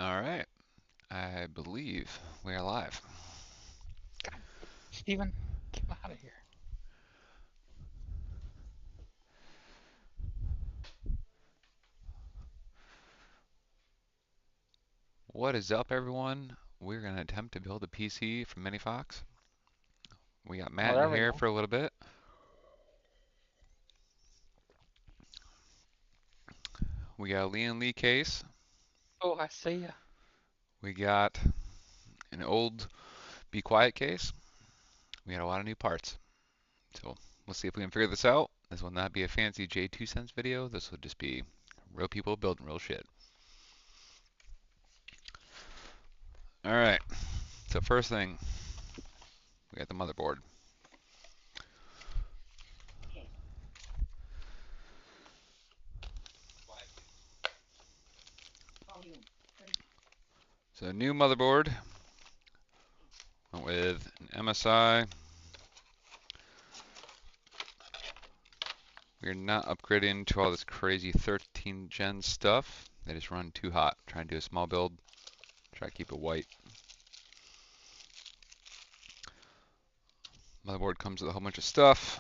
All right, I believe we are live. Steven, get out of here. What is up, everyone? We're going to attempt to build a PC from MiniFox. We got Oh, Matt in there we here go. for a little bit. We got a Lee and Lee case. Oh, I see ya. We got an old Be Quiet case. We got a lot of new parts. So let's see if we can figure this out. This will not be a fancy J2 cents video. This will just be real people building real shit. All right, so first thing, we got the motherboard. So new motherboard. Went with an MSI. We're not upgrading to all this crazy 13 gen stuff. They just run too hot. Try and do a small build. Try to keep it white. Motherboard comes with a whole bunch of stuff.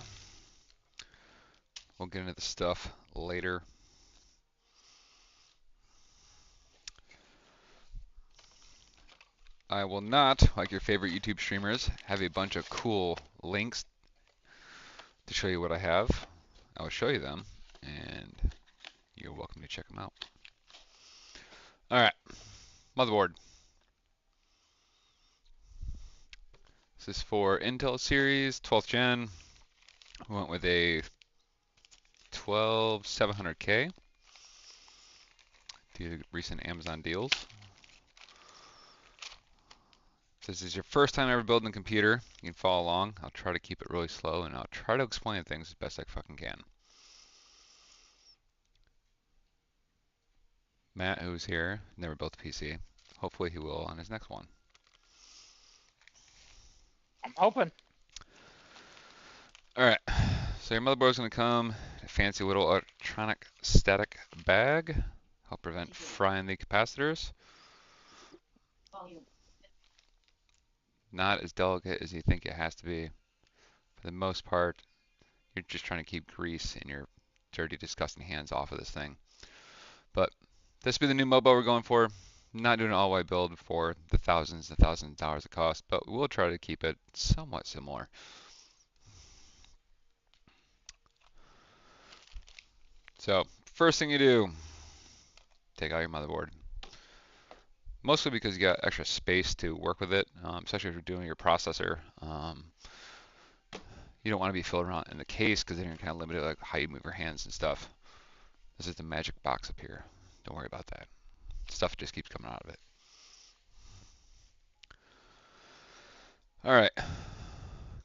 We'll get into the stuff later. I will not, like your favorite YouTube streamers, have a bunch of cool links to show you what I have. I will show you them, and you're welcome to check them out. All right, motherboard. This is for Intel series, 12th gen. We went with a 12700K due to recent Amazon deals. If this is your first time ever building a computer, you can follow along. I'll try to keep it really slow and I'll try to explain things as best I fucking can. Matt, who's here, never built a PC. Hopefully he will on his next one. I'm hoping. Alright, so your motherboard's going to come in a fancy little electronic static bag. Help prevent frying the capacitors. Not as delicate as you think it has to be. For the most part, you're just trying to keep grease in your dirty, disgusting hands off of this thing. But this will be the new mobile we're going for. Not doing an all-white build for the thousands and thousands of dollars it costs, but we'll try to keep it somewhat similar. So first thing you do, take out your motherboard. Mostly because you got extra space to work with it, especially if you're doing your processor. You don't want to be filled around in the case because then you're kind of limited like how you move your hands and stuff. This is the magic box up here. Don't worry about that. Stuff just keeps coming out of it. All right,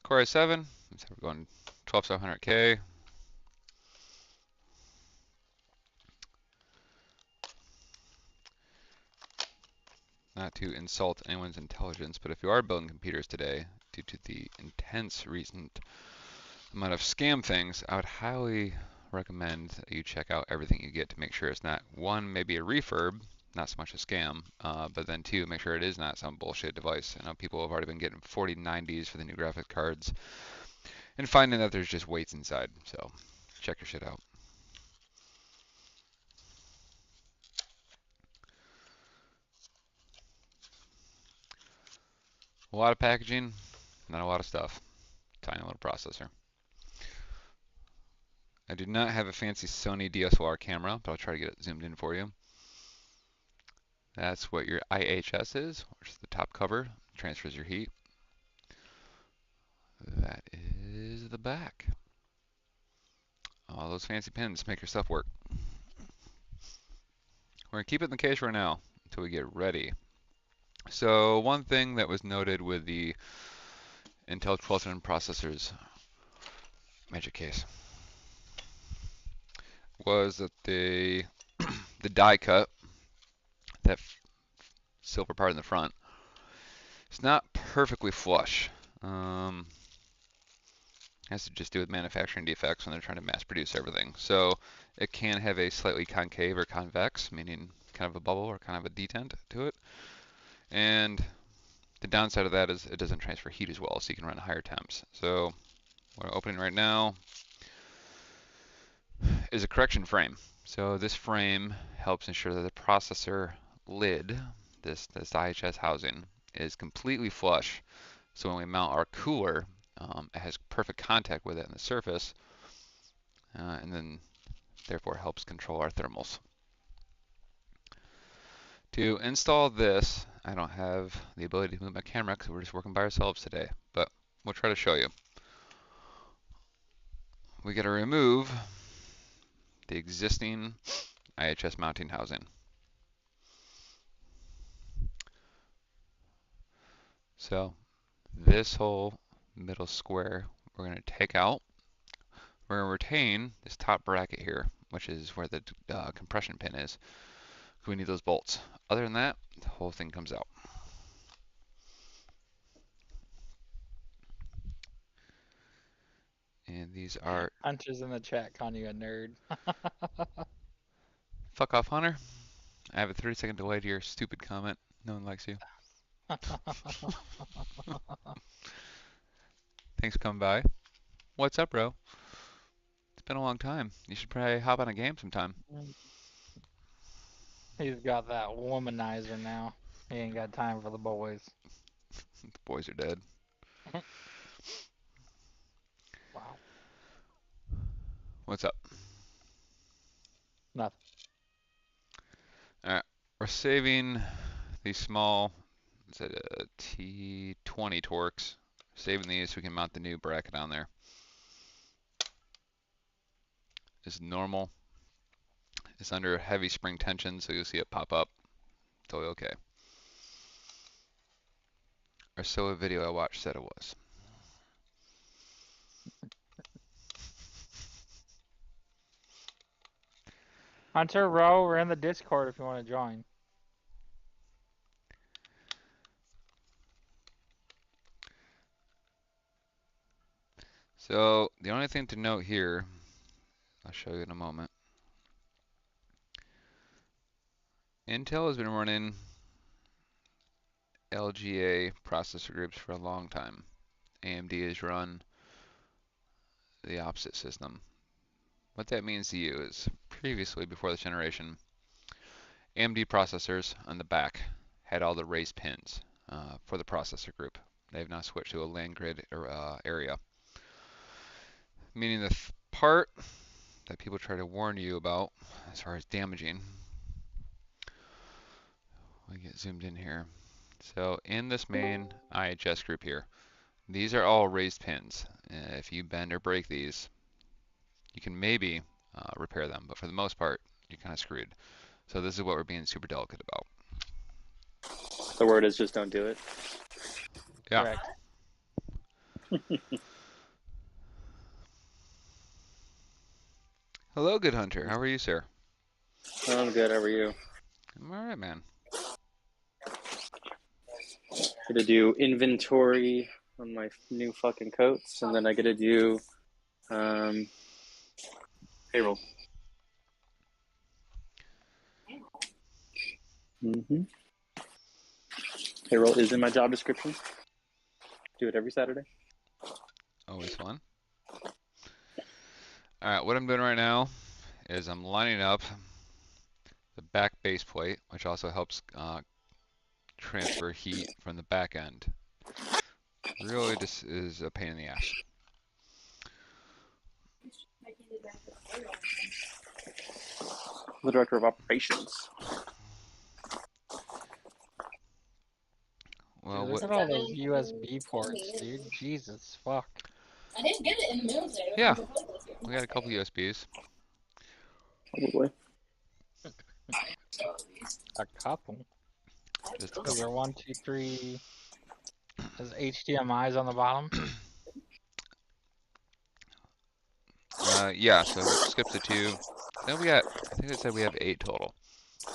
Core i7. So we're going 12700K. Not to insult anyone's intelligence, but if you are building computers today, due to the intense recent amount of scam things, I would highly recommend that you check out everything you get to make sure it's not, one, maybe a refurb, not so much a scam, but then two, make sure it is not some bullshit device. I know people have already been getting 4090s for the new graphic cards and finding that there's just weights inside. So check your shit out. A lot of packaging, not a lot of stuff. Tiny little processor. I do not have a fancy Sony DSLR camera, but I'll try to get it zoomed in for you. That's what your IHS is, which is the top cover, transfers your heat. That is the back. All those fancy pins make your stuff work. We're going to keep it in the case right now until we get ready. So one thing that was noted with the Intel 12th gen processors magic case was that the die cut, that silver part in the front, it's not perfectly flush. Has to just do with manufacturing defects when they're trying to mass produce everything. So it can have a slightly concave or convex, meaning kind of a bubble or kind of a detent to it. And the downside of that is it doesn't transfer heat as well, so you can run higher temps. So what I'm opening right now is a correction frame. So this frame helps ensure that the processor lid, this IHS housing, is completely flush. So when we mount our cooler, it has perfect contact with it on the surface, and then therefore helps control our thermals. To install this, I don't have the ability to move my camera because we're just working by ourselves today, but we'll try to show you. We got to remove the existing IHS mounting housing. So this whole middle square we're going to take out. We're going to retain this top bracket here, which is where the compression pin is. We need those bolts. Other than that, the whole thing comes out. And these are... Hunter's in the chat calling you a nerd. Fuck off, Hunter. I have a 30-second delay to your stupid comment. No one likes you. Thanks for coming by. What's up, bro? It's been a long time. You should probably hop on a game sometime. He's got that womanizer now. He ain't got time for the boys. The boys are dead. Wow. What's up? Nothing. Alright, we're saving these small, is it a T20 Torx? Saving these so we can mount the new bracket on there. It's normal. It's under heavy spring tension, so you'll see it pop up. Totally okay. Or so a video I watched said it was. Hunter, Row, we're in the Discord if you want to join. So the only thing to note here, I'll show you in a moment. Intel has been running LGA processor groups for a long time. AMD has run the opposite system. What that means to you is previously, before this generation, AMD processors on the back had all the raised pins for the processor group. They've now switched to a LAN grid area, meaning the part that people try to warn you about as far as damaging. Let me get zoomed in here. So in this main IHS group here, these are all raised pins. If you bend or break these, you can maybe repair them, but for the most part, you're kind of screwed. So this is what we're being super delicate about. The word is just don't do it. Yeah. Correct. Hello, good hunter. How are you, sir? I'm good. How are you? I'm all right, man. Got to do inventory on my new fucking coats, and then I got to do payroll. Payroll is in my job description. Do it every Saturday. Always fun. All right, what I'm doing right now is I'm lining up the back base plate, which also helps transfer heat from the back end. Really just is a pain in the ass. The director of operations. Well, Look at all those USB ports, dude. Jesus, fuck. I didn't get it in the military. Yeah, we got a couple USBs. Probably. A couple. Just a Is there couple. 1, 2, 3? There's HDMI's on the bottom. Yeah, so skip the 2. Then we got, I think it said we have 8 total.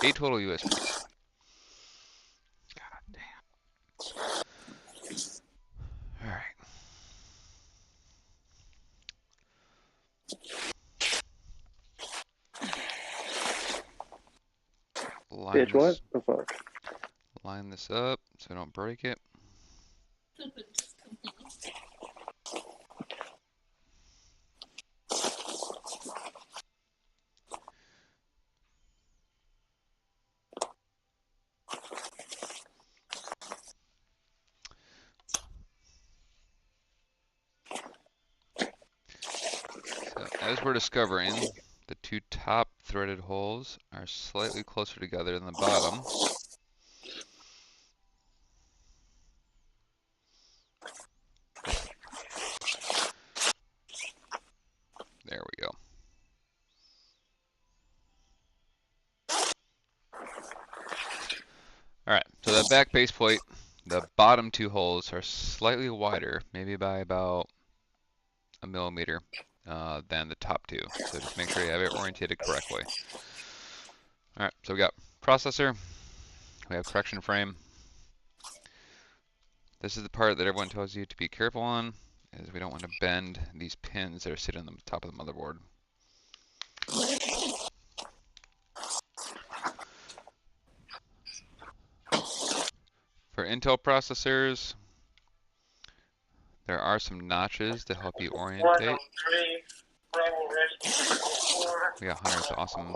8 total USBs. God damn. All right. Bitch, what the fuck? Line this up so I don't break it. So as we're discovering, the two top threaded holes are slightly closer together than the bottom. There we go. Alright, so that back base plate, the bottom two holes are slightly wider, maybe by about a millimeter than the top two. So just make sure you have it orientated correctly. Alright, so we got processor, we have correction frame. This is the part that everyone tells you to be careful on, is we don't want to bend these pins that are sitting on the top of the motherboard. For Intel processors, there are some notches to help you orientate. We got Hunter's awesome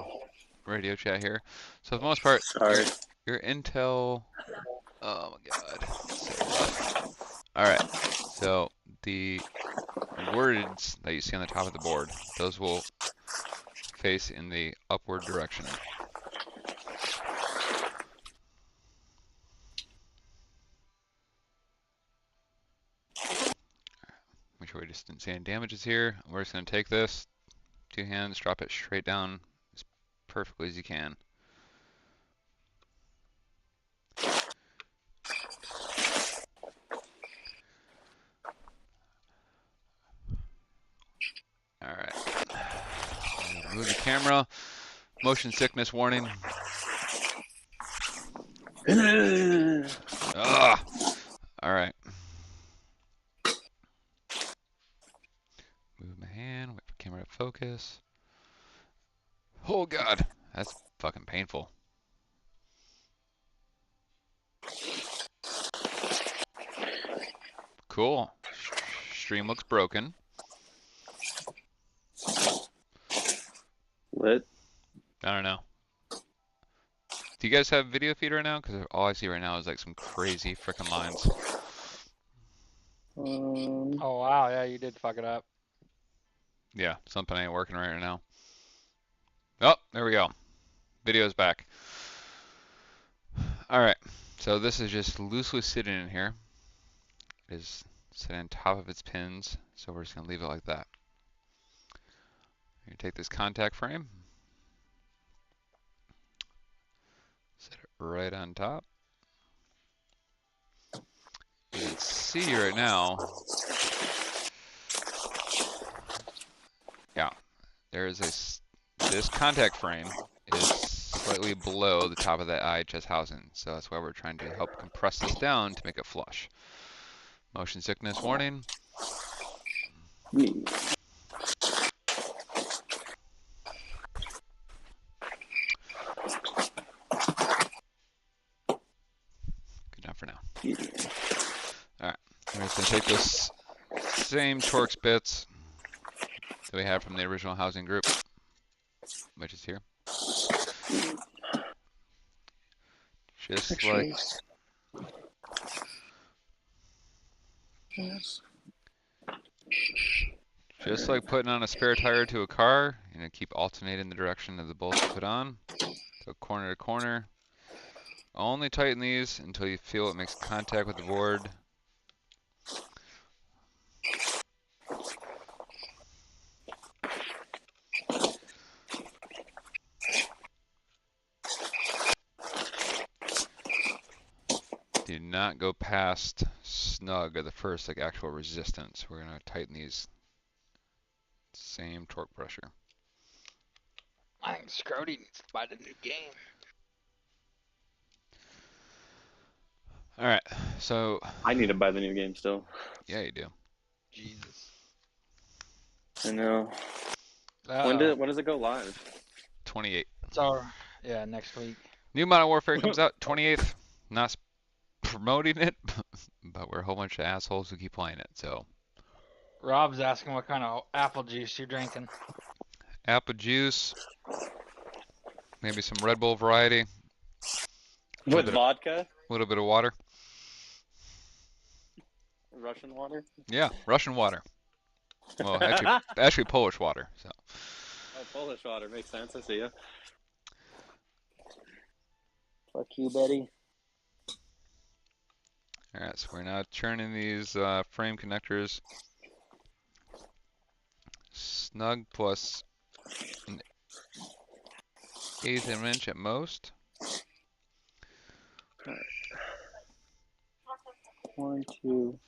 radio chat here. So for the most part, Sorry. your Intel, oh my god, so rough. Alright, so the words that you see on the top of the board, those will face in the upward direction. Make sure we just didn't see any damages here. We're just going to take this, two hands, drop it straight down as perfectly as you can. Alright. Move the camera. Motion sickness warning. Ah! Alright. Move my hand, wait for camera to focus. Oh god, that's fucking painful. Cool. Stream looks broken. Lit. I don't know. Do you guys have video feed right now? Because all I see right now is like some crazy freaking lines. Oh wow, yeah, you did fuck it up. Yeah, something ain't working right now. Oh, there we go. Video's back. Alright, so this is just loosely sitting in here. It is sitting on top of its pins, so we're just going to leave it like that. You take this contact frame, set it right on top. You can see right now, yeah, there is this contact frame is slightly below the top of that IHS housing, so that's why we're trying to help compress this down to make it flush. Motion sickness warning. Me. Good enough for now. Alright, we're just going to take this same Torx bits that we had from the original housing group, which is here. Just like putting on a spare tire to a car, you're going to keep alternating the direction of the bolts you put on. So corner to corner. Only tighten these until you feel it makes contact with the board. Do not go past snug or the first like actual resistance. We're going to tighten these same torque pressure. I think Scrody needs to buy the new game. Alright, so I need to buy the new game still. yeah, you do. Jesus. I know. Uh-oh. When does it go live? 28. So, yeah, next week. New Modern Warfare comes out 28th. Not promoting it, but we're a whole bunch of assholes who keep playing it. So Rob's asking what kind of apple juice you're drinking. apple juice, maybe some Red Bull variety, With vodka, a little bit of water. Russian water. Yeah, Russian water. Well, actually Polish water. So Oh, Polish water makes sense. I see you. Fuck you, Betty. all right, so we're now turning these frame connectors snug plus an eighth of an inch at most. One, two.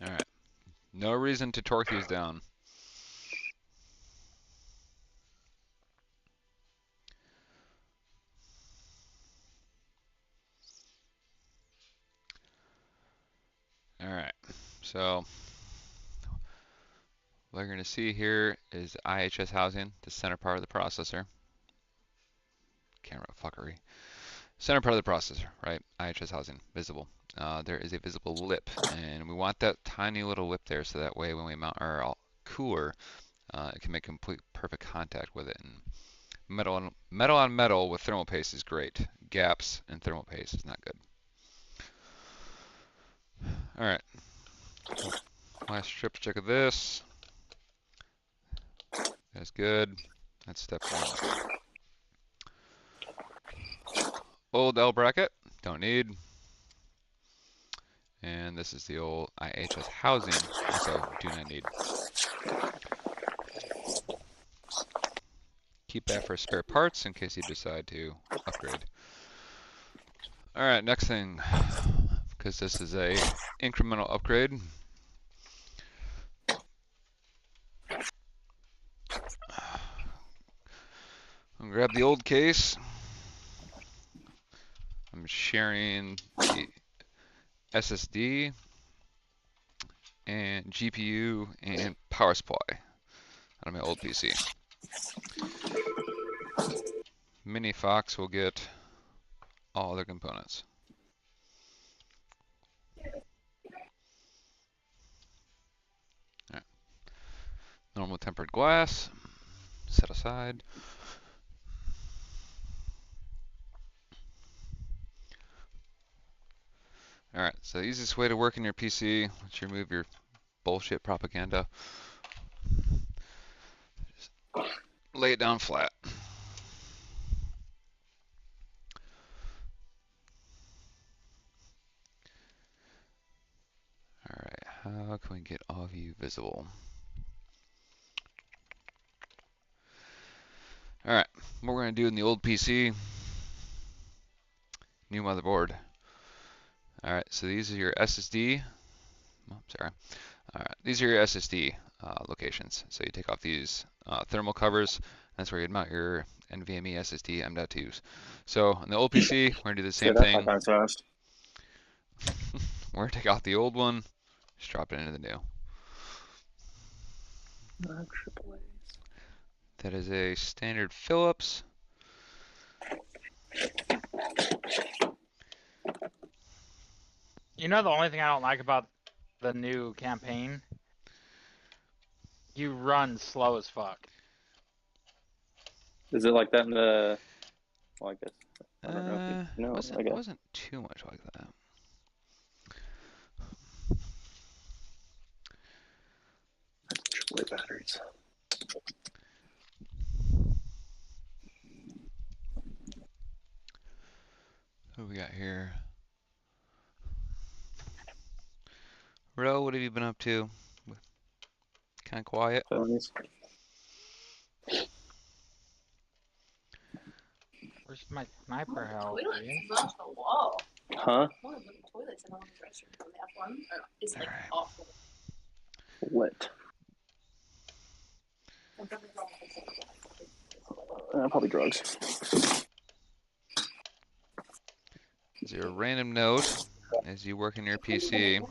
All right, no reason to torque these down. All right, so what we're going to see here is IHS housing, the center part of the processor. Camera fuckery. Center part of the processor, right? IHS housing, visible. There is a visible lip, and we want that tiny little lip there so that way when we mount our cooler, it can make complete perfect contact with it. And metal on metal with thermal paste is great. Gaps in thermal paste is not good. All right. Last strip check of this. That's good. That's step one. Old L bracket, don't need. And this is the old IHS housing, also do not need. Keep that for spare parts in case you decide to upgrade. All right, next thing, because this is a incremental upgrade. I'll grab the old case. I'm sharing the SSD and GPU and power supply out of my old PC. MiniFox will get all other components. All right. Normal tempered glass, set aside. All right, so the easiest way to work in your PC, once you remove your bullshit propaganda, just lay it down flat. All right, how can we get all of you visible? All right, what we're gonna do in the old PC, new motherboard. All right, so these are your SSD. Oh, sorry. All right, these are your SSD locations. So you take off these thermal covers. That's where you'd mount your NVMe SSD M.2s. So on the old PC, we're gonna do the same thing. That's fast. We're gonna take off the old one, just drop it into the new. Triple A's. That is a standard Phillips. You know the only thing I don't like about the new campaign? You run slow as fuck. Is it like that in the? Well, I guess I don't know if you know. I guess. Wasn't too much like that. Triple A batteries. What do we got here? Ro, what have you been up to? Kind of quiet. Felonies. Where's my sniper help, Toilet dude? is off the wall. Huh? One of the toilets in all the restrooms on that one is like Alright. awful. Lit. Probably drugs. Is there a random note as you work in your PC?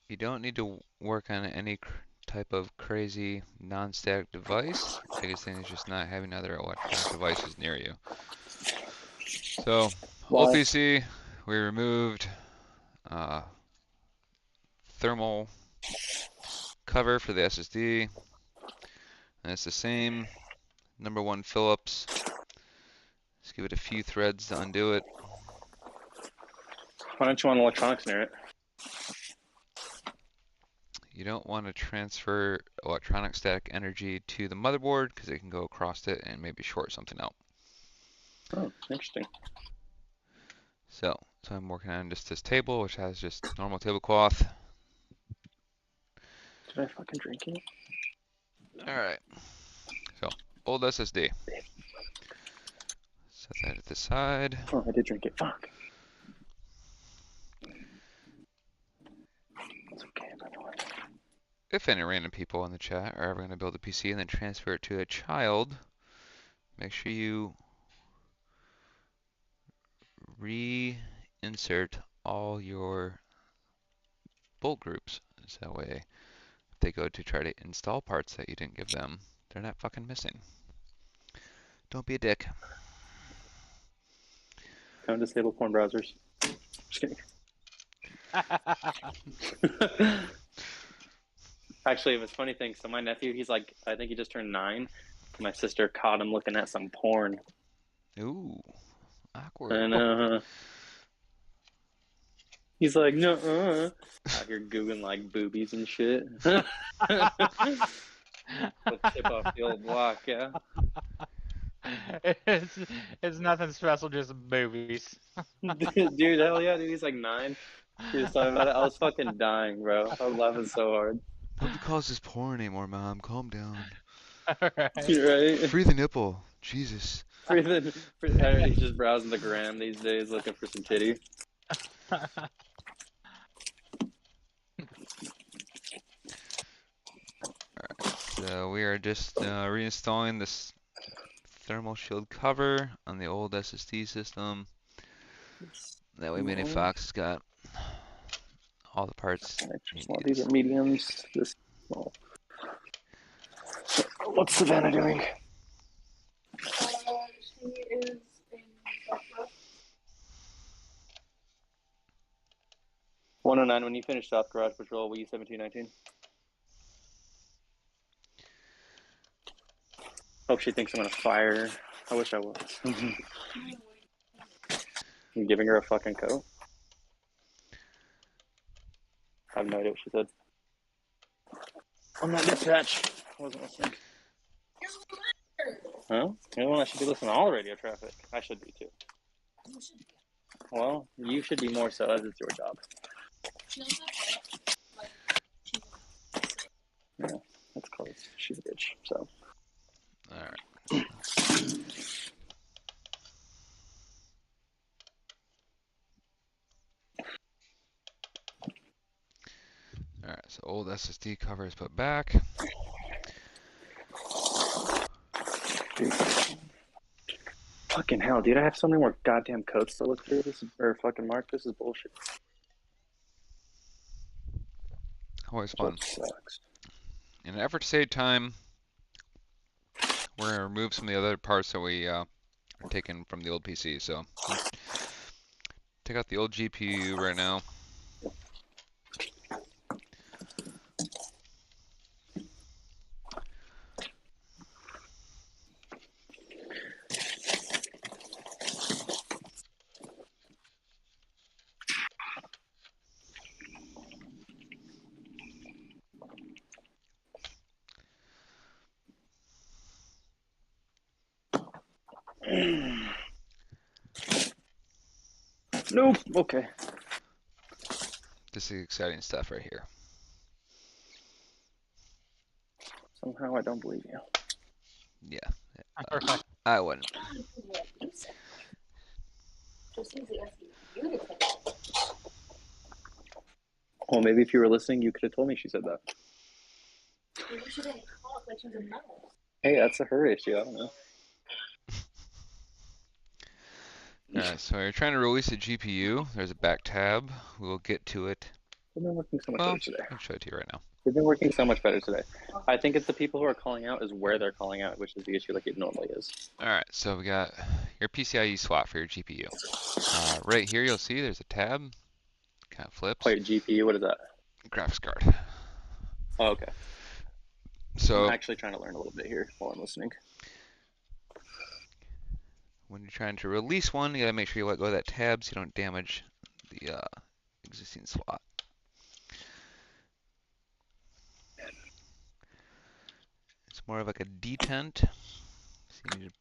You don't need to work on any type of crazy non-static device. Biggest thing is just not having other electronic devices near you. So, old Why? PC, we removed thermal cover for the SSD, and it's the same number 1 Phillips. Just give it a few threads to undo it. Why don't you want electronics near it? You don't want to transfer electronic static energy to the motherboard because it can go across it and maybe short something out. Oh, interesting. So I'm working on just this table, which has just normal tablecloth. Did I fucking drink it? All right. So old SSD. Set that at the side. Oh, I did drink it. Fuck. It's okay, by the way. If any random people in the chat are ever going to build a PC and then transfer it to a child, make sure you reinsert all your bolt groups. So that way, if they go to try to install parts that you didn't give them, they're not fucking missing. Don't be a dick. Don't disable porn browsers. Just kidding. Actually, it was a funny thing. So my nephew, he's like, I think he just turned 9. My sister caught him looking at some porn. Ooh, awkward. And he's like, no, out here googling like boobies and shit. We'll tip off the old block, yeah. It's nothing special, just movies. Dude, hell yeah, dude. He's like 9. He was talking about it. I was fucking dying, bro. I was laughing so hard. Nobody calls this porn anymore, Mom. Calm down. Right. Right? Free the nipple. Jesus. He's just browsing the gram these days looking for some titty. So we are just reinstalling this thermal shield cover on the old SSD system. That way MiniFox has got all the parts. These are mediums. This small. What's Savannah doing? She is in Buffalo. 109, when you finish South Garage Patrol, will you 1719? Hope she thinks I'm gonna fire her. I wish I was. You giving her a fucking coat? I have no idea what she said. I'm not dispatch. I wasn't listening. Huh? You're the one that should be listening to all radio traffic. I should be too. Well, you should be more so, as it's your job. Yeah, that's close. She's a bitch, so. Alright. Alright, so old SSD cover is put back. Dude. Fucking hell, dude, I have so many more goddamn codes to look through. This is, or fucking Mark, this is bullshit. Always fun. That sucks. In an effort to save time, we're going to remove some of the other parts that we are taking from the old PC. So take out the old GPU right now. Nope. Okay. This is exciting stuff right here. Somehow I don't believe you. Yeah. I wouldn't. Well, maybe if you were listening, you could have told me she said that. Maybe she didn't talk like she was a mouse. Hey, that's her issue. I don't know. Alright, so we're trying to release the GPU. There's a back tab. We will get to it They've been working so much Well, better today. I can show it to you right now. They've been working so much better today. I think it's the people who are calling out is where they're calling out, which is the issue like it normally is. All right, so we got your PCIe slot for your GPU. Right here, you'll see there's a tab. Kind of flips. Wait, GPU, what is that? Graphics card. Oh, okay. So I'm actually trying to learn a little bit here while I'm listening. when you're trying to release one, you gotta make sure you let go of that tab so you don't damage the existing slot. It's more of like a detent. So you need to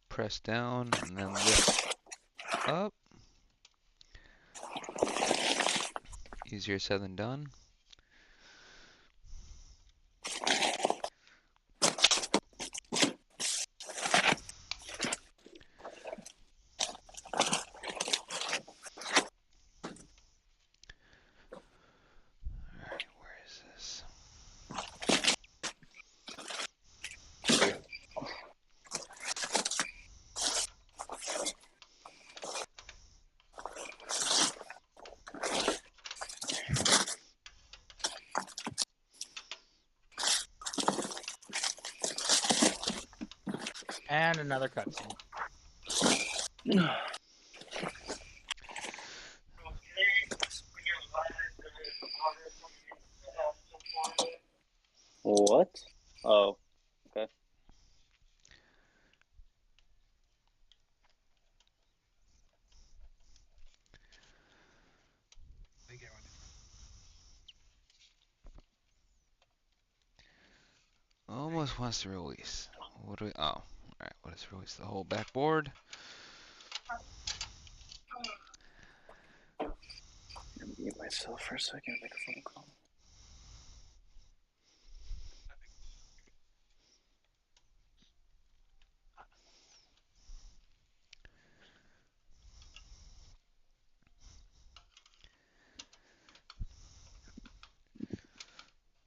press down and then lift up. Easier said than done. Alright, where is this? And another cutscene. What? Oh, okay. Almost wants to release. What do we? Oh, all right. Let's release the whole backboard. Let me mute myself for a second, make a phone call.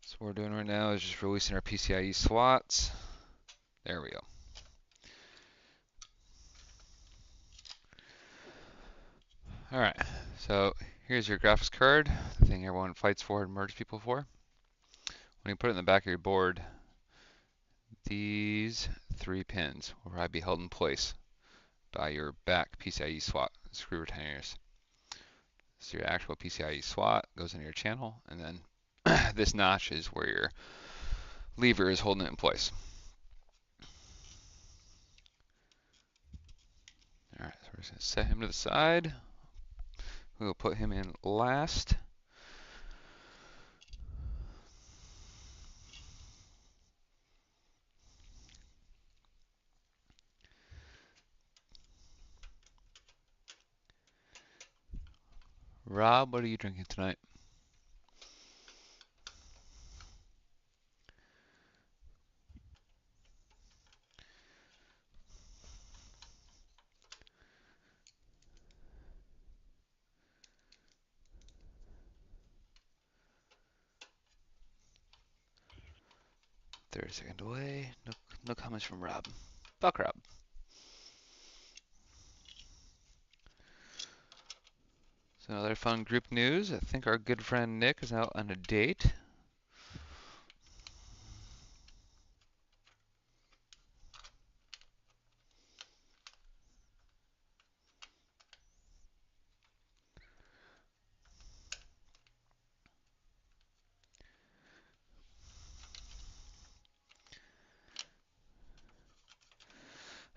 So what we're doing right now is just releasing our PCIe slots. There we go. All right. So here's your graphics card, the thing everyone fights for and murders people for. When you put it in the back of your board, these 3 pins will probably be held in place by your back PCIe slot screw retainers. So your actual PCIe slot goes into your channel, and then this notch is where your lever is holding it in place. All right, so we're just gonna set him to the side. We'll put him in last. Rob, what are you drinking tonight? Second delay. No comments from Rob. Fuck Rob. So another fun group news. I think our good friend Nick is out on a date.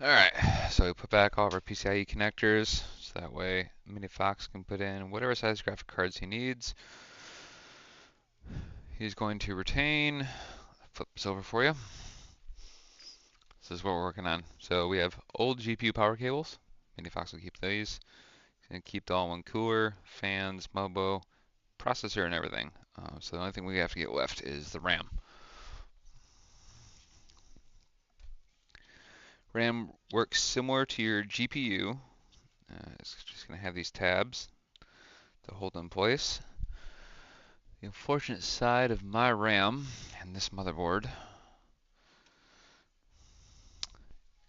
Alright, so we put back all of our PCIe connectors, so that way MiniFox can put in whatever size graphic cards he needs. He's going to retain, flip this over for you. This is what we're working on. So we have old GPU power cables. MiniFox will keep these. He's going to keep the all-in cooler, fans, Mobo, processor, and everything. So the only thing we have to get left is the RAM. RAM works similar to your GPU. It's just going to have these tabs to hold in place. The unfortunate side of my RAM and this motherboard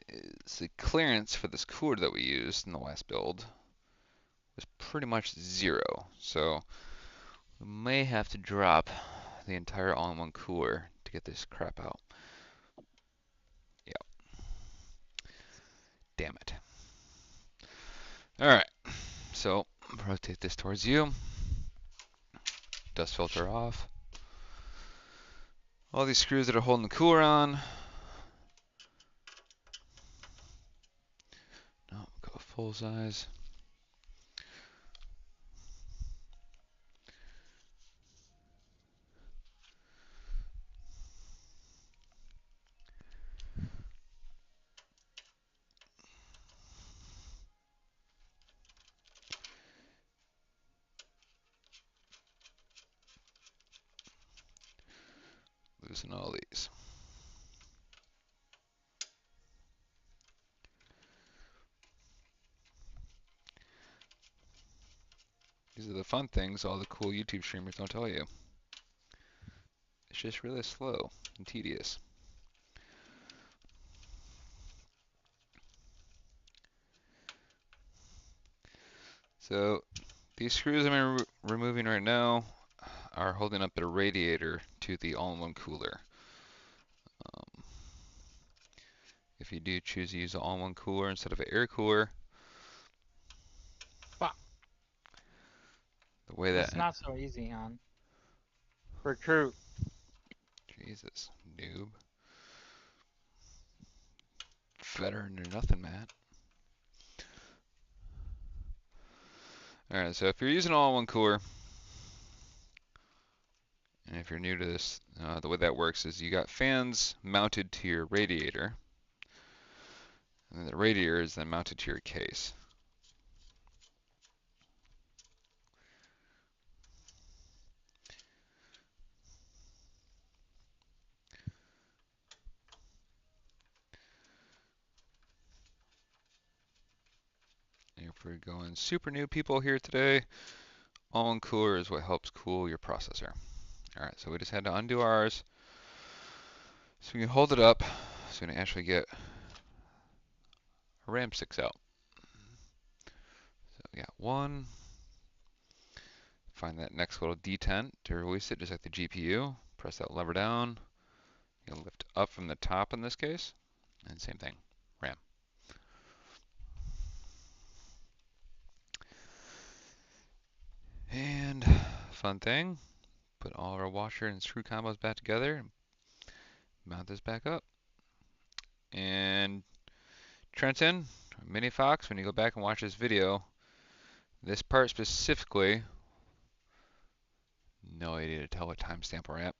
is the clearance for this cooler that we used in the last build was pretty much 0. So We may have to drop the entire all-in-one cooler to get this crap out. Yep. Damn it. Alright, so rotate this towards you. Dust filter off. All these screws that are holding the cooler on. No, go full size. Loosen all these. These are the fun things all the cool YouTube streamers don't tell you. It's just really slow and tedious. So these screws I'm removing right now are holding up the radiator to the all-in-one cooler. If you do choose to use an all-in-one cooler instead of an air cooler, Fuck. the way It's that not so easy, hon. Recruit. Jesus, noob. Veteran or nothing, Matt. Alright, so if you're using an all-in-one cooler, and if you're new to this, the way that works is you got fans mounted to your radiator, and then the radiator is then mounted to your case. And if we're going super new people here today, all-in cooler is what helps cool your processor. Alright, so we just had to undo ours. So we can hold it up, so we can actually get a RAM sticks out. So we got one. Find that next little detent to release it, just like the GPU. Press that lever down. You'll lift up from the top in this case, and same thing, RAM. And fun thing, put all our washer and screw combos back together, and mount this back up. And Trenton, MiniFox, when you go back and watch this video, this part specifically, no idea to tell what timestamp we're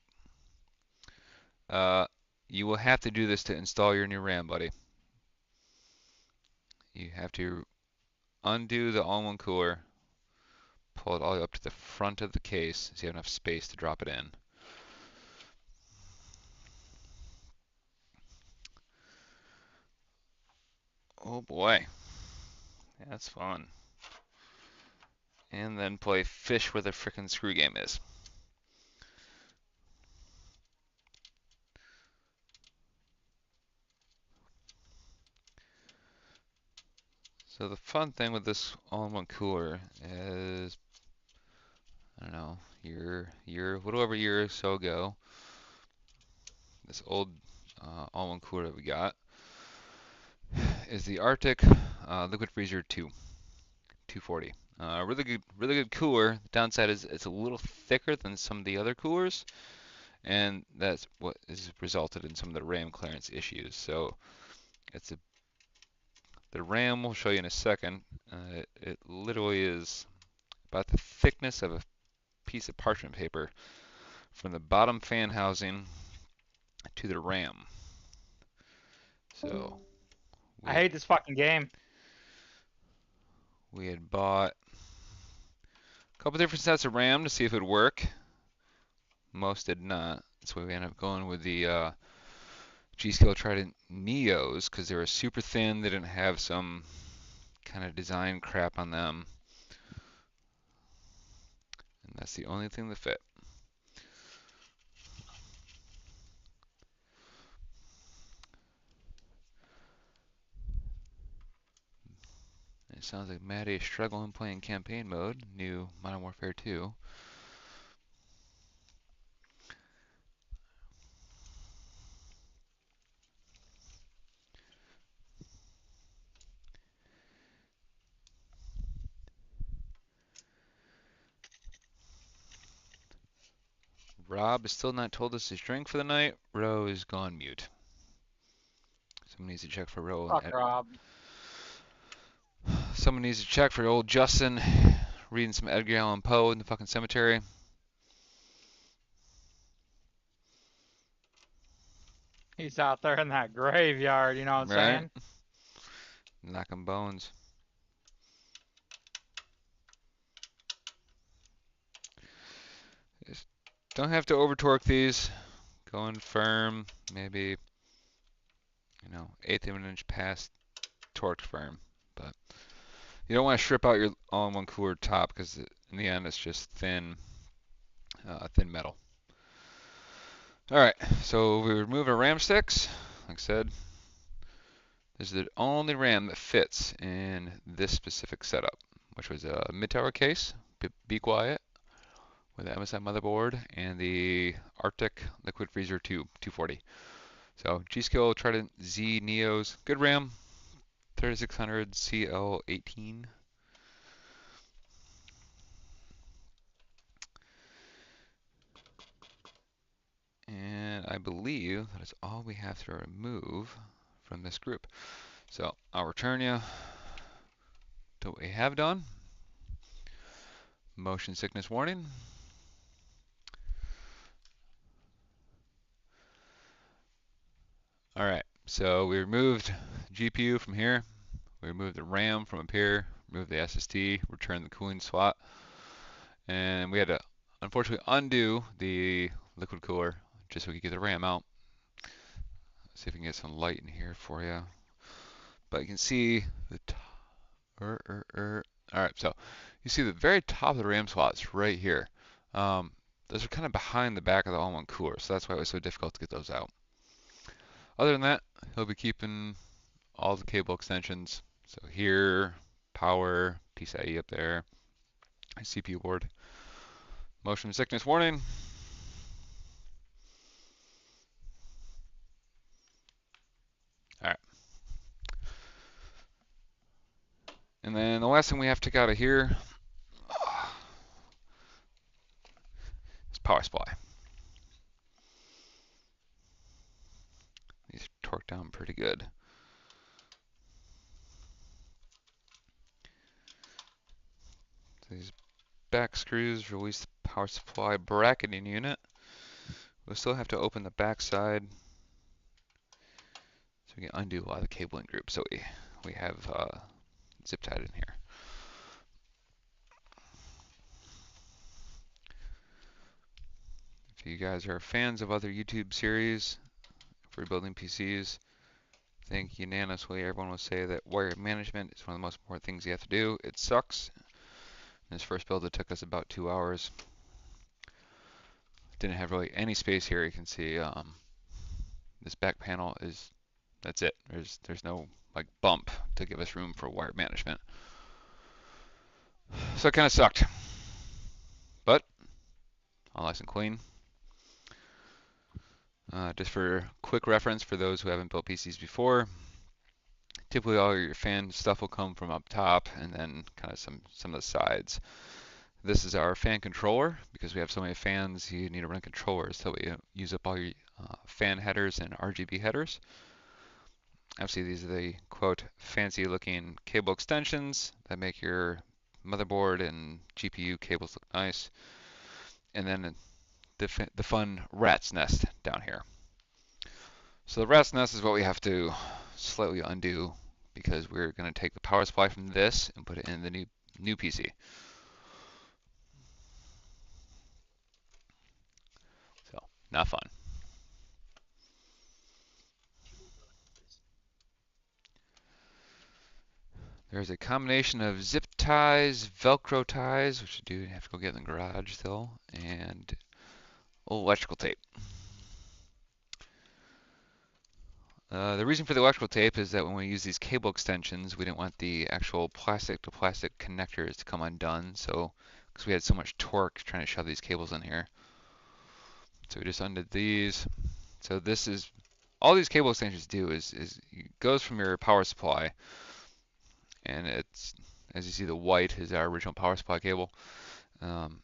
at. You will have to do this to install your new RAM, buddy. You have to undo the all-in-one cooler, pull it all the way up to the front of the case so you have enough space to drop it in. Oh boy, that's fun. And then play fish where the frickin' screw game is. So the fun thing with this all-in-one cooler is, I don't know, a little over a year or so ago, this old all-in-one cooler that we got is the Arctic Liquid Freezer 240. Really good cooler. The downside is it's a little thicker than some of the other coolers, and that's what has resulted in some of the RAM clearance issues. So the RAM we'll show you in a second. It literally is about the thickness of a piece of parchment paper from the bottom fan housing to the RAM. So I hate this fucking game. we had bought a couple different sets of RAM to see if it would work. Most did not. That's why we ended up going with the G-Skill Trident Neos because they were super thin. They didn't have some kind of design crap on them. And that's the only thing that fit. It sounds like Maddie is struggling playing campaign mode, new Modern Warfare 2. Rob has still not told us his drink for the night. Ro is gone mute. Someone needs to check for Ro. Fuck Rob. Someone needs to check for old Justin reading some Edgar Allan Poe in the fucking cemetery. He's out there in that graveyard, you know what I'm Right? saying? Knocking bones. Just don't have to over torque these. Going firm, maybe, you know, eighth of an inch past torqued firm. But you don't want to strip out your all-in-one cooler top because in the end it's just thin metal. All right, so we remove our ram sticks. Like I said, this is the only RAM that fits in this specific setup, which was a mid-tower case, Be Quiet, with the MSI motherboard and the Arctic Liquid Freezer 240. So G-Skill Trident Z Neos, good RAM, 3600 CL18. And I believe that is all we have to remove from this group. So I'll return you to what we have done. Motion sickness warning. All right, so we removed GPU from here. We removed the RAM from up here, removed the SSD, returned the cooling slot, and we had to unfortunately undo the liquid cooler just so we could get the RAM out. Let's see if we can get some light in here for you. But you can see the All right, so you see the very top of the RAM slots right here. Those are kind of behind the back of the all-in-one cooler, so that's why it was so difficult to get those out. Other than that, he'll be keeping all the cable extensions. So here, power, PCIe up there, CPU board. Motion sickness warning. All right. And then the last thing we have to take out of here is power supply. These are torqued down pretty good. These back screws release the power supply bracketing unit. We'll still have to open the back side so we can undo a lot of the cabling group. So we have zip tied in here. If you guys are fans of other YouTube series for building PCs, I think unanimously everyone will say that wire management is one of the most important things you have to do. It sucks. In this first build, it took us about 2 hours. Didn't have really any space here. You can see this back panel is, that's it. There's no like bump to give us room for wire management. So it kind of sucked. But all nice and clean. Just for quick reference for those who haven't built PCs before, typically all your fan stuff will come from up top and then kind of some of the sides. This is our fan controller. Because we have so many fans, you need to run controllers so we use up all your fan headers and RGB headers. Obviously these are the quote fancy looking cable extensions that make your motherboard and GPU cables look nice. And then the fun rat's nest down here. So the rat's nest is what we have to slightly undo because we're going to take the power supply from this and put it in the new PC. So not fun. There's a combination of zip ties, Velcro ties, which you do have to go get in the garage still, and electrical tape. The reason for the electrical tape is that when we use these cable extensions, we didn't want the actual plastic to plastic connectors to come undone. So, because we had so much torque trying to shove these cables in here. So we just undid these. So this is, all these cable extensions do is it goes from your power supply, and it's, as you see, the white is our original power supply cable. And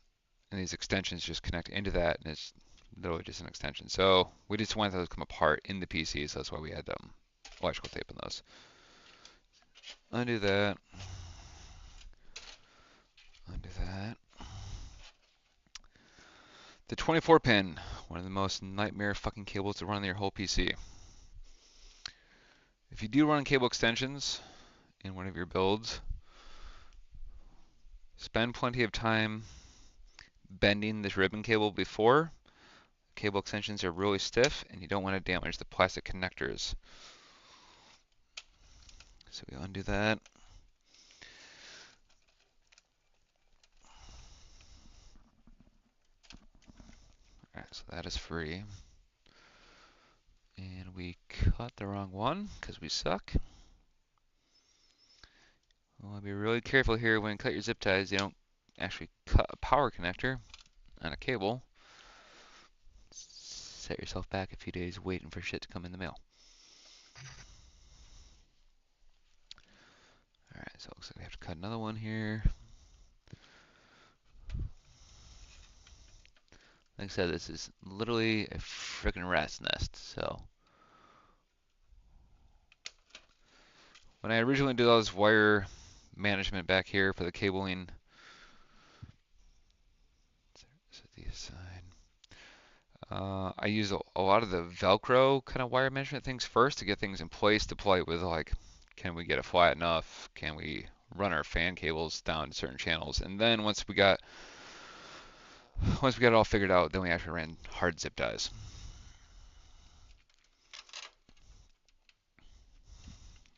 these extensions just connect into that, and it's literally just an extension. So we just want those to come apart in the PC, so that's why we had electrical tape on those. Undo that. Undo that. The 24 pin, one of the most nightmare fucking cables to run on your whole PC. If you do run cable extensions in one of your builds, spend plenty of time bending this ribbon cable before. Cable extensions are really stiff and you don't want to damage the plastic connectors. So we undo that. Alright, so that is free. And we cut the wrong one because we suck. Well, be really careful here when you cut your zip ties. You don't actually cut a power connector on a cable. Set yourself back a few days waiting for shit to come in the mail. Alright, so it looks like we have to cut another one here. Like I said, this is literally a freaking rat's nest, so. When I originally did all this wire management back here for the cabling, set these aside. I use a lot of the Velcro kind of wire management things first to get things in place to play with, like, can we get it flat enough? Can we run our fan cables down to certain channels? And then once we got it all figured out, then we actually ran hard zip ties.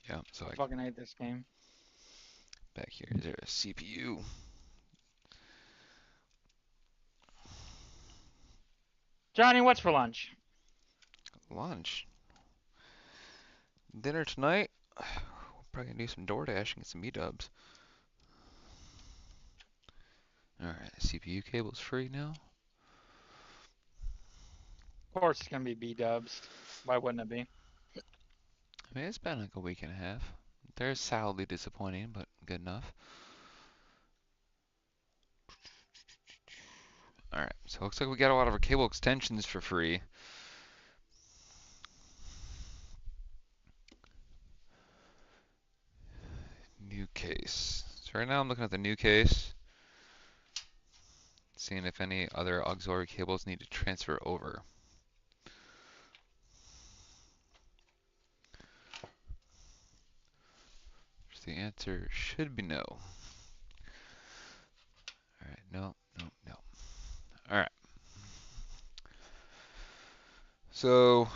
Yeah, so I fucking hate this game. back here, is there a CPU? Johnny, what's for lunch? Lunch. Dinner tonight. We're probably gonna do some DoorDash and get some meat-dubs. Alright, CPU cable's free now. Of course it's gonna be B-dubs. Why wouldn't it be? I mean, it's been like a week and a half. They're solidly disappointing, but good enough. Alright, so it looks like we got a lot of our cable extensions for free. New case. So right now I'm looking at the new case, seeing if any other auxiliary cables need to transfer over. So the answer should be no. Alright, no, no, no. Alright. So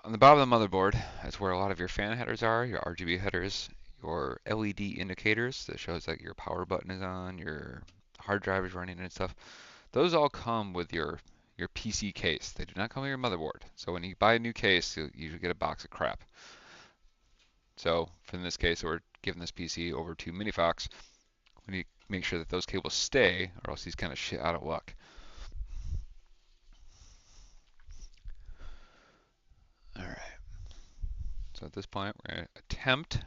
on the bottom of the motherboard, that's where a lot of your fan headers are, your RGB headers, your LED indicators that shows that your power button is on, your hard drive is running and stuff. Those all come with your PC case. They do not come with your motherboard. So when you buy a new case, you'll usually get a box of crap. So in this case, we're giving this PC over to MiniFox. We need to make sure that those cables stay, or else he's kind of shit out of luck. All right. So at this point, we're going to attempt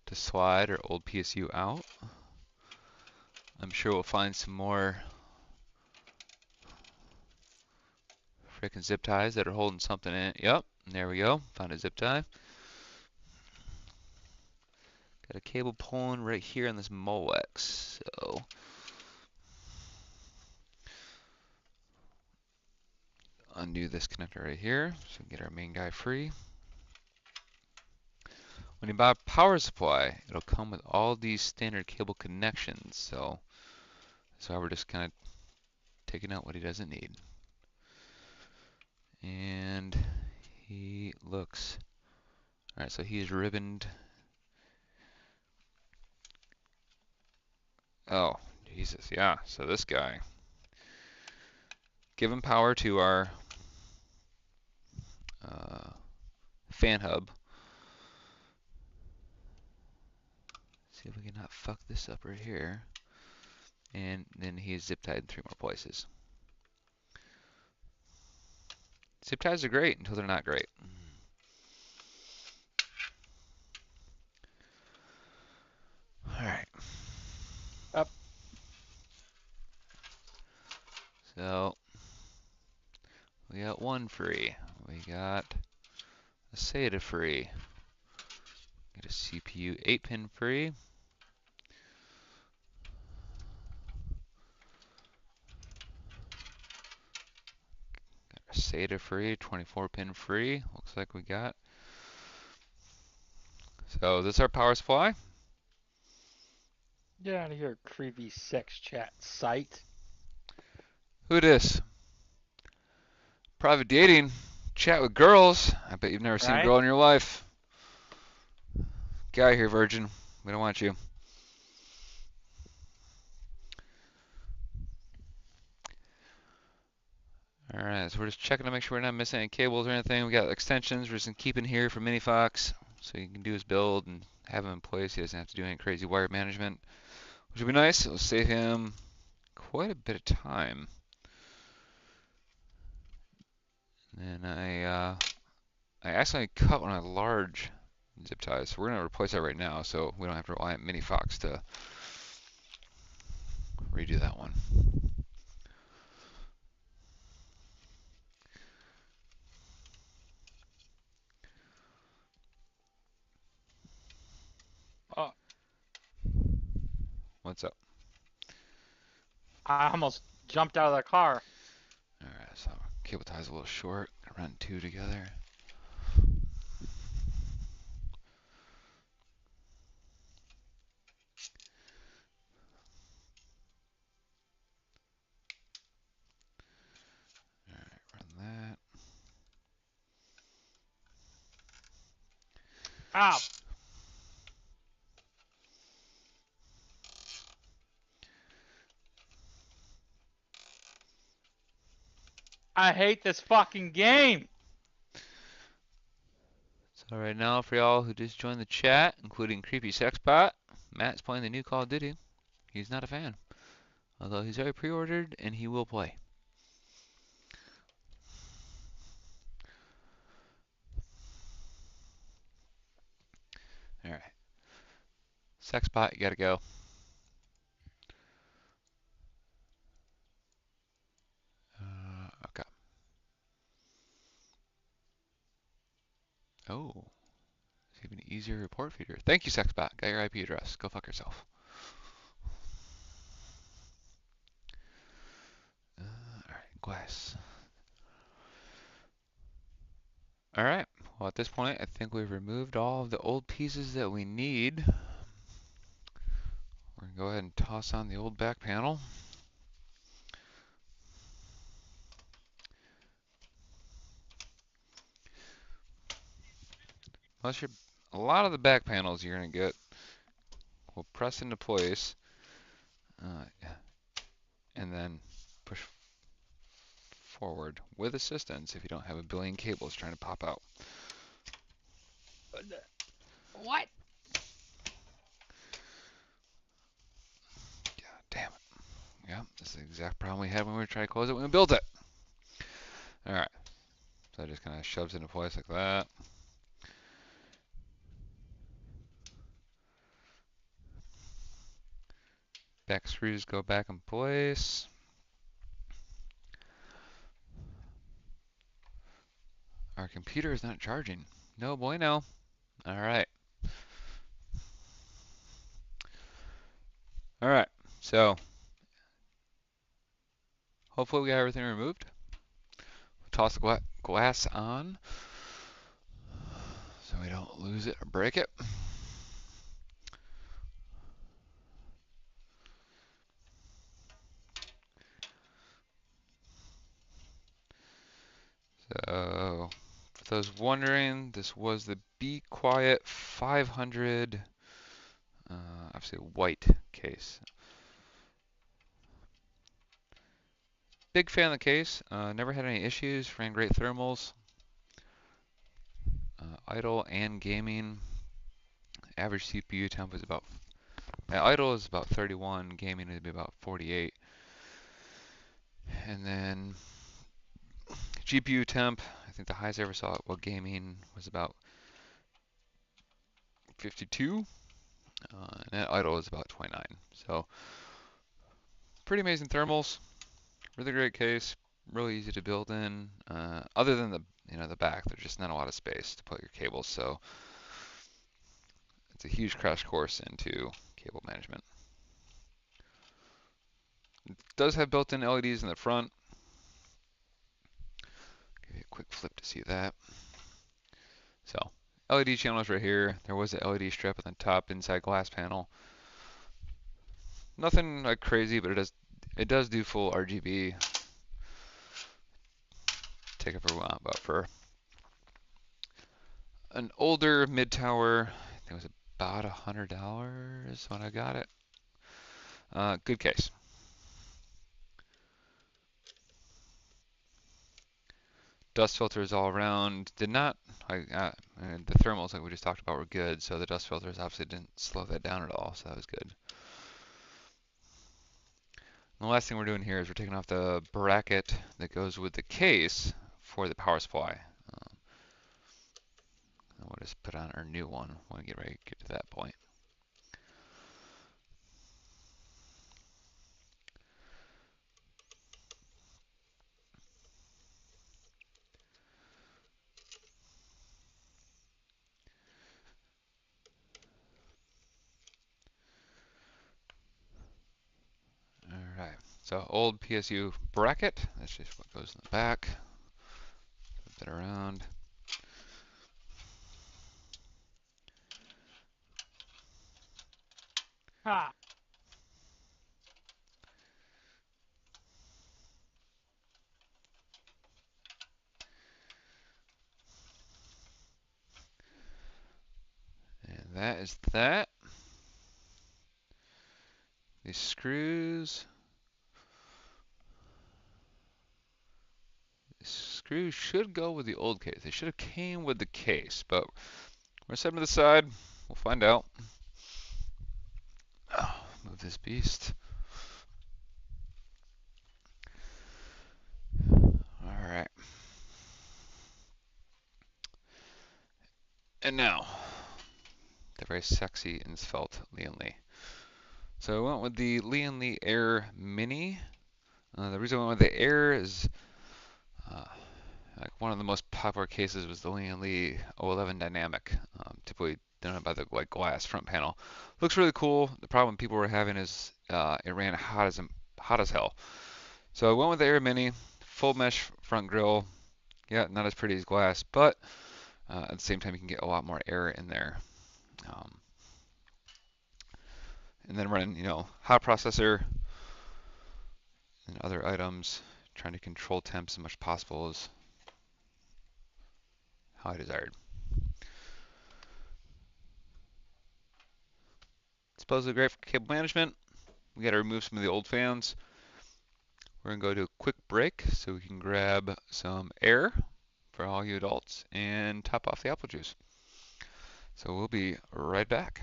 to slide our old PSU out. I'm sure we'll find some more frickin' zip ties that are holding something in it. Yep, there we go. Found a zip tie. Got a cable pulling right here on this Molex. So undo this connector right here so we can get our main guy free. When you buy a power supply, it'll come with all these standard cable connections. So we're just kind of taking out what he doesn't need. And he looks, all right, so he's ribboned. Oh, Jesus, yeah. So this guy, giving power to our fan hub. See if we can not fuck this up right here. And then he is zip tied in 3 more places. Zip ties are great until they're not great. Alright. Up. So one free. We got a SATA free. Get a CPU 8-pin free. Got a SATA free, 24-pin free. Looks like we got. So this is our power supply. Get out of here, creepy sex chat site. Who dis? Private dating. Chat with girls. I bet you've never seen a Right? girl in your life. Get out of here, virgin. We don't want you. Alright, so we're just checking to make sure we're not missing any cables or anything. We got extensions we're just gonna keep in here for MiniFox, so you can do his build and have him in place. He doesn't have to do any crazy wire management, which would be nice. It'll save him quite a bit of time. And I accidentally cut one of the large zip ties, so we're gonna replace that right now, so we don't have to rely on MiniFox to redo that one. Oh, What's up? I almost jumped out of the car. Alright, so cable tie's a little short. I run two together. Alright, run that. Ow. I hate this fucking game. So right now, for y'all who just joined the chat, including Creepy Sexbot, Matt's playing the new Call of Duty. He's not a fan, although he's already pre-ordered and he will play. All right, Sexbot, you gotta go. Okay. Oh, it's even easier report feeder. Thank you, Sexbot. Got your IP address. Go fuck yourself. All right, glass. All right. Well, at this point, I think we've removed all of the old pieces that we need. We're gonna go ahead and toss on the old back panel. A lot of the back panels you're gonna get will press into place, and then push forward with assistance if you don't have a billion cables trying to pop out. What? God damn it. Yeah, this is the exact problem we had when we were trying to close it when we built it. Alright, so that just kind of shoves it into place like that. Back screws go back in place. Our computer is not charging. No bueno. Alright. Alright, so hopefully we got everything removed. Toss the glass on so we don't lose it or break it. So, for those wondering, this was the Be Quiet 500, obviously white case. Big fan of the case, never had any issues, ran great thermals, idle and gaming. Average CPU temp was about, idle is about 31, gaming would be about 48. And then GPU temp, I think the highest I ever saw while gaming was about 52, and at idle is about 29. So pretty amazing thermals, really great case, really easy to build in. Other than the back, there's just not a lot of space to put your cables. So it's a huge crash course into cable management. It does have built-in LEDs in the front. Give you a quick flip to see that. So LED channels right here. There was an LED strip on the top inside glass panel. Nothing like crazy, but it does do full RGB. Take it for a while, but for an older mid tower, I think it was about $100 when I got it. Good case. Dust filters all around. Did not, and the thermals like we just talked about were good, so the dust filters obviously didn't slow that down at all, so that was good. And the last thing we're doing here is we're taking off the bracket that goes with the case for the power supply. And we'll just put on our new one when we get ready to get to that point. Alright, so old PSU bracket, that's just what goes in the back. Flip it around. Ha! And that is that. These screws. These screws should go with the old case. They should have came with the case, but we're set to the side. We'll find out. Oh, move this beast. Alright. And now, the very sexy and svelte Lian Li. So I went with the Lian Li Air Mini. The reason I went with the Air is like one of the most popular cases was the Lian Li 011 Dynamic, typically done by the glass front panel. Looks really cool. The problem people were having is it ran hot as hell. So I went with the Air Mini, full mesh front grille. Yeah, not as pretty as glass, but at the same time you can get a lot more air in there. And then running, hot processor and other items, trying to control temps as much as possible is how I desired. Supposedly great for cable management. We got to remove some of the old fans. We're going to go to a quick break so we can grab some air for all you adults and top off the apple juice. So we'll be right back.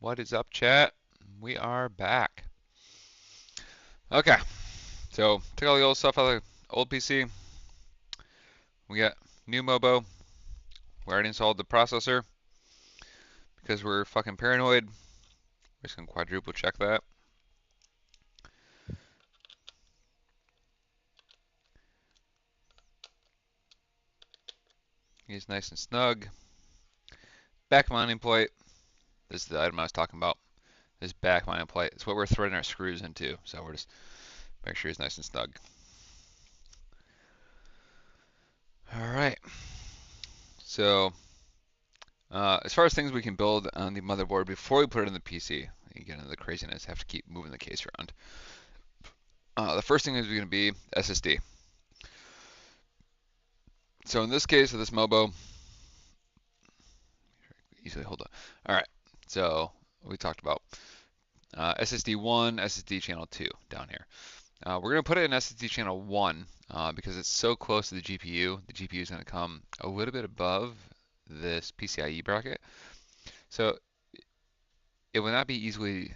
What is up, chat? We are back. Okay, so took all the old stuff out of the old PC. We got new Mobo. We already installed the processor because we're fucking paranoid. We're just gonna quadruple check that. He's nice and snug. Back mounting plate. This is the item I was talking about. This back mounting plate. It's what we're threading our screws into. So we're just make sure he's nice and snug. All right. So as far as things we can build on the motherboard before we put it in the PC, you get into the craziness. Have to keep moving the case around. The first thing is going to be SSD. So in this case of this Mobo, easily hold on. All right. So we talked about SSD 1, SSD channel 2 down here. We're going to put it in SSD channel 1 because it's so close to the GPU. The GPU is going to come a little bit above this PCIe bracket. So it will not be easily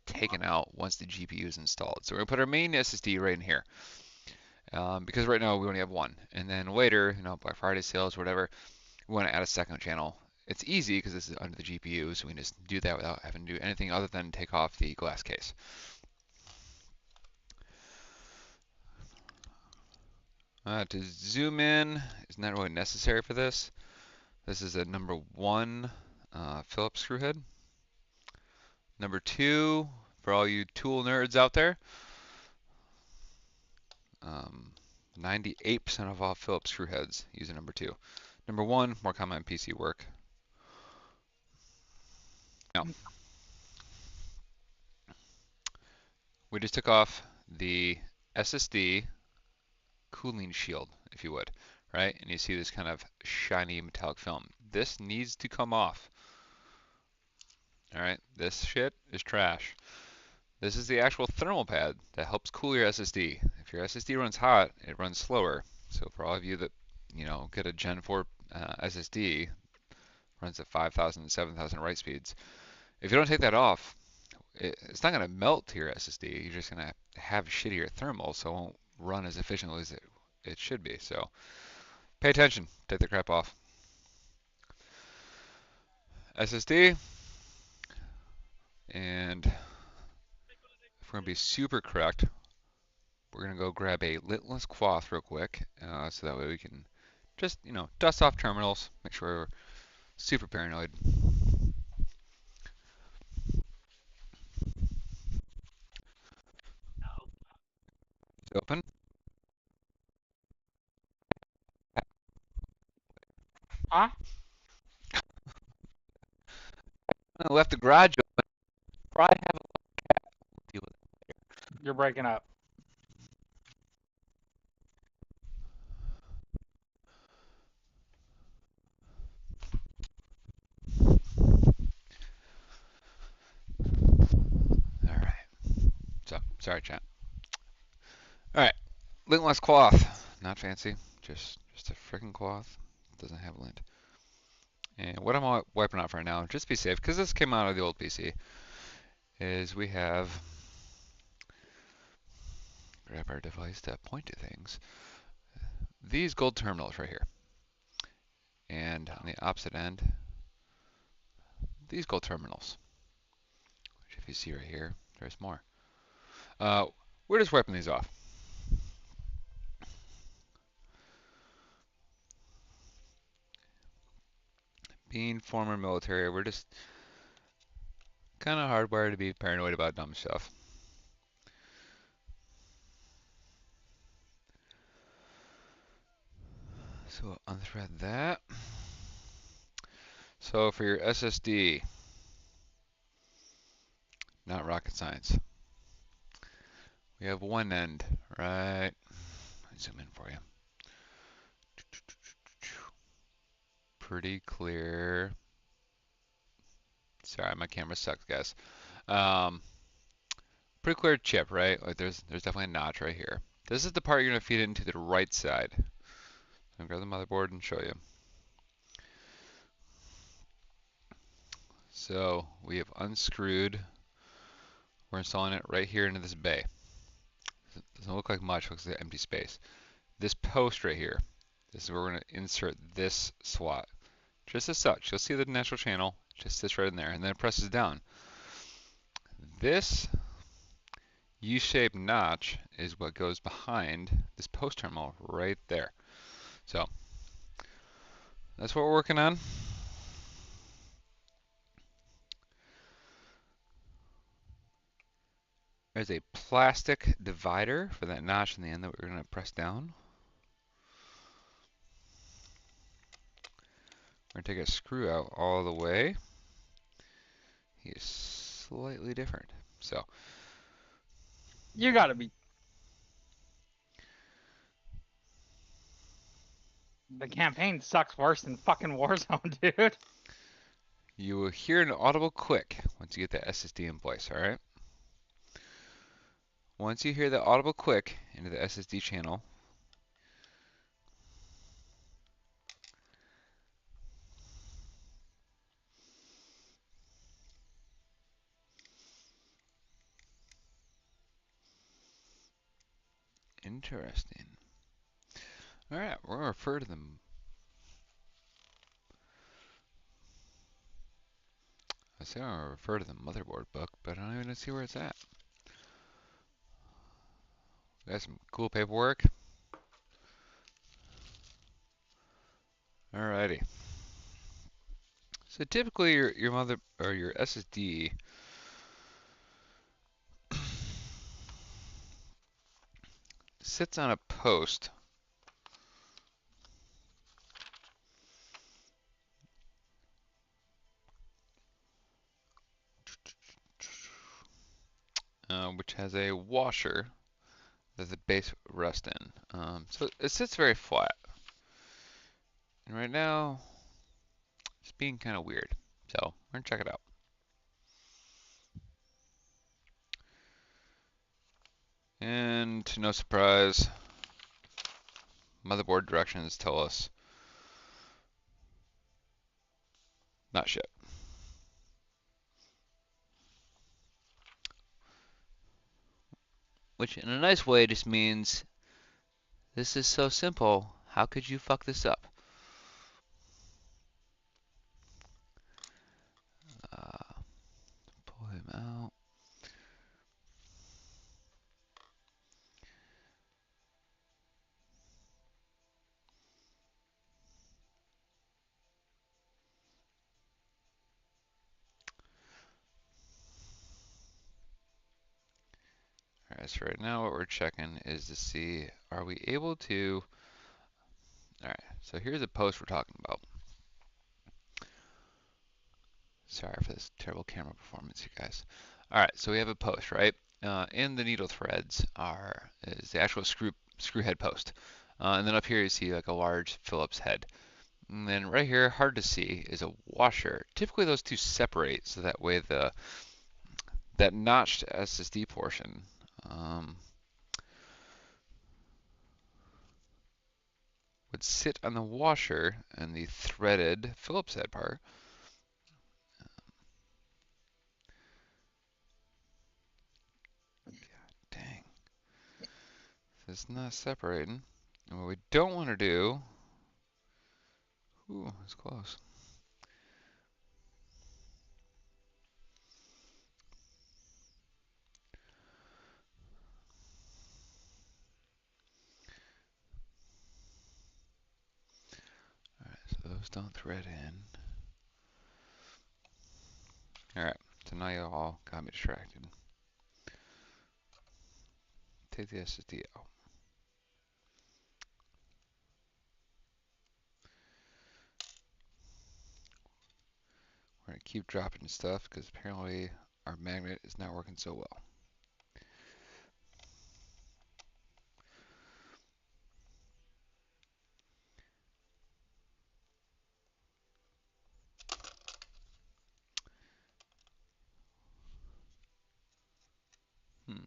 taken out once the GPU is installed. So we're going to put our main SSD right in here. Because right now we only have one. And then later, Black Friday sales or whatever, we want to add a second channel. It's easy because this is under the GPU, so we can just do that without having to do anything other than take off the glass case. To zoom in is not really necessary for this. This is a number 1 Phillips screw head. Number 2, for all you tool nerds out there, 98% of all Phillips screw heads use a number 2. Number 1, more common in PC work. Now, we just took off the SSD cooling shield, if you would, right? And you see this kind of shiny metallic film. This needs to come off. All right, this shit is trash. This is the actual thermal pad that helps cool your SSD. If your SSD runs hot, it runs slower. So for all of you that, get a Gen 4 SSD, runs at 5,000 and 7,000 write speeds. If you don't take that off, it's not going to melt to your SSD. You're just going to have shittier thermal, so it won't run as efficiently as it should be. So pay attention. Take the crap off. SSD. And if we're going to be super correct, we're going to go grab a litless cloth real quick so that way we can just, dust off terminals, make sure we're super paranoid. It's open. Huh? I left the garage open. Probably have a cat. We'll deal with it. You're breaking up. All right. So, sorry, chat. All right. Lintless cloth. Not fancy. Just a freaking cloth. Doesn't have lint. And what I'm wiping off right now, just to be safe, because this came out of the old PC, is we have, grab our device to point to things, these gold terminals right here. And on the opposite end, these gold terminals, which if you see right here, there's more. We're just wiping these off. Being former military, we're just kind of hardwired to be paranoid about dumb stuff. So we'll unthread that. So for your SSD, not rocket science. We have one end, right? Let me zoom in for you. Pretty clear. Sorry, my camera sucks, guys. Pretty clear chip, right? Like there's definitely a notch right here. This is the part you're gonna feed into the right side. I'm gonna grab the motherboard and show you. So we have unscrewed. We're installing it right here into this bay. Doesn't look like much, looks like empty space. This post right here, this is where we're going to insert this slot. Just as such, you'll see the natural channel, just sits right in there, and then it presses down. This U-shaped notch is what goes behind this post terminal right there. So that's what we're working on. There's a plastic divider for that notch in the end that we're going to press down. We're going to take a screw out all the way. He is slightly different. So You gotta be. The campaign sucks worse than fucking Warzone, dude. you will hear an audible click once you get the SSD in place, all right? Once you hear the audible click into the SSD channel, interesting. All right, we're going to refer to them. I say I'm going to refer to the motherboard book, but I don't even see where it's at. Got some cool paperwork. Alrighty. So typically your mother or your SSD sits on a post which has a washer that the base rests in. So it sits very flat. And right now, it's being kind of weird. So we're gonna check it out. And to no surprise, motherboard directions tell us not shit. Which in a nice way just means this is so simple. How could you fuck this up? Pull him out. Alright, so right now what we're checking is to see, are we able to... Alright, so here's a post we're talking about. Sorry for this terrible camera performance, you guys. Alright, so we have a post, right? And the needle threads is the actual screw head post. And then up here you see like a large Phillips head. And then right here, hard to see, is a washer. Typically those two separate so that way that notched SSD portion would sit on the washer, and the threaded Phillips head part dang, it's not separating. And what we don't want to do, ooh, it's close. Alright, so those don't thread in. Alright, so now you all got me distracted. Take the SSD out. We're going to keep dropping stuff because apparently our magnet is not working so well. Hmm.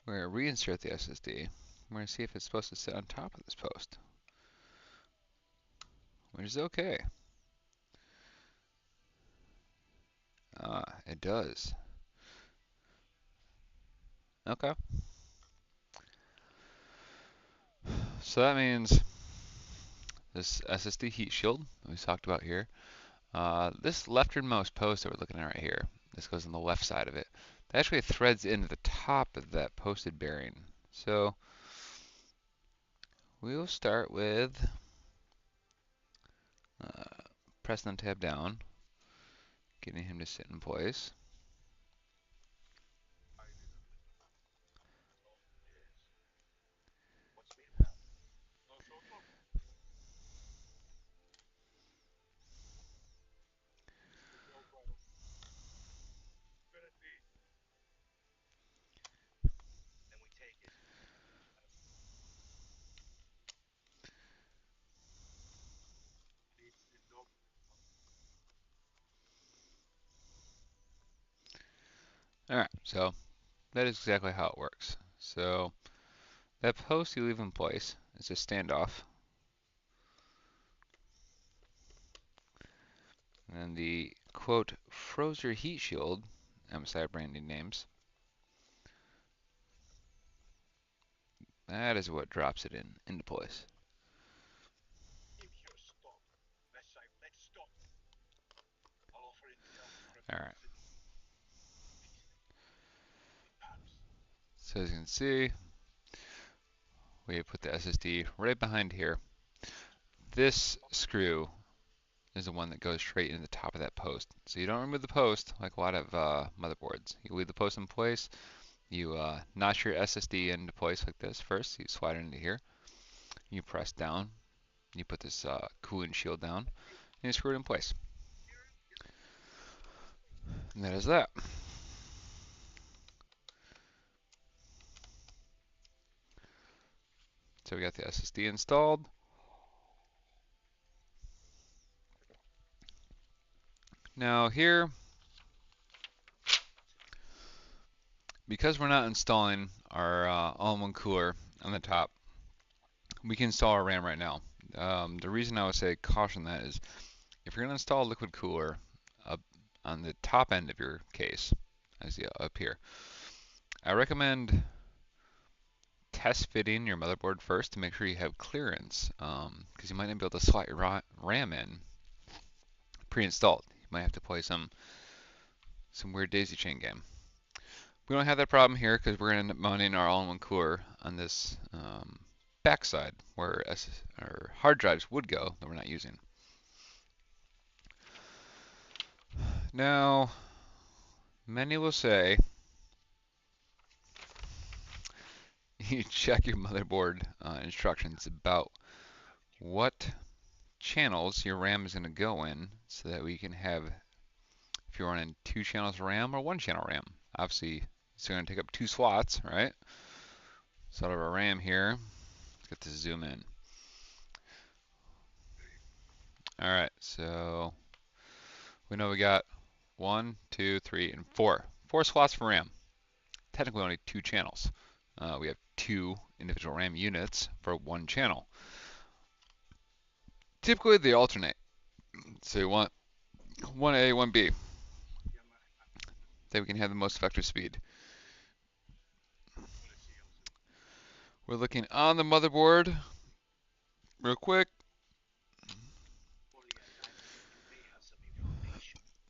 We're going to reinsert the SSD. We're going to see if it's supposed to sit on top of this post, which is okay. It does. Okay. So that means this SSD heat shield that we talked about here, this lefternmost post that we're looking at right here, this goes on the left side of it, that actually threads into the top of that posted bearing. So we will start with pressing the tab down, getting him to sit in place. Alright, so that is exactly how it works. So that post you leave in place is a standoff. And then the quote Frozer heat shield, MSI branding names, that is what drops it into place. Alright. So as you can see, we put the SSD right behind here. This screw is the one that goes straight into the top of that post. So you don't remove the post like a lot of motherboards. You leave the post in place. You notch your SSD into place like this first. You slide it into here. You press down. You put this cooling shield down, and you screw it in place. And that is that. So we got the SSD installed. Now here, because we're not installing our all-in-one cooler on the top, we can install our RAM right now. The reason I would say caution that is if you're going to install a liquid cooler up on the top end of your case, as you up here, I recommend test fitting your motherboard first to make sure you have clearance, because you might not be able to slot your RAM in pre-installed. You might have to play some weird daisy chain game. We don't have that problem here because we're going to end up mounting our all-in-one cooler on this backside where our hard drives would go that we're not using. Now, many will say you check your motherboard instructions about what channels your RAM is going to go in so that we can have, if you're running 2 channels RAM or 1 channel RAM. Obviously, it's going to take up 2 slots, right? So out of our RAM here, let's get to zoom in. Alright, so we know we got 1, 2, 3, and 4. 4 slots for RAM. Technically only 2 channels. We have 2 individual RAM units for 1 channel. Typically they alternate. So you want 1A, 1B. That we can have the most effective speed. We're looking on the motherboard real quick.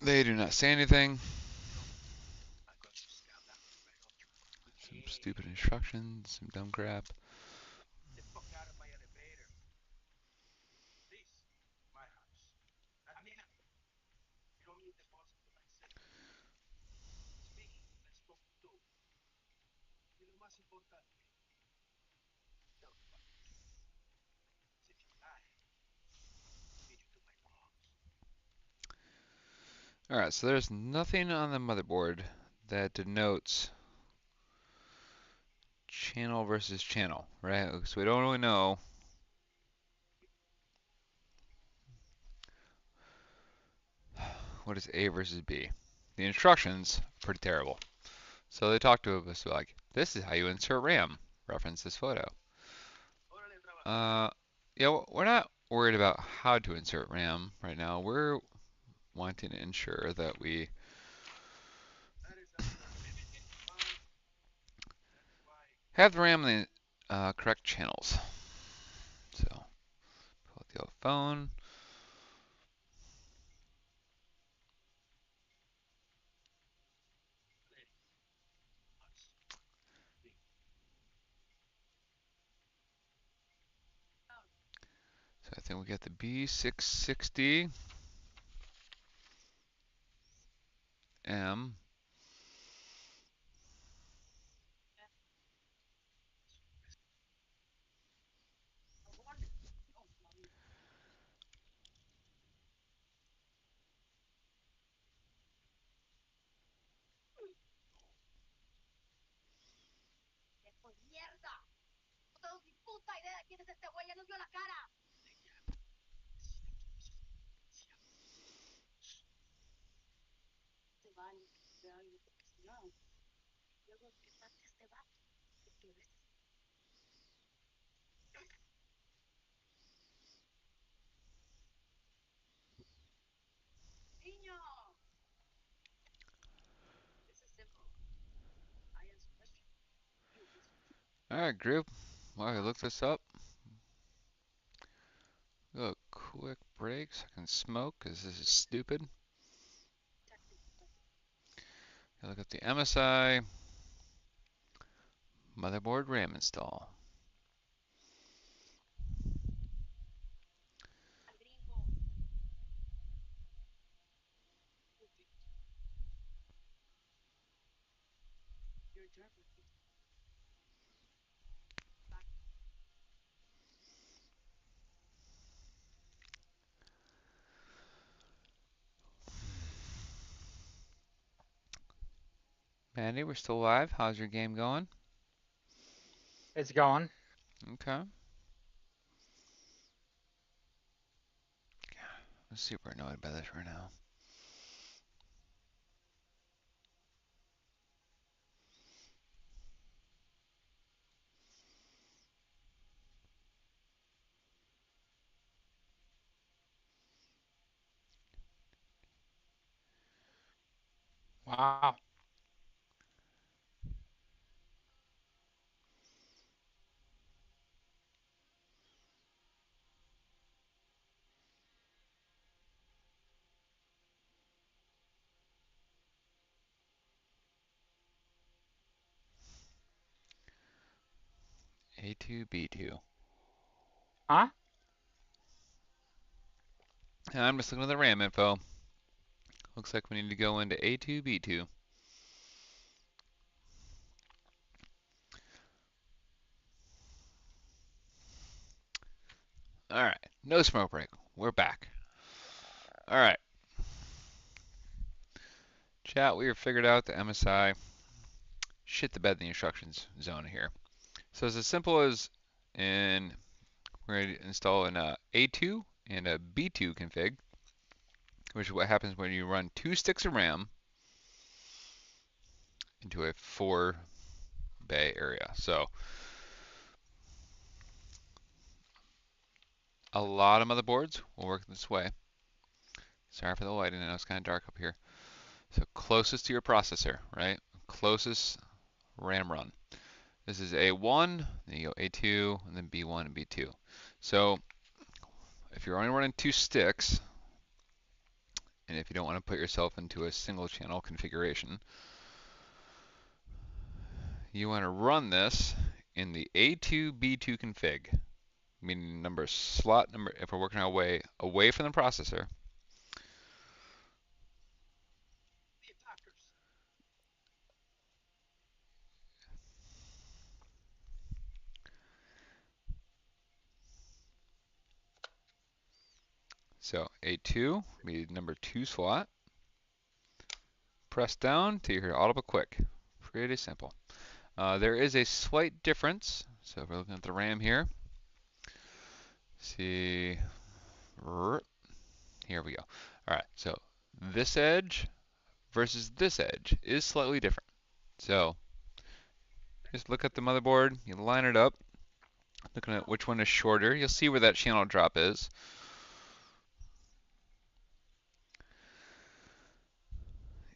They do not say anything. Some stupid instructions, some dumb crap. Alright, so there's nothing on the motherboard that denotes channel versus channel, right? So we don't really know what is A versus B. The instructions are pretty terrible. So they talk to us like, this is how you insert RAM. Reference this photo. Yeah, we're not worried about how to insert RAM right now. We're wanting to ensure that we have the RAM in the correct channels. So, pull out the old phone. So I think we got the B660M. All right, group. While I look this up, go a quick break so I can smoke because this is stupid. I look up the MSI motherboard RAM install. Mandy, we're still live. How's your game going? It's going. Okay. I'm super annoyed by this right now. Wow. A2, B2. Huh? I'm just looking at the RAM info. Looks like we need to go into A2, B2. All right, no smoke break. We're back. All right. Chat, we have figured out the MSI shit the bed in the instructions zone here. So it's as simple as we're going to install an A2 and a B2 config, which is what happens when you run 2 sticks of RAM into a 4-bay area. So a lot of motherboards will work this way. Sorry for the lighting, I know it's kind of dark up here. So closest to your processor, right? Closest RAM run. This is A1, then you go A2, and then B1 and B2. So if you're only running 2 sticks, and if you don't want to put yourself into a single channel configuration, you want to run this in the A2 B2 config, meaning slot number, if we're working our way away from the processor. So A2 be number 2 slot. Press down to hear audible quick. Pretty simple. There is a slight difference. So if we're looking at the RAM here, see, here we go. All right, so this edge versus this edge is slightly different. So just look at the motherboard, you line it up. Looking at which one is shorter, you'll see where that channel drop is.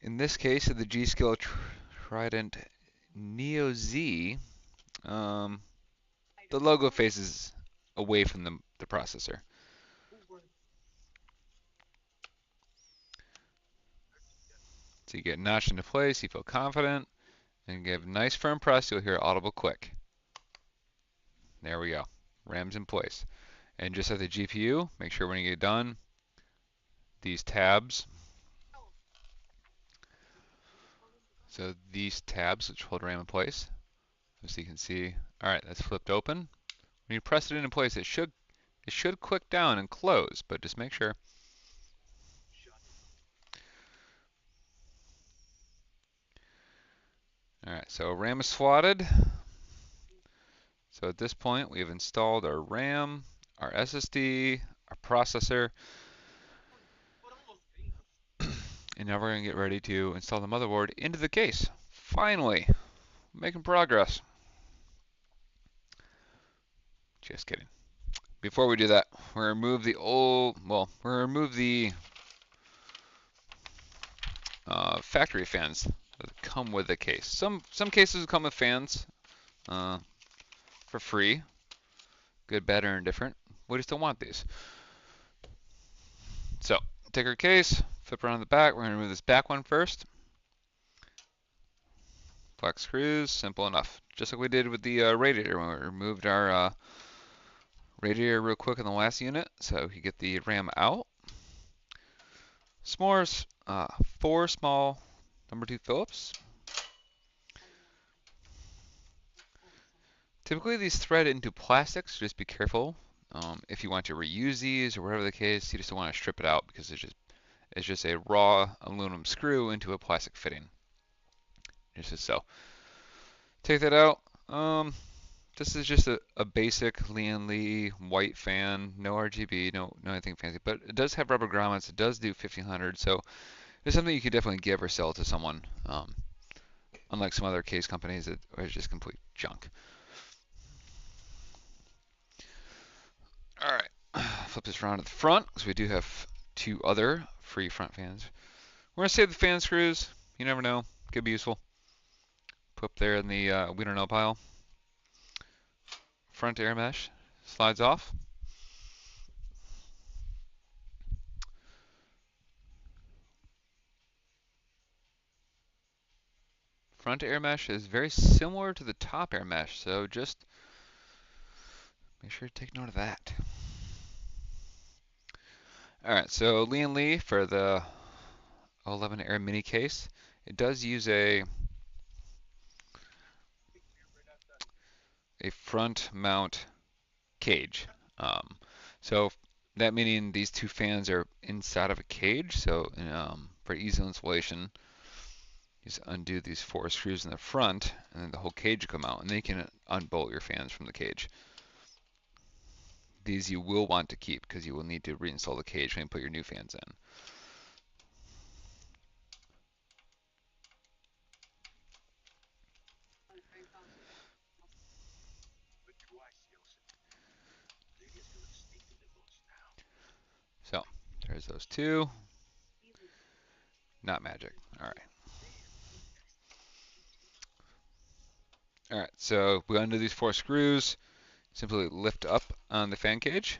In this case, of the G-Skill Trident Neo Z, the logo faces away from the processor. So you get notched into place, you feel confident, and give nice firm press, you'll hear audible click. There we go. RAM's in place. And just like the GPU, make sure when you get done, these tabs, so these tabs which hold RAM in place, as you can see, all right, that's flipped open. When you press it into place, it should click down and close, but just make sure. All right, so RAM is slotted. So at this point, we have installed our RAM, our SSD, our processor, and now we're going to get ready to install the motherboard into the case. Finally, making progress. Just kidding. Before we do that, we're going to remove the we're going to remove the factory fans that come with the case. Some cases come with fans for free, good, bad, or indifferent. We just don't want these. So take our case, flip around the back. We're going to remove this back one first. Flex screws, simple enough. Just like we did with the radiator when we removed our radiator real quick in the last unit, so we get the RAM out. S'mores, 4 small number 2 Phillips. Typically these thread into plastics, so just be careful. If you want to reuse these or whatever the case, you just don't want to strip it out because it's just a raw aluminum screw into a plastic fitting. Just as so. Take that out. This is just a basic Lian Li white fan, no RGB, no anything fancy, but it does have rubber grommets. It does do 1500, so it's something you could definitely give or sell to someone. Unlike some other case companies that are just complete junk. All right, flip this around to the front because we do have 2 other free front fans. We're gonna save the fan screws. You never know, could be useful. Put up there in the we don't know pile. Front air mesh slides off. Front air mesh is very similar to the top air mesh, so just make sure to take note of that. All right, so Lian Li for the 11 Air mini case, it does use a front mount cage. So that meaning these 2 fans are inside of a cage. So for easy installation, just undo these 4 screws in the front, and then the whole cage will come out, and then you can unbolt your fans from the cage. These you will want to keep because you will need to reinstall the cage when you put your new fans in. So there's those 2. Not magic. All right. All right, so we undo these 4 screws. Simply lift up on the fan cage.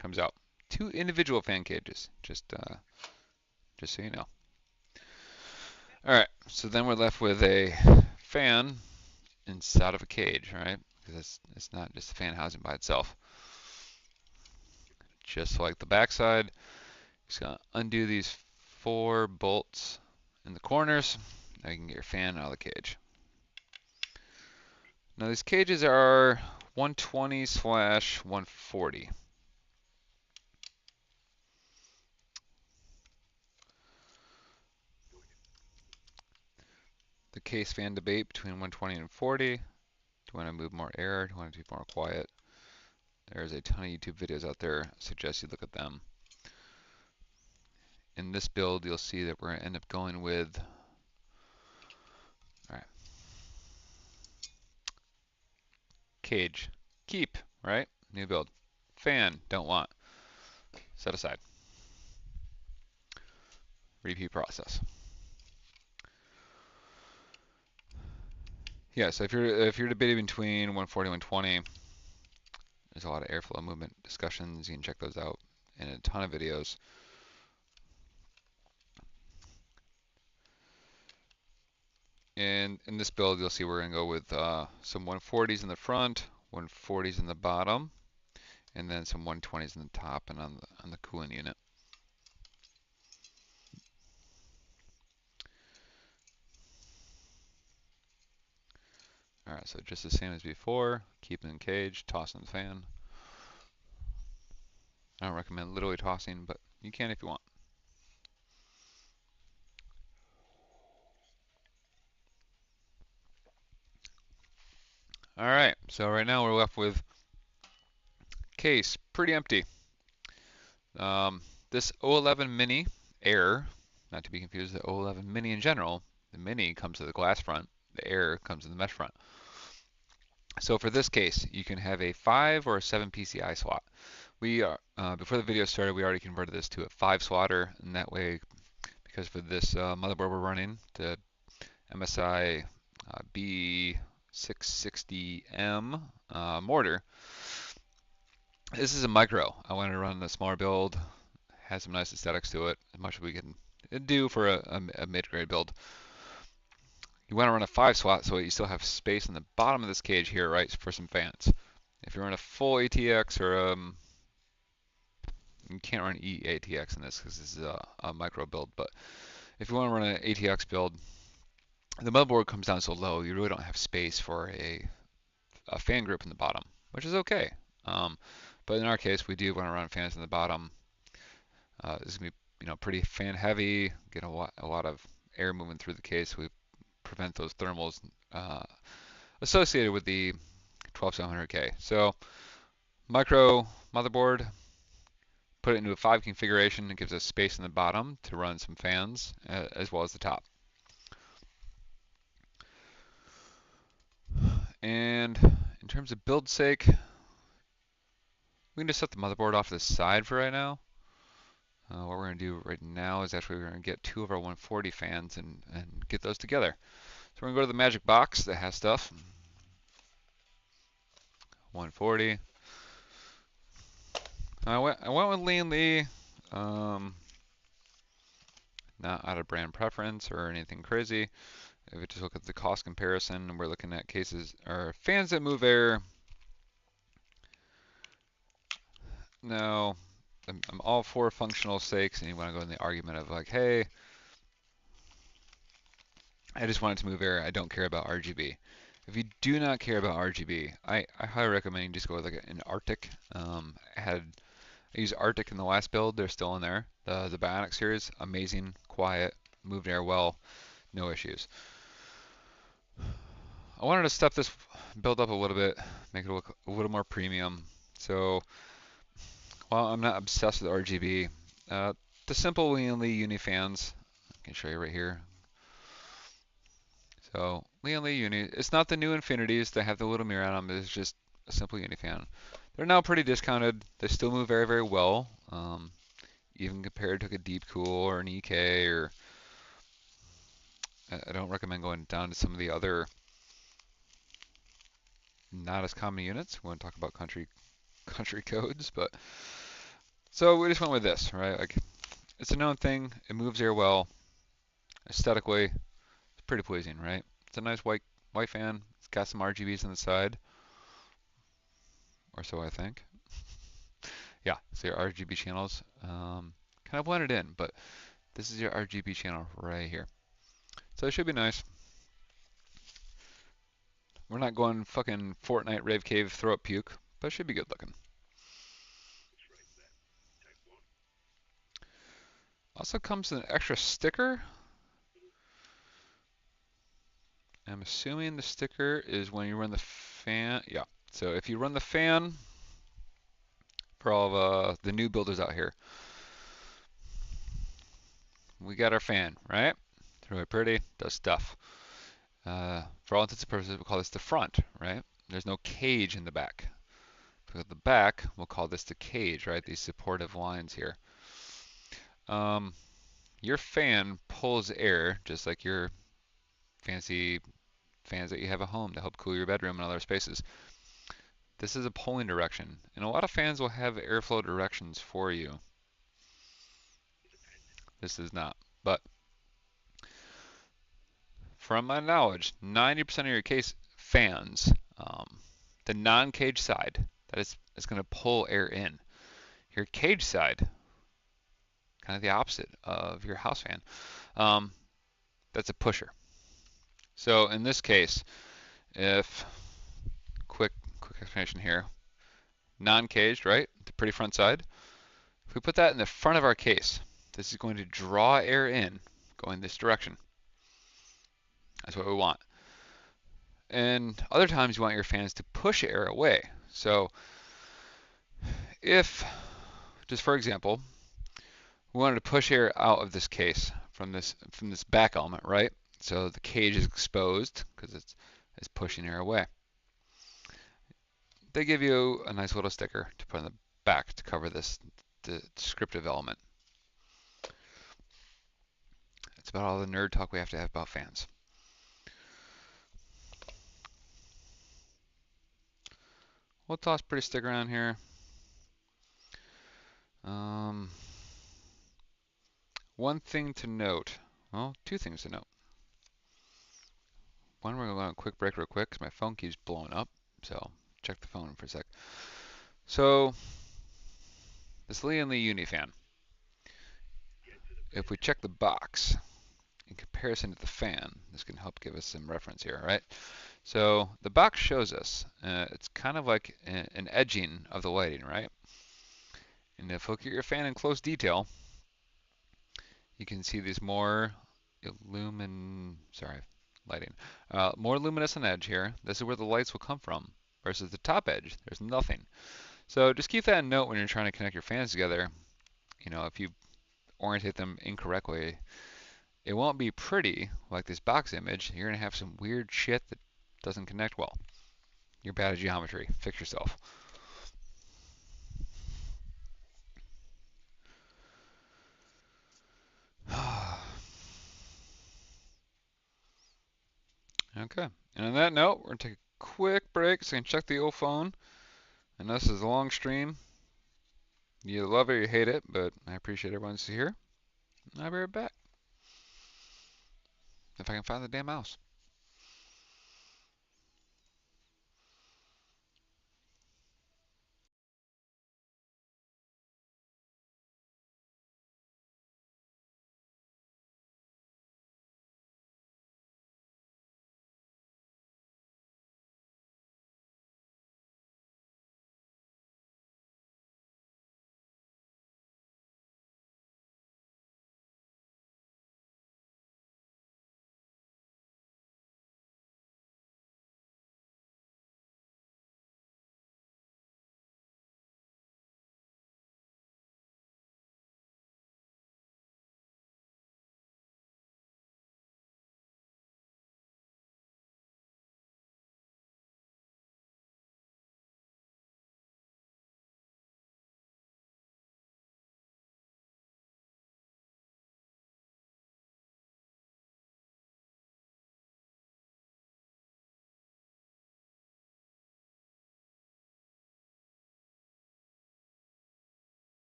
Comes out 2 individual fan cages, just so you know. All right, so then we're left with a fan inside of a cage, right? Because it's not just a fan housing by itself. Just like the backside, just gonna undo these 4 bolts in the corners. Now you can get your fan out of the cage. Now these cages are 120/140. The case fan debate between 120 and 40. Do you want to move more air? Do you want to be more quiet? There's a ton of YouTube videos out there. I suggest you look at them. In this build, you'll see that we're going to end up going with, all right, Cage, keep, right? New build. Fan, don't want. Set aside. Repeat process. Yeah, so if you're debating between 140 and 120, there's a lot of airflow movement discussions. You can check those out in a ton of videos. And in this build, you'll see we're going to go with some 140s in the front, 140s in the bottom, and then some 120s in the top and on the cooling unit. All right, so just the same as before, keep in cage, toss in the fan. I don't recommend literally tossing, but you can if you want. All right, so right now we're left with case, pretty empty. This 011 Mini Air, not to be confused with the 011 Mini in general, the Mini comes with the glass front, the Air comes with the mesh front. So for this case, you can have a 5 or a 7 PCI slot. We before the video started, we already converted this to a 5 slotter, and that way, because for this motherboard we're running, the MSI B660M mortar, this is a micro. I wanted to run the smaller build, has some nice aesthetics to it, as much as we can do for a mid-grade build. You want to run a 5 slot so you still have space in the bottom of this cage here, right, for some fans. If you run a full ATX or you can't run EATX in this because this is a micro build, but if you want to run an ATX build, the motherboard comes down so low you really don't have space for a fan group in the bottom, which is okay. But in our case, we do want to run fans in the bottom. This is gonna be pretty fan heavy, get a lot of air moving through the case. We prevent those thermals associated with the 12700K. So micro motherboard, put it into a 5 configuration. It gives us space in the bottom to run some fans as well as the top. And in terms of build sake, we can just set the motherboard off to the side for right now. What we're going to do right now is actually we're going to get 2 of our 140 fans and get those together. So we're going to go to the magic box that has stuff. 140. I went with Lean Lee, not out of brand preference or anything crazy. If we just look at the cost comparison, we're looking at cases or fans that move air. Now, I'm all for functional sakes, and you want to go in the argument of like, hey, I just want it to move air. I don't care about RGB. If you do not care about RGB, I highly recommend you just go with like an Arctic. I used Arctic in the last build. They're still in there. The Bionic series, amazing, quiet, moved air well, no issues. I wanted to step this build up a little bit, make it look a little more premium. So while I'm not obsessed with RGB, the simple Lean Lee Uni fans, I can show you right here. So Lean Lee Uni, it's not the new Infinities that have the little mirror on them, it's just a simple Uni fan. They're now pretty discounted. They still move very, very well, even compared to like a Deep Cool or an EK, or I don't recommend going down to some of the other not as common units. We want to talk about country codes, but so we just went with this, right? Like it's a known thing. It moves air well. Aesthetically, it's pretty pleasing, right? It's a nice white fan. It's got some RGBs on the side, or so I think. Yeah, so your RGB channels kind of blended in, but this is your RGB channel right here. So it should be nice. We're not going fucking Fortnite Rave Cave throw up puke, but it should be good looking. Also comes with an extra sticker. I'm assuming the sticker is when you run the fan. Yeah, so if you run the fan, for all of the new builders out here, we got our fan, right? It's really pretty, does stuff. For all intents and purposes, we call this the front, right? There's no cage in the back. If we go to the back, we'll call this the cage, right? These supportive lines here. Your fan pulls air just like your fancy fans that you have at home to help cool your bedroom and other spaces. This is a pulling direction, and a lot of fans will have airflow directions for you. This is not, but from my knowledge, 90% of your case fans, the non-cage side, that is going to pull air in. Your cage side, kind of the opposite of your house fan, that's a pusher. So in this case, if quick explanation here, non-caged, right? The pretty front side. If we put that in the front of our case, this is going to draw air in, going this direction. That's what we want. And other times you want your fans to push air away. So if, just for example, we wanted to push air out of this case from this back element, right? So the cage is exposed because it's pushing air away. They give you a nice little sticker to put on the back to cover this, the descriptive element. That's about all the nerd talk we have to have about fans. We'll toss pretty stick around here. One thing to note, well, two things to note. One, we're going to go on a quick break real quick because my phone keeps blowing up. So check the phone for a sec. So this Lee and Lee Unifan, if we check the box in comparison to the fan, this can help give us some reference here, right? So the box shows us, it's kind of like an edging of the lighting, right? And if you look at your fan in close detail, you can see these more more luminescent edge here. This is where the lights will come from, versus the top edge, there's nothing. So just keep that in note when you're trying to connect your fans together. You know, if you orientate them incorrectly, it won't be pretty like this box image. You're going to have some weird shit that doesn't connect well. You're bad at geometry. Fix yourself. Okay, and on that note, we're going to take a quick break so you can check the old phone. And this is a long stream. You love it or you hate it, but I appreciate everyone's here. I'll be right back. If I can find the damn mouse.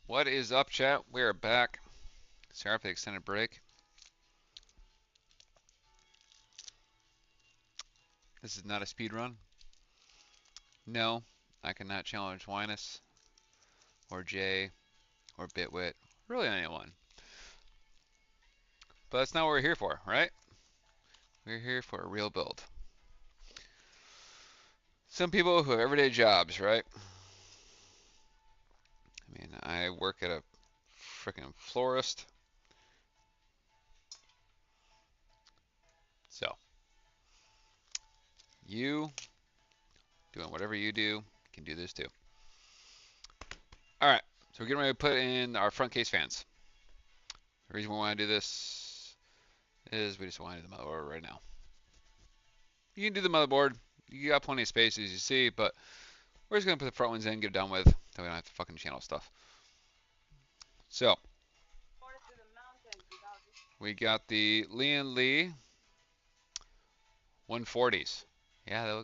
What is up, chat? We're back. Sorry for the extended break. This is not a speed run. No, I cannot challenge Linus or Jay or Bitwit, really anyone. But that's not what we're here for, right? We're here for a real build. Some people who have everyday jobs, right? I mean, I work at a freaking florist. So, you doing whatever you do can do this too. All right, so we're getting ready to put in our front case fans. The reason we want to do this is we just want to do the motherboard right now. You can do the motherboard. You got plenty of space as you see, but we're just going to put the front ones in, get it done with, so we don't have to fucking channel stuff. So, we got the Lee 140s. Yeah,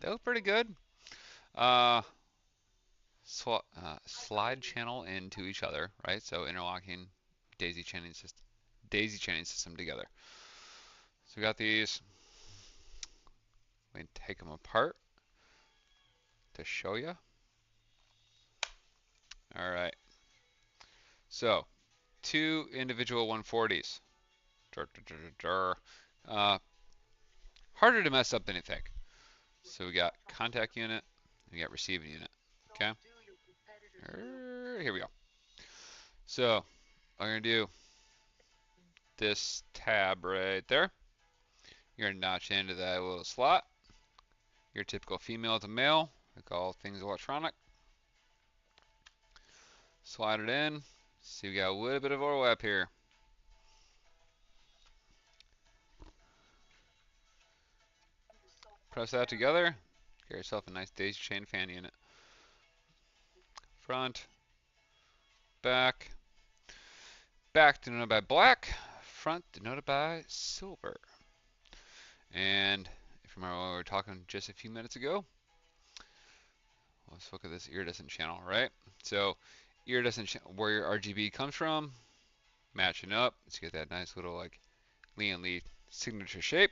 they look pretty good. Slide channel into each other, right? So interlocking daisy chaining system together. So we got these. We can take them apart to show you. All right. So, two individual 140s. Harder to mess up than you think. So we got contact unit, we got receiving unit. Okay. Here we go. So I'm gonna do this tab right there. You're gonna notch into that little slot. Your typical female to male, like all things electronic. Slide it in. See, we got a little bit of overlap here. Press that together. Get yourself a nice daisy chain fan unit. Front, back, back denoted by black, front denoted by silver. And if you remember what we were talking just a few minutes ago, let's look at this iridescent channel, right? So iridescent where your RGB comes from, matching up. Let's get that nice little like Lee signature shape.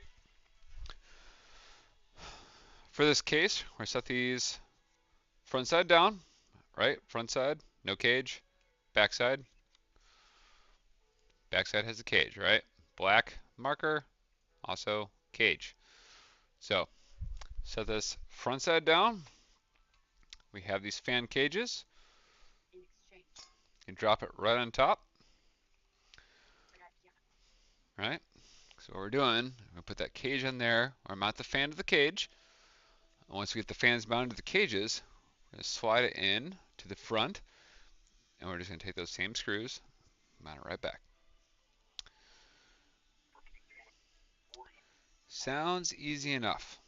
For this case, we're gonna set these front side down, right? Front side, no cage. Back side has a cage, right? Black marker, also cage. So set this front side down. We have these fan cages. You drop it right on top. Right? So what we're doing, we're gonna put that cage in there, or mount the fan to the cage. And once we get the fans mounted to the cages, we're gonna slide it in to the front, and we're just gonna take those same screws, mount it right back. Sounds easy enough.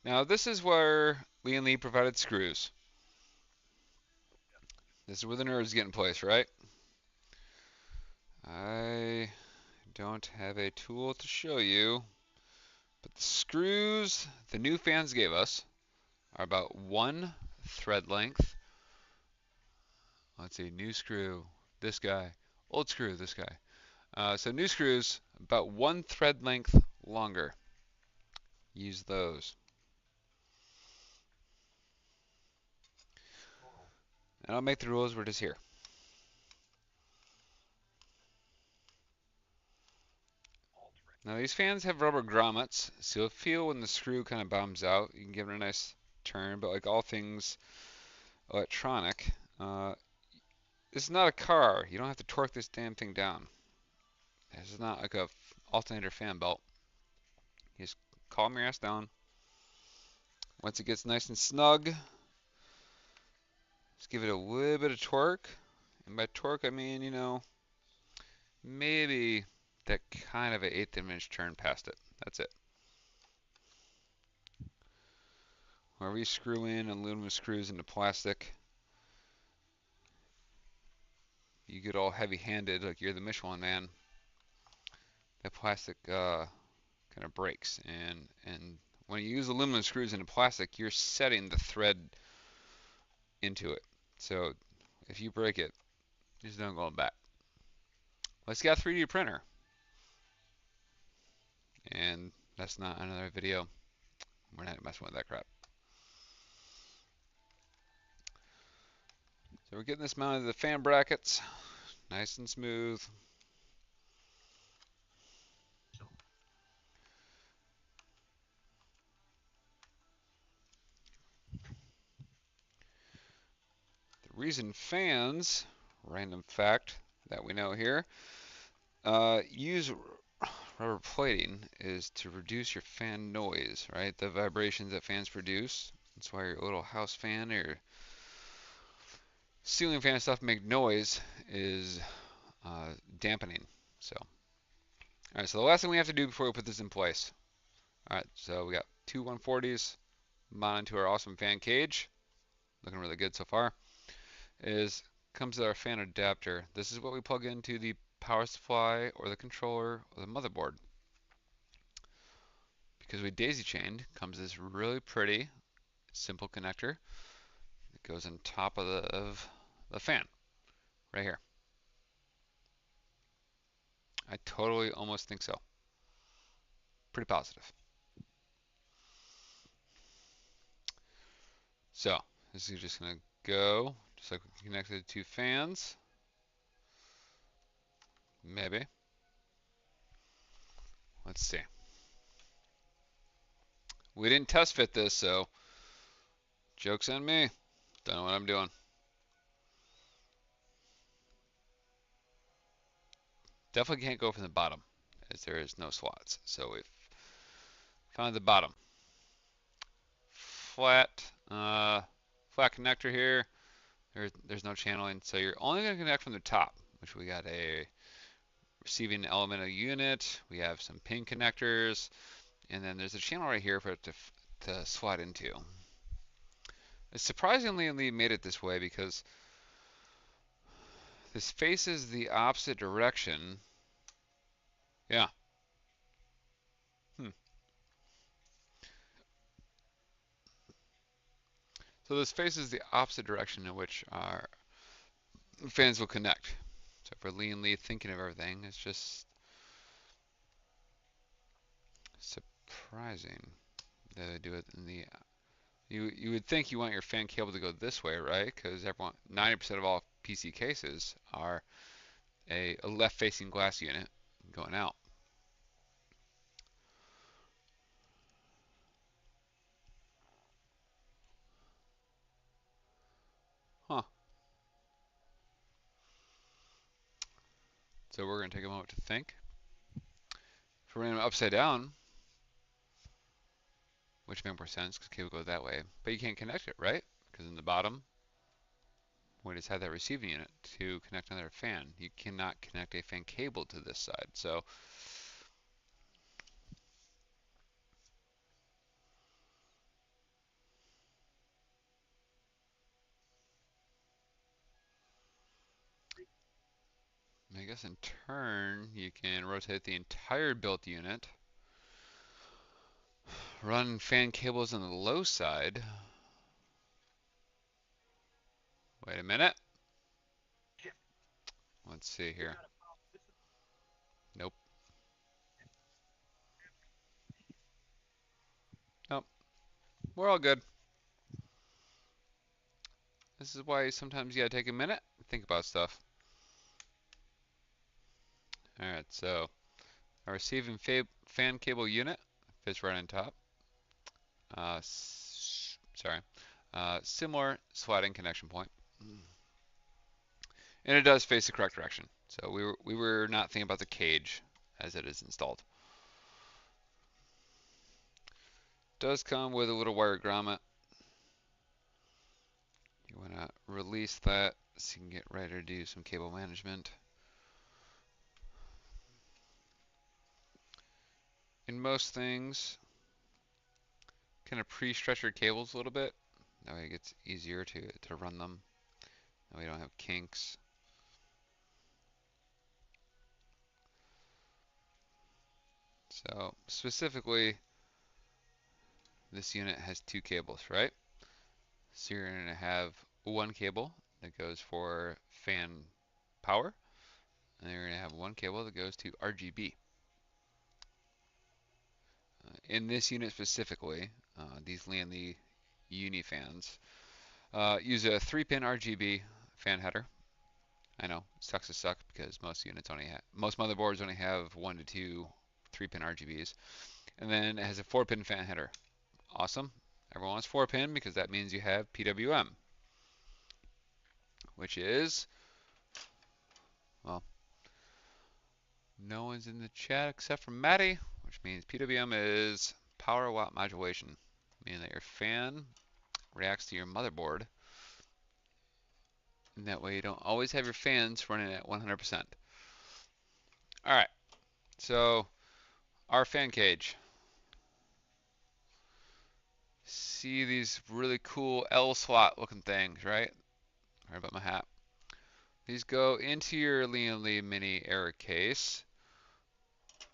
Now this is where Lee provided screws. This is where the nerves get in place, right? I don't have a tool to show you, but the screws the new fans gave us are about 1 thread length. Let's see, new screw, this guy, old screw, this guy. So new screws, about 1 thread length longer. Use those. And I'll make the rules, we're just here. Now these fans have rubber grommets, so you'll feel when the screw kind of bombs out. You can give it a nice turn, but like all things electronic, this is not a car. You don't have to torque this damn thing down. This is not like a alternator fan belt. You just calm your ass down. Once it gets nice and snug, just give it a little bit of torque. And by torque, I mean, you know, maybe that kind of an 1/8 of an inch turn past it. That's it. Wherever you screw in aluminum screws into plastic, you get all heavy-handed like you're the Michelin man. That plastic kind of breaks, and when you use aluminum screws into plastic, you're setting the thread into it. So if you break it, There's no going back. Let's get a 3D printer. And that's not another video. We're not messing with that crap. So we're getting this mounted to the fan brackets. Nice and smooth. The reason fans, random fact that we know here, use rubber plating is to reduce your fan noise, right? The vibrations that fans produce. That's why your little house fan or your ceiling fan stuff make noise is dampening. So, all right. So the last thing we have to do before we put this in place. All right. So we got two 140s mounted to our awesome fan cage. Looking really good so far. Comes with our fan adapter. This is what we plug into the power supply or the controller or the motherboard. Because we daisy chained, comes this really pretty, simple connector that goes on top of the fan, right here. I totally almost think so. Pretty positive. So, this is just going to go, just like we connected the two fans. Maybe. Let's see. We didn't test fit this, so joke's on me. Don't know what I'm doing. Definitely can't go from the bottom, as there is no slots. So we've found the bottom. Flat, flat connector here. There's no channeling, so you're only going to connect from the top, which we got a receiving element of the unit. We have some pin connectors, and then there's a channel right here for it to slot into. It's surprisingly made it this way because this faces the opposite direction. Yeah. So this faces the opposite direction in which our fans will connect. So for leanly thinking of everything, it's just surprising that they do it in the. You would think you want your fan cable to go this way, right? Because 90% of all PC cases are a left-facing glass unit going out. Huh. So we're going to take a moment to think. If we're running them upside down, which makes more sense because cable goes that way, but you can't connect it, right? Because in the bottom, we just have that receiving unit to connect another fan. You cannot connect a fan cable to this side. So I guess in turn, you can rotate the entire built unit, run fan cables on the low side. Wait a minute. Let's see here. Nope. Nope. We're all good. This is why sometimes you gotta take a minute and think about stuff. Alright, so our receiving fan cable unit fits right on top. Sorry. Similar sliding connection point. And it does face the correct direction. So we were not thinking about the cage as it is installed. Does come with a little wire grommet. You want to release that so you can get ready to do some cable management. In most things, kind of pre-stretch your cables a little bit. That way it gets easier to run them. That way you don't have kinks. So specifically, this unit has two cables, right? So you're going to have one cable that goes for fan power, and then you're going to have one cable that goes to RGB. In this unit specifically, these Lanley Uni fans use a 3-pin RGB fan header. I know, it sucks to suck because most motherboards only have 1 to 2 3-pin RGBs, and then it has a 4-pin fan header. Awesome. Everyone wants 4-pin because that means you have PWM, which is, well, no one's in the chat except for Maddie, which means PWM is power watt modulation, meaning that your fan reacts to your motherboard, and that way you don't always have your fans running at 100%. All right, so our fan cage. See these really cool L slot looking things, right? Sorry about my hat. These go into your Lee Mini error case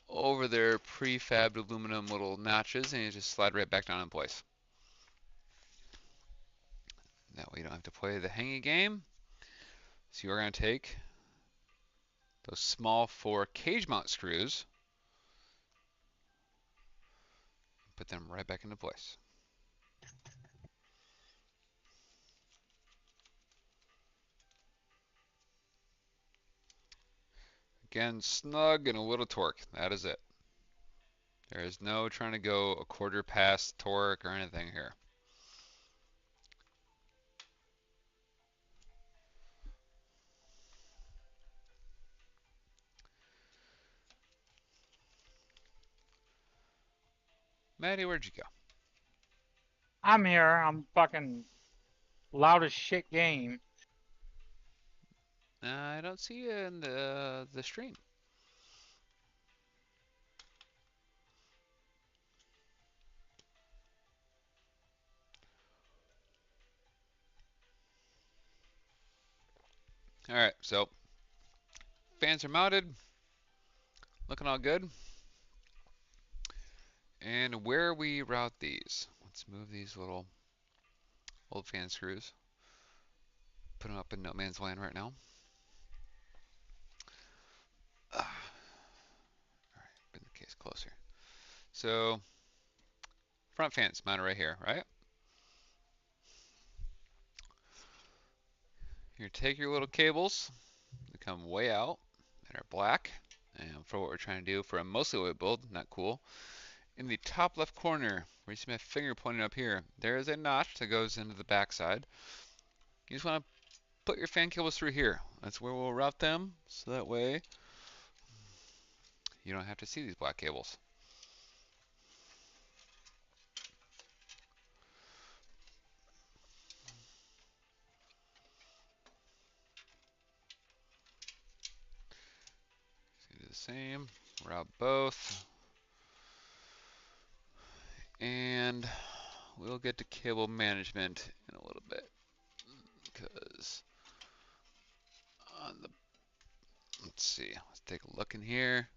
over their prefabbed aluminum little notches, and you just slide right back down in place. That way you don't have to play the hanging game. So you're going to take those small 4 cage mount screws, put them right back into place. Again, snug and a little torque. That is it. There is no trying to go a quarter past torque or anything here. Maddie, where'd you go? I'm here. I'm fucking loud as shit game. I don't see you in the stream. All right, so fans are mounted, looking all good. And where we route these, let's move these little old fan screws. Put them up in no man's land right now. All right, bring the case closer. So front fans mounted right here, right? You take your little cables that come way out and are black. And for what we're trying to do for a mostly white build, not cool. In the top left corner, where you see my finger pointing up here, there is a notch that goes into the backside. You just want to put your fan cables through here. That's where we'll route them, so that way you don't have to see these black cables. So do the same, route both, and we'll get to cable management in a little bit, because on the, let's see, let's take a look in here.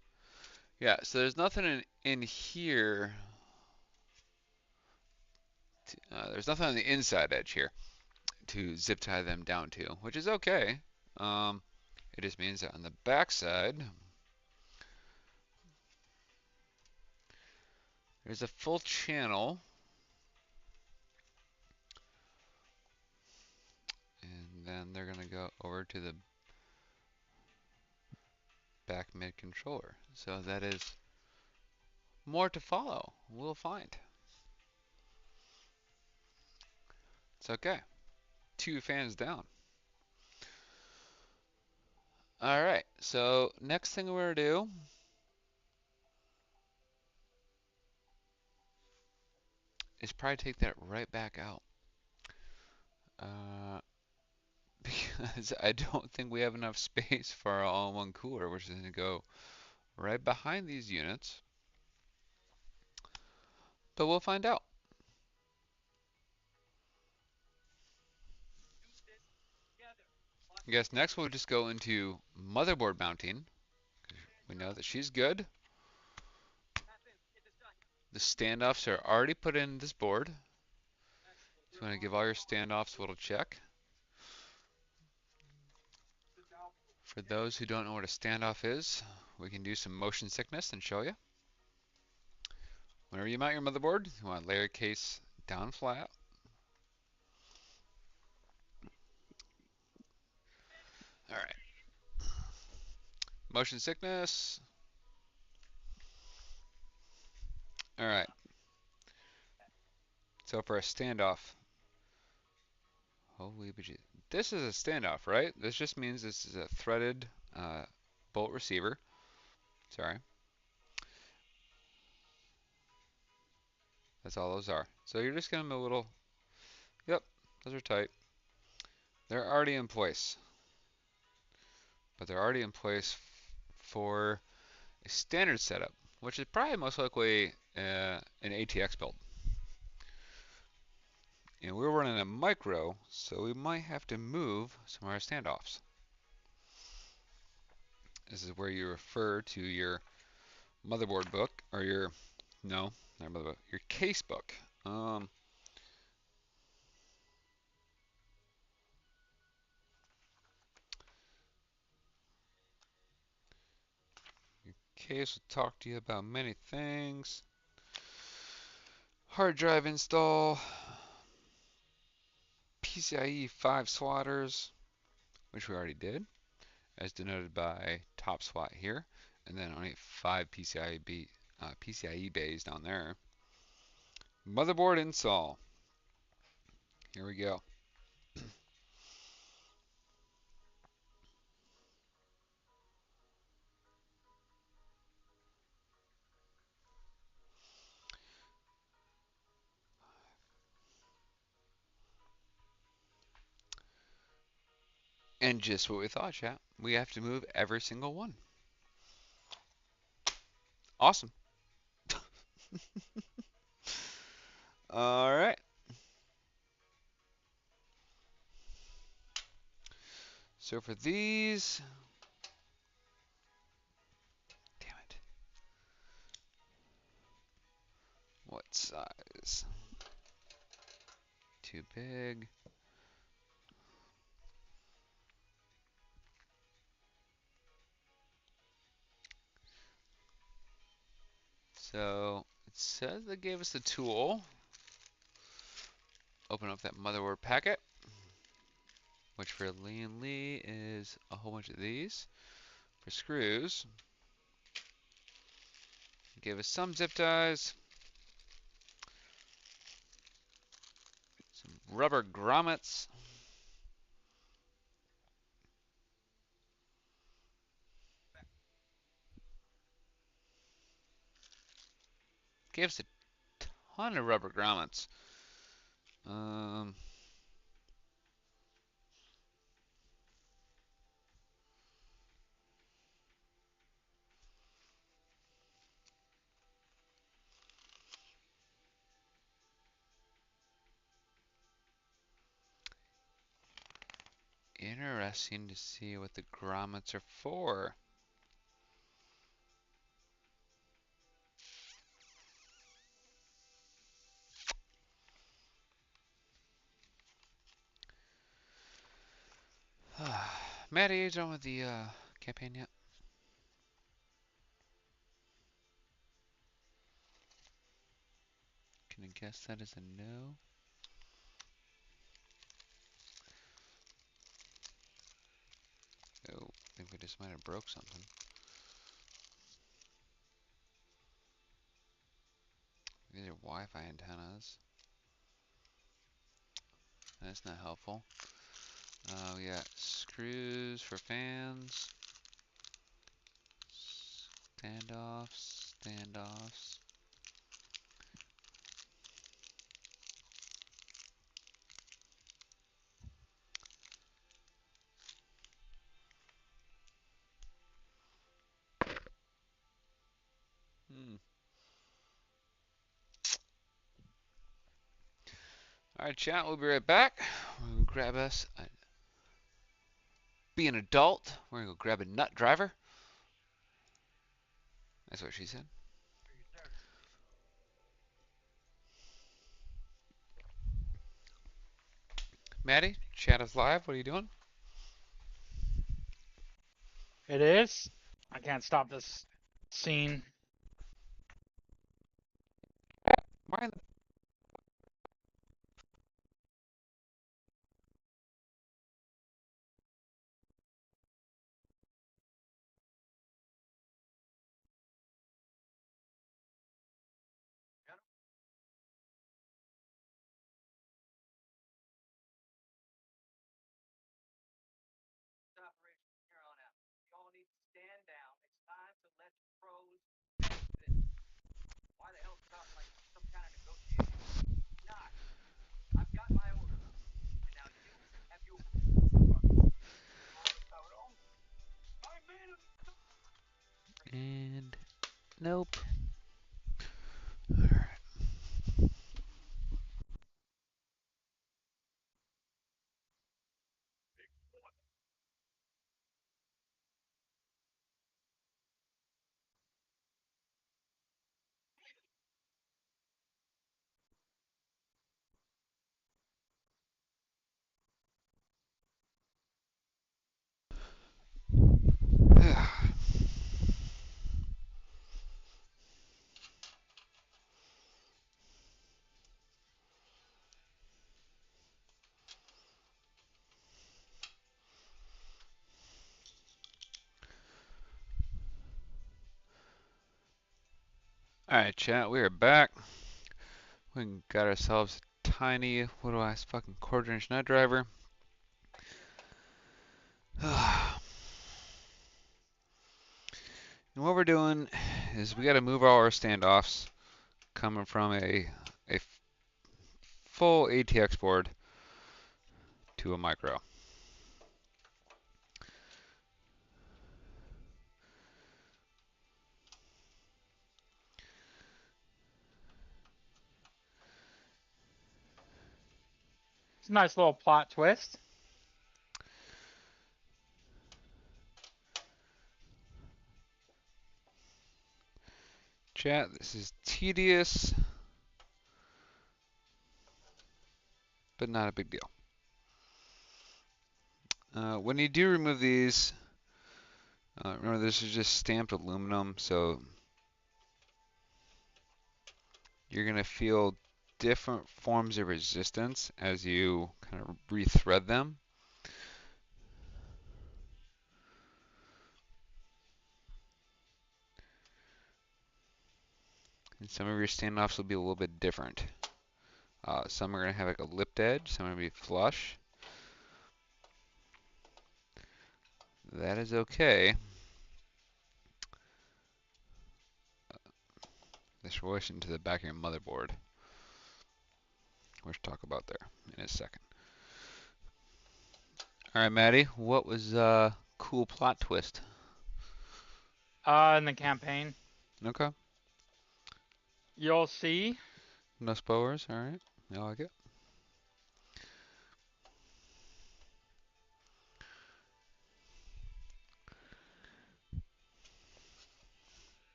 Yeah, so there's nothing in here. There's nothing on the inside edge here to zip tie them down to, which is okay. It just means that on the back side, there's a full channel, and then they're going to go over to the back mid controller. So that is more to follow. We'll find. It's okay. 2 fans down. All right, so next thing we're going to do is probably take that right back out. Because I don't think we have enough space for our all-in-one cooler, which is going to go right behind these units. But we'll find out. I guess next we'll just go into motherboard mounting. We know that she's good. The standoffs are already put in this board. So you want to give all your standoffs a little check. For those who don't know what a standoff is, we can do some motion sickness and show you. Whenever you mount your motherboard, you want to lay your case down flat. All right. Motion sickness. All right. So for a standoff, holy bejesus. This is a standoff, right? This just means this is a threaded bolt receiver. Sorry. That's all those are. So you're just gonna have a little, yep, those are tight. They're already in place. But they're already in place for a standard setup, which is probably most likely an ATX build. And we're running a micro, so we might have to move some of our standoffs. This is where you refer to your motherboard book, or your, no, not motherboard, your case book. Your case will talk to you about many things. Hard drive install, PCIe 5 swatters, which we already did, as denoted by top SWAT here, and then only 5 PCIe bays down there. Motherboard install. Here we go. And just what we thought, chat. We have to move every single one. Awesome. All right. So for these, damn it. What size? Too big. So it says they gave us the tool. Open up that motherboard packet, which for Lee and Lee is a whole bunch of these. For screws, gave us some zip ties, some rubber grommets, gave us a ton of rubber grommets. Interesting to see what the grommets are for. Maddie, are you done with the campaign yet? Can I guess that is a no? Oh, I think we just might have broke something. These are Wi-Fi antennas. That's not helpful. We got screws for fans. Standoffs, standoffs. Alright, chat, we'll be right back. We're gonna grab us be an adult. We're gonna go grab a nut driver. That's what she said. Maddie, chat is live. What are you doing? It is. I can't stop this scene. Why the and nope. Alright. Alright, chat, we are back. We got ourselves a tiny little ass fucking quarter-inch nut driver. And what we're doing is we got to move all our standoffs coming from a full ATX board to a micro. It's a nice little plot twist. Chat, this is tedious, but not a big deal. When you do remove these, remember this is just stamped aluminum, so you're going to feel different forms of resistance as you kind of rethread them. And some of your standoffs will be a little bit different. Some are going to have like a lipped edge, some are going to be flush. That is okay. This relation to the back of your motherboard, which we'll talk about there in a second. All right, Maddie, what was cool plot twist? In the campaign, Okay, you'll see. no spoilers. All right, I like it.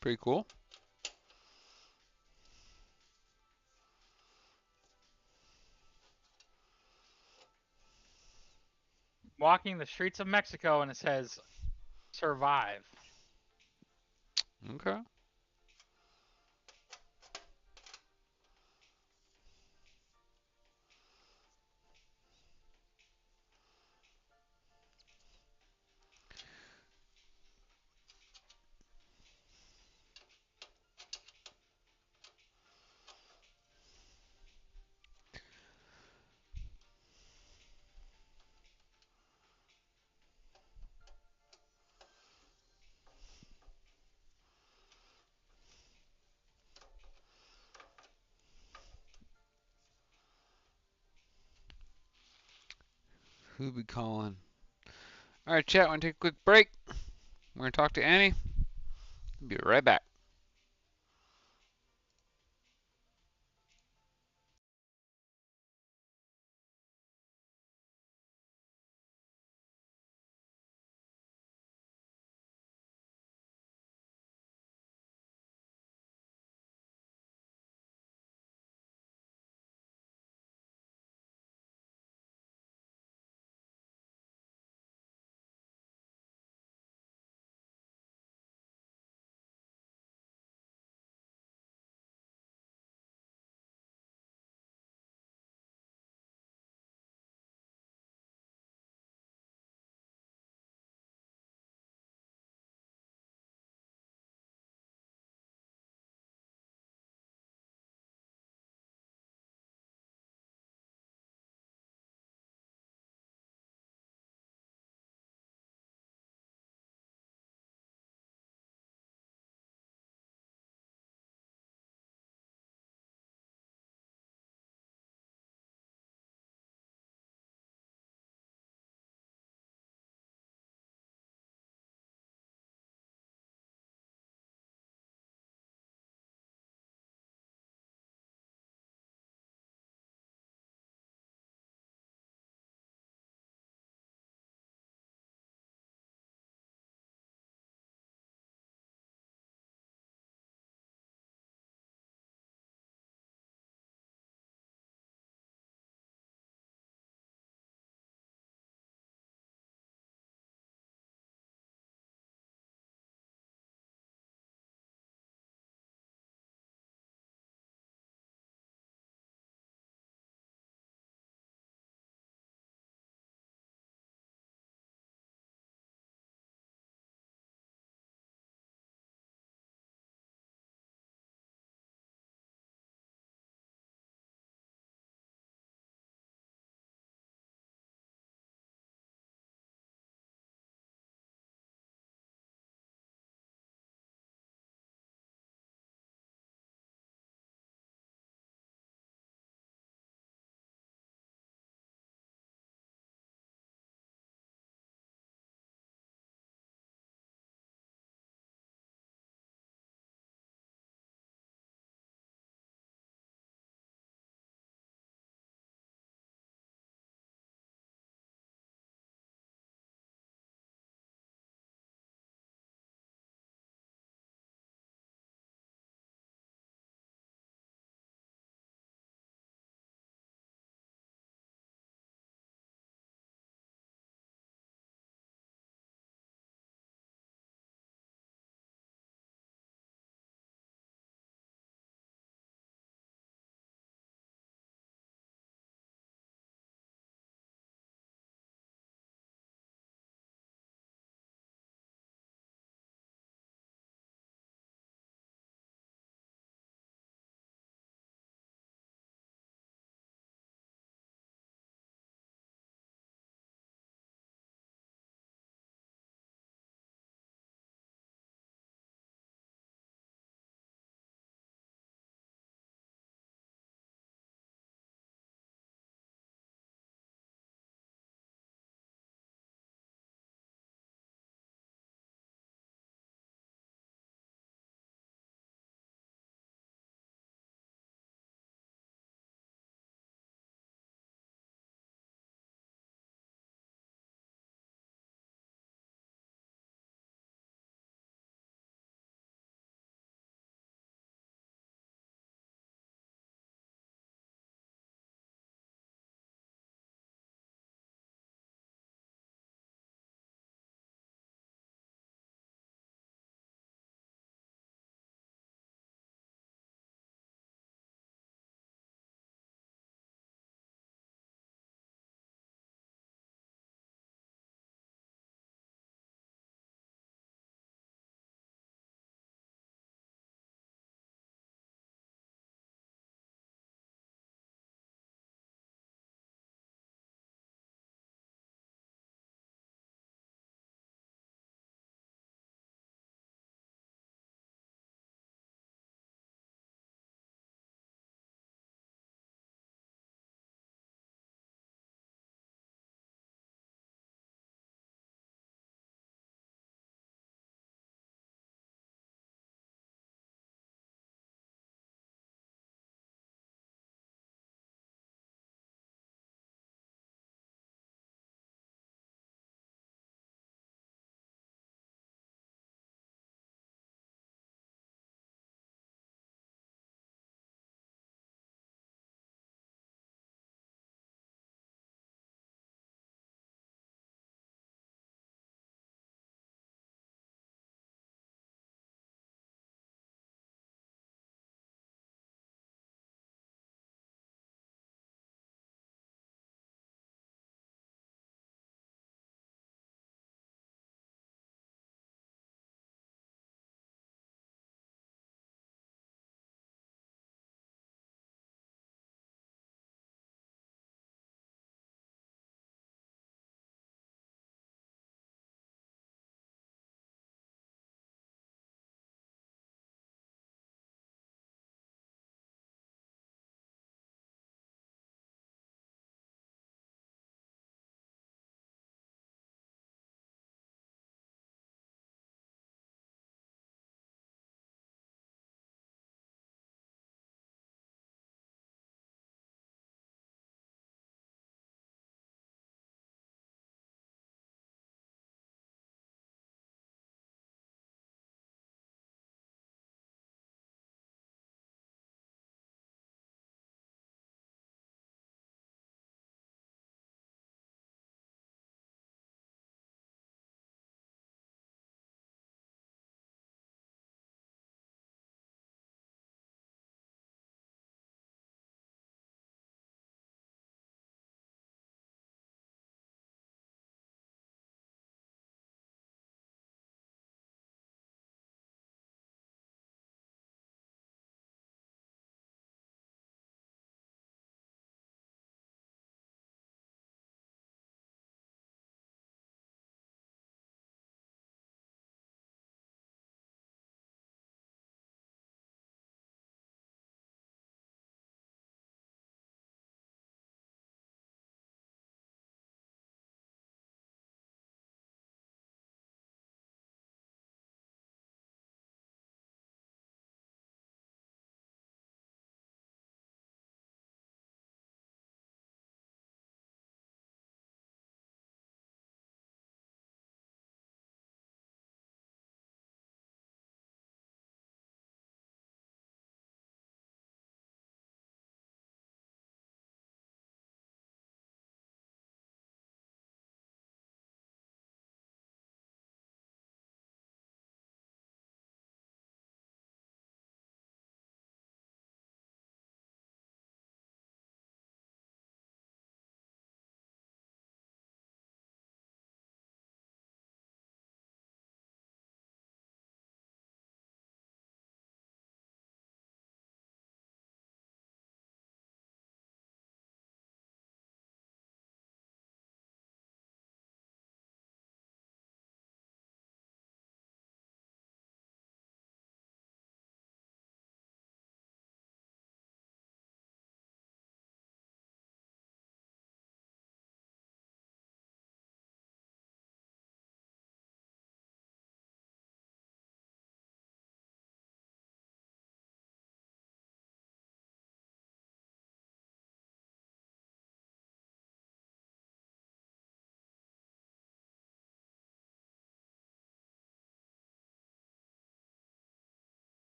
Pretty cool. Walking the streets of Mexico, and it says "survive." Okay. Who be calling? All right, chat. Want to take a quick break? We're gonna talk to Annie. Be right back.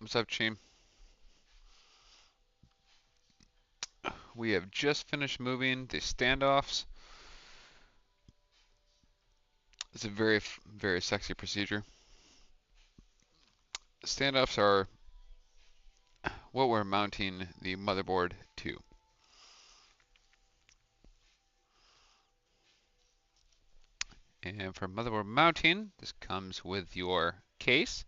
What's up, team? We have just finished moving the standoffs. It's a very sexy procedure. Standoffs are what we're mounting the motherboard to. And for motherboard mounting, this comes with your case.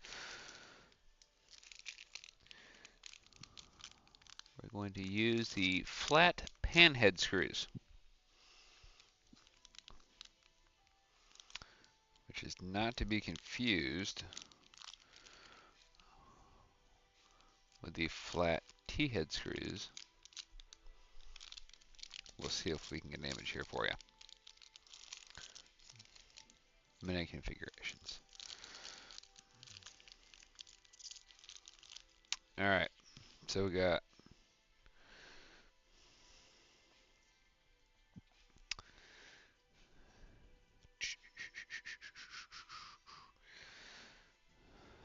We're going to use the flat pan head screws, which is not to be confused with the flat T-head screws. We'll see if we can get an image here for you. Many configurations. All right, so we got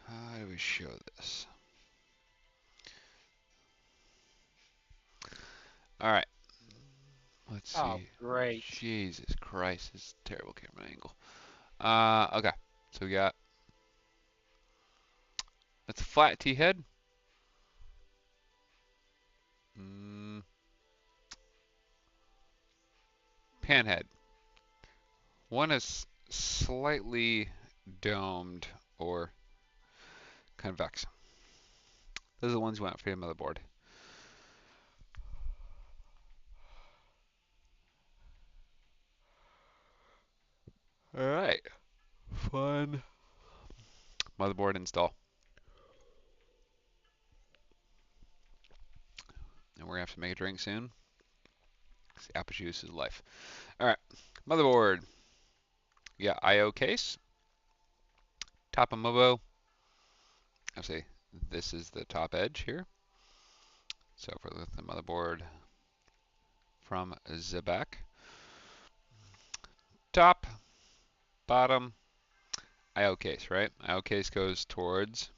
how do we show this? All right, let's see. Oh, great. Jesus Christ, this is a terrible camera angle. Okay, so we got that's a flat T-head. Pan head. One is slightly domed or convex. Those are the ones you want for your motherboard. All right, fun motherboard install. And we're gonna have to make a drink soon. The apple juice is life. All right, motherboard. You got I/O case, top of mobo. I'll say this is the top edge here. So for the motherboard from the back, top, bottom, I/O case, right? I/O case goes towards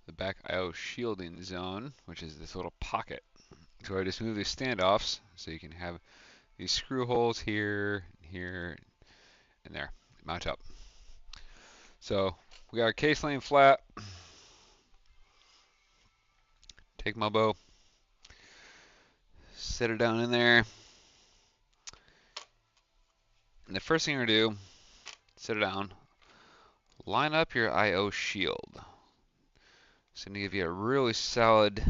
the back I/O shielding zone, which is this little pocket. So I just move these standoffs so you can have these screw holes here, here, and there. Mount up. So we got our case laying flat. Take mobo, set it down in there. And the first thing you're gonna do, set it down, line up your I/O shield. It's gonna give you a really solid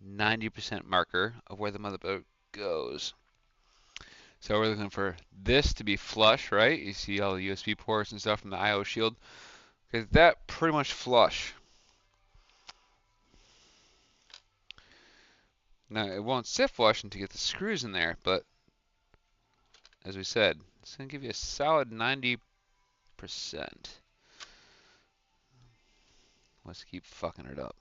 90% marker of where the motherboard goes. So we're looking for this to be flush, right? You see all the USB ports and stuff from the I/O shield. Okay, that pretty much flush. Now it won't sit flush until you get the screws in there, but as we said, it's gonna give you a solid 90%. Let's keep fucking it up.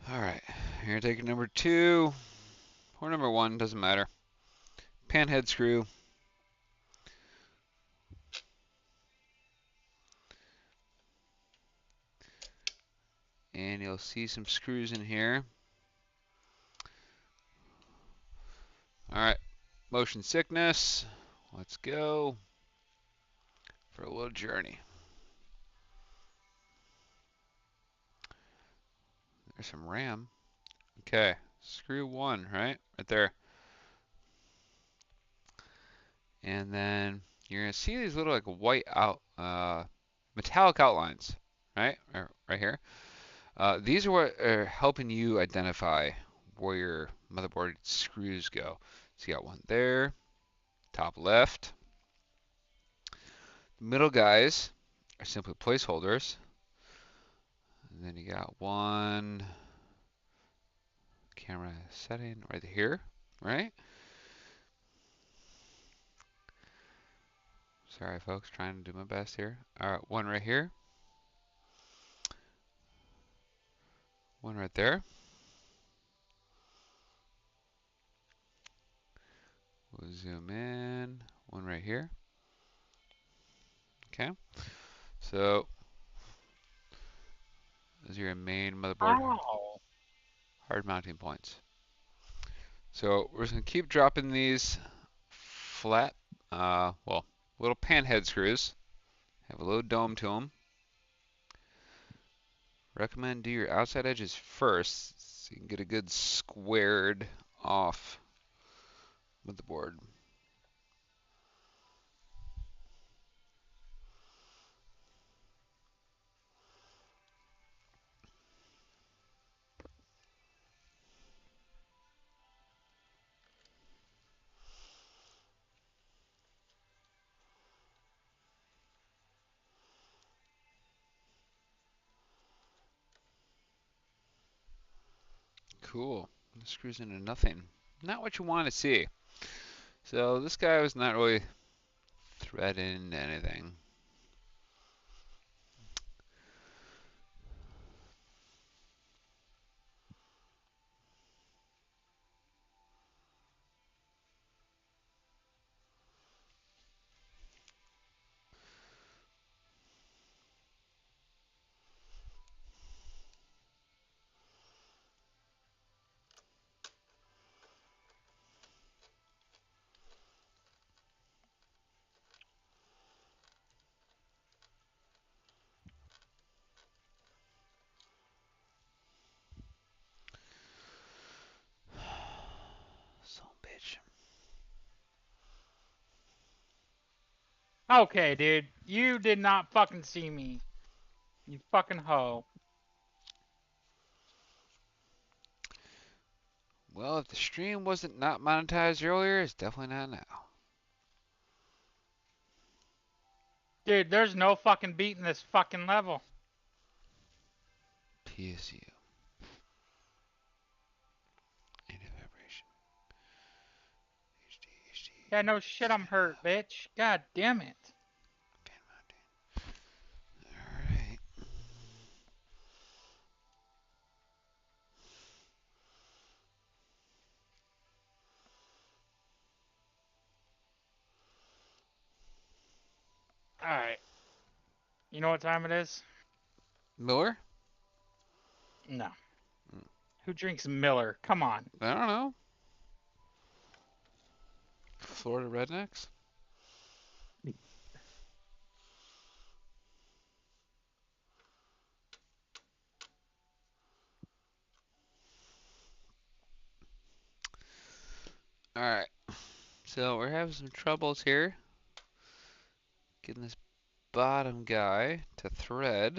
All right, you're gonna take number 2 or number 1, doesn't matter. Pan head screw. And you'll see some screws in here. All right, motion sickness. Let's go for a little journey. There's some RAM. Okay, screw 1, right there. And then you're gonna see these little like white metallic outlines, right? Right here. These are what are helping you identify where your motherboard screws go. So you got one there, top left. The middle guys are simply placeholders. And then you got one camera setting right here, right? Sorry, folks, trying to do my best here. All right, one right here. One right there. We'll zoom in, one right here. Okay, so those are your main motherboard Ow. hard mounting points. So we're just gonna keep dropping these flat, well, little pan head screws. Have a little dome to them. Recommend do your outside edges first so you can get a good squared off motherboard. Cool. The screws into nothing. Not what you want to see. So this guy was not really threaded into anything. Son of a bitch. Okay, dude. You did not fucking see me. You fucking hoe. Well, if the stream wasn't not monetized earlier, it's definitely not now. Dude, there's no fucking beating this fucking level. PSU. Anti-vibration. HD. Yeah, no shit, I'm hurt, bitch. God damn it. Fan mounting. Alright. Alright. You know what time it is? Miller? No. Who drinks Miller? Come on. I don't know. Florida Rednecks? Alright. So we're having some troubles here. Getting this bottom guy to thread.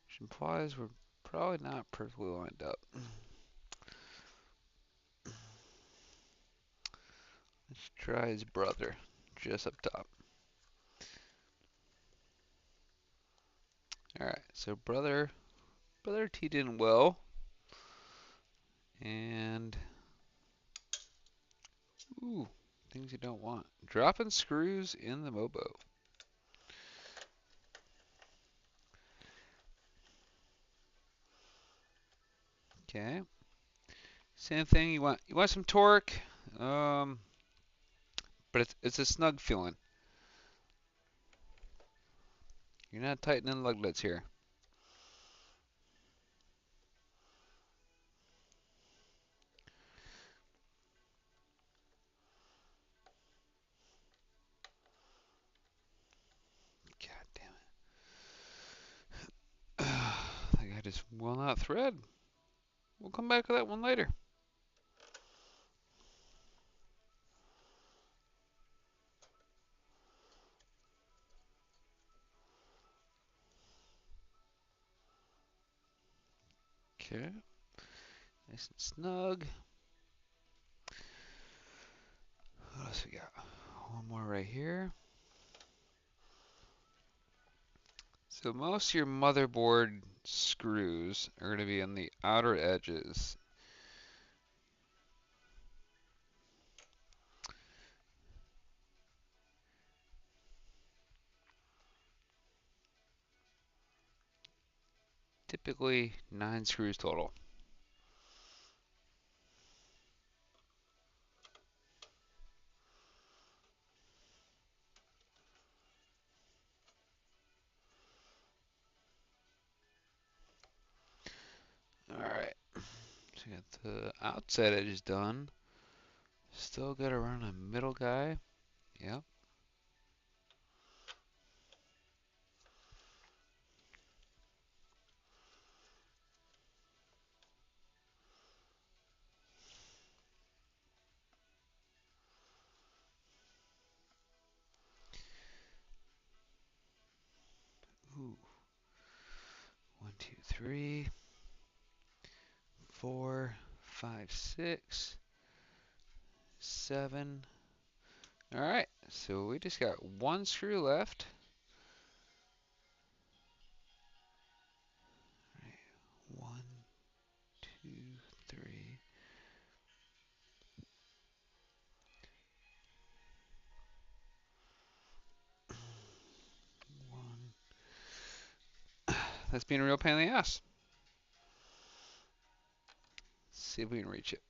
Which implies we're probably not perfectly lined up. Let's try his brother, just up top. Alright, so brother teed in well. And, ooh, things you don't want. Dropping screws in the Mobo. Okay. Same thing, you want some torque, but it's a snug feeling. You're not tightening lug nuts here. God damn it. That guy just will not thread. We'll come back to that one later. Okay. Nice and snug. What else we got? One more right here. So most of your motherboard screws are going to be on the outer edges. Typically 9 screws total. we got the outside edges done. Still gotta run a middle guy. Yep. Ooh. 1, 2, 3, 4, 5, 6, 7. All right, so we just got one screw left. All right, 1, 2, 3. That's being a real pain in the ass. Let's see if we can reach it.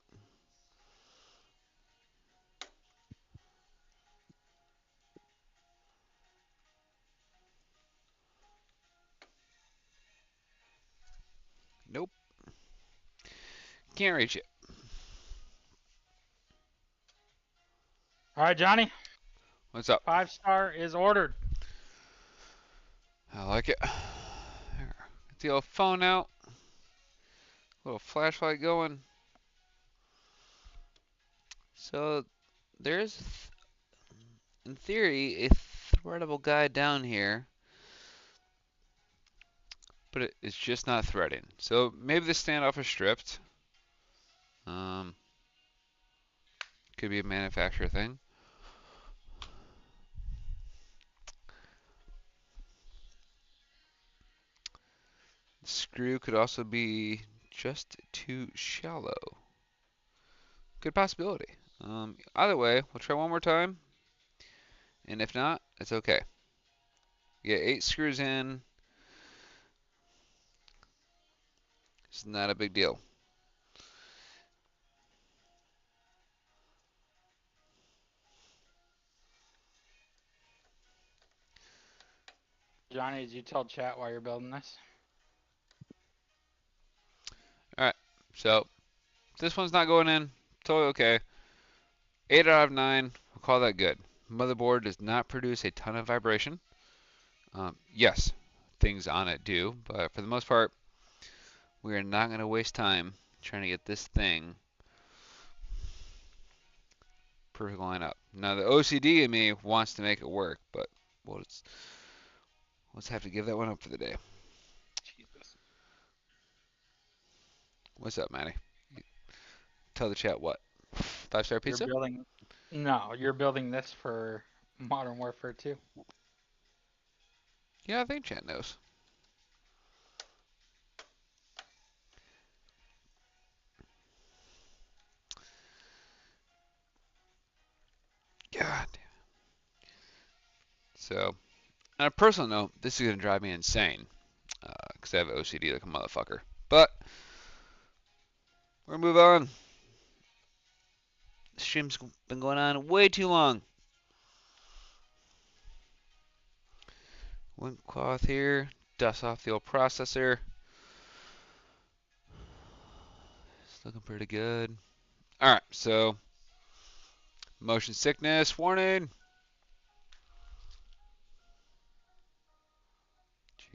Nope. Can't reach it. All right, Johnny. What's up? 5-star is ordered. I like it. There. Get the old phone out. Little flashlight going. So there's, in theory, a threadable guy down here, but it's just not threading. So maybe the standoff is stripped. Could be a manufacturer thing. The screw could also be just too shallow. Good possibility. Either way, we'll try one more time. And if not, it's okay. You get 8 screws in. It's not a big deal. Johnny, did you tell chat why you're building this? Alright, so this one's not going in. Totally okay. 8 out of 9. We'll call that good. Motherboard does not produce a ton of vibration. Yes, things on it do, but for the most part, we are not going to waste time trying to get this thing perfect line up. Now the OCD in me wants to make it work, but let's have to give that one up for the day. Jesus. What's up, Matty? Tell the chat what? 5-star You're pizza? building. No, you're building this for Modern Warfare 2. Yeah, I think chat knows. God damn. So, on a personal note, this is gonna drive me insane, because I have OCD like a motherfucker. But we're gonna move on. The stream's been going on way too long. Lint cloth here, dust off the old processor. It's looking pretty good. Alright, so motion sickness warning.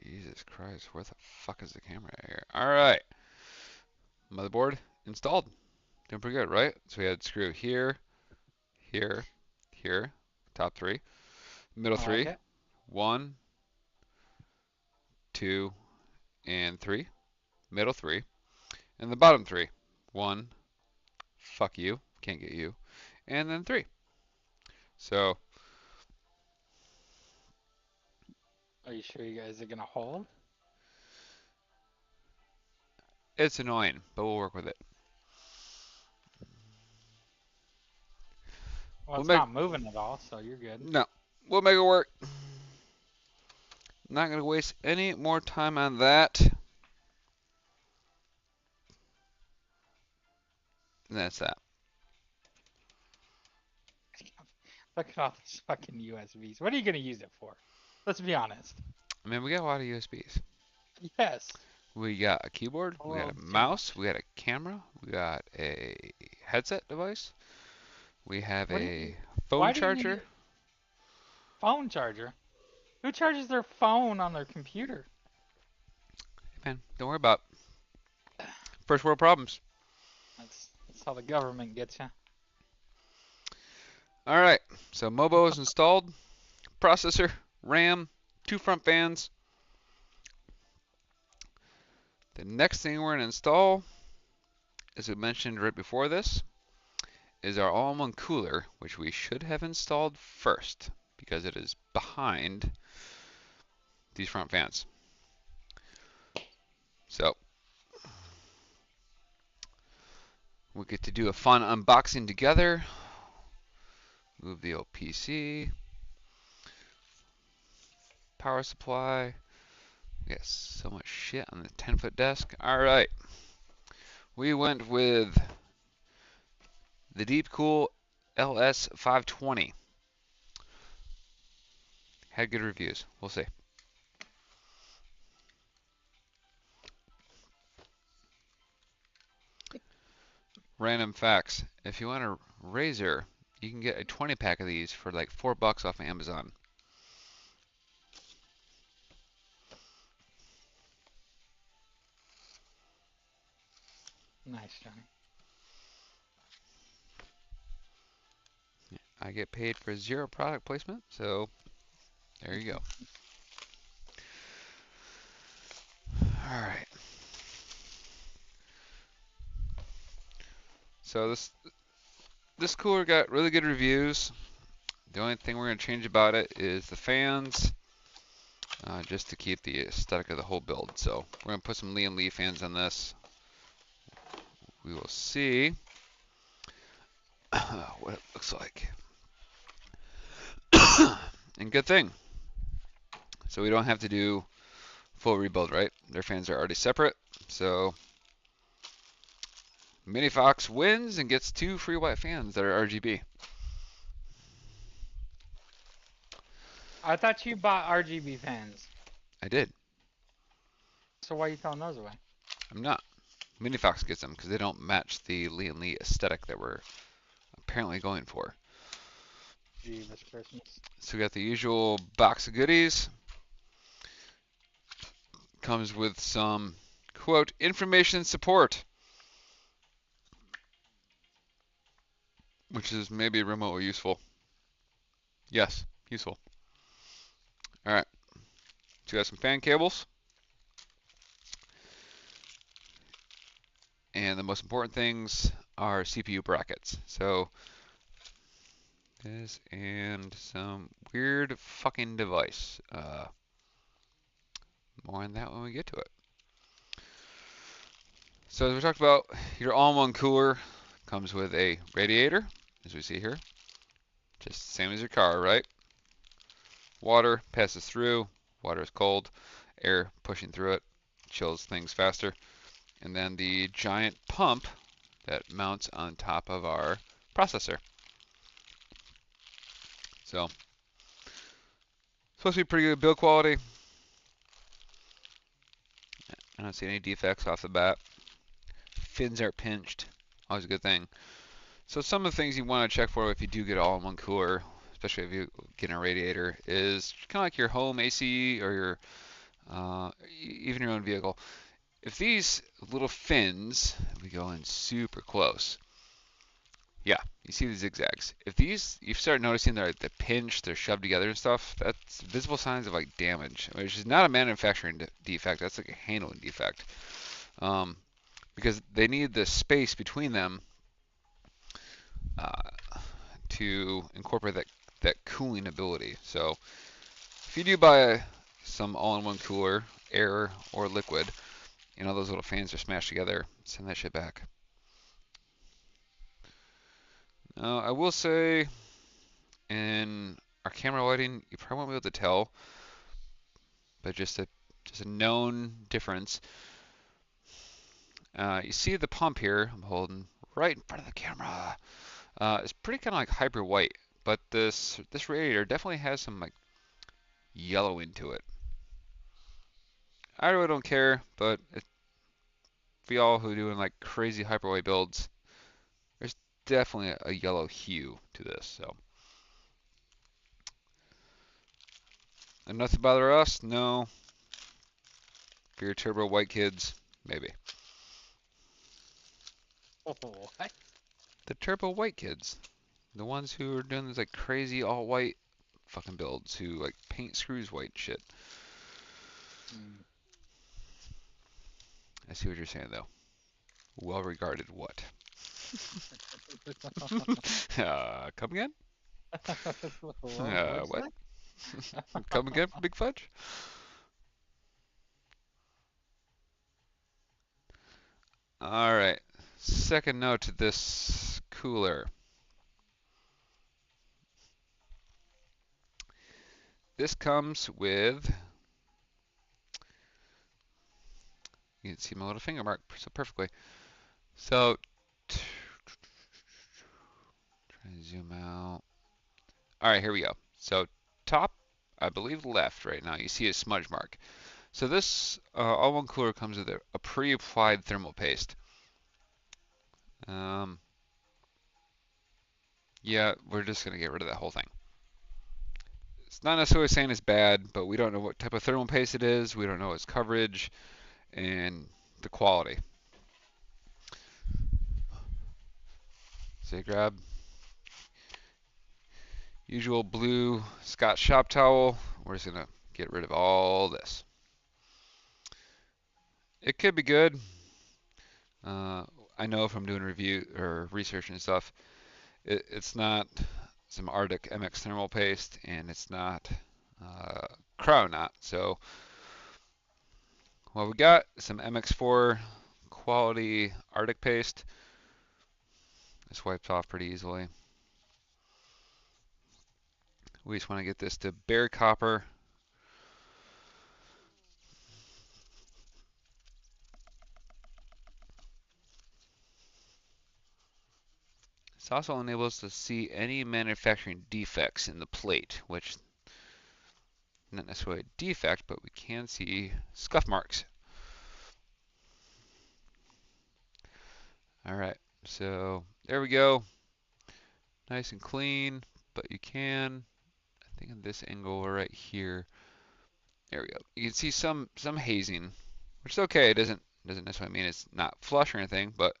Jesus Christ, where the fuck is the camera here? Alright. Motherboard installed. Doing pretty good, right? So we had screw here, here, here, top 3, middle I like 3, it. 1, 2, and 3, middle 3, and the bottom 3. 1, fuck you, can't get you, and then 3. So Are you sure you guys are gonna hold? it's annoying, but we'll work with it. Well, We'll it's make not moving at all, so you're good. no, we'll make it work. Not gonna waste any more time on that. And that's that. Look at all these fucking USBs. What are you gonna use it for? Let's be honest. I mean, we got a lot of USBs. Yes. We got a keyboard, we got a mouse, we got a camera, we got a headset device, we have What do a you, phone why do you need charger. a phone charger? Who charges their phone on their computer? Man, don't worry about first world problems. That's how the government gets you. All right, so Mobo is installed, processor, RAM, 2 front fans. The next thing we're going to install, as we mentioned right before this, is our all-in-one cooler, which we should have installed first because it is behind these front fans. So we get to do a fun unboxing together. Move the old PC, power supply. We got so much shit on the 10-foot desk. All right, we went with the Deepcool LS520. Had good reviews. We'll see. Random facts. If you want a Razer, you can get a 20-pack of these for like $4 off Amazon. Nice, Johnny. I get paid for 0 product placement, so there you go. All right. So this cooler got really good reviews. The only thing we're going to change about it is the fans, just to keep the aesthetic of the whole build. So we're going to put some Liam Lee fans on this. We will see what it looks like. And good thing. So we don't have to do full rebuild, right? Their fans are already separate. So MiniFox wins and gets 2 free white fans that are RGB. I thought you bought RGB fans. I did. So why are you throwing those away? I'm not. MiniFox gets them because they don't match the Liam Lee aesthetic that we're apparently going for. Jeebus Christmas. So we got the usual box of goodies. Comes with some, quote, information support, which is maybe remotely useful. Yes, useful. All right. So we got some fan cables. And the most important things are CPU brackets. So this and some weird fucking device. More on that when we get to it. So as we talked about, your all-in-one cooler comes with a radiator, as we see here. Just same as your car, right? Water passes through, water is cold, air pushing through it, chills things faster. And then the giant pump that mounts on top of our processor. So, supposed to be pretty good build quality. I don't see any defects off the bat. Fins are pinched, always a good thing. So some of the things you want to check for if you do get an all-in-one cooler, especially if you get a radiator, is kind of like your home AC or your even your own vehicle. If these little fins, we go in super close. Yeah, you see the zigzags. If these, you start noticing they're pinched, they're shoved together and stuff, that's visible signs of like damage, which is not a manufacturing defect, that's like a handling defect. Because they need the space between them to incorporate that cooling ability. So if you do buy some all-in-one cooler, air or liquid, you know those little fans are smashed together, send that shit back. I will say, in our camera lighting, you probably won't be able to tell, but just a known difference. You see the pump here, I'm holding right in front of the camera. It's pretty kind of like hyper white, but this radiator definitely has some like yellow into it. I really don't care, but for y'all who are doing like crazy hyperwide builds, there's definitely a yellow hue to this. So, enough to bother us? No. For your turbo white kids, maybe. What? The turbo white kids, the ones who are doing these like crazy all white fucking builds, who like paint screws white shit. I see what you're saying though. Well regarded what? Come again? What's What? that? Come again, Big Fudge? All right. Second note to this cooler. This comes with, you can see my little finger mark so perfectly. So, try to zoom out. All right, here we go. So top, I believe left right now, you see a smudge mark. So this all-in-one cooler comes with a pre-applied thermal paste. Yeah, we're just gonna get rid of that whole thing. It's not necessarily saying it's bad, but we don't know what type of thermal paste it is. We don't know its coverage and the quality. So you grab usual blue Scotch shop towel. We're just gonna get rid of all this. It could be good. I know from doing review or research and stuff, it's not some Arctic MX thermal paste, and it's not Crown Knot. So what we got is some MX4 quality Arctic paste. This wipes off pretty easily. We just want to get this to bare copper. This also enables us to see any manufacturing defects in the plate, which not necessarily a defect, but we can see scuff marks. All right, so there we go. Nice and clean, but you can, I think in this angle right here, there we go. You can see some hazing, which is okay. It doesn't necessarily mean it's not flush or anything, but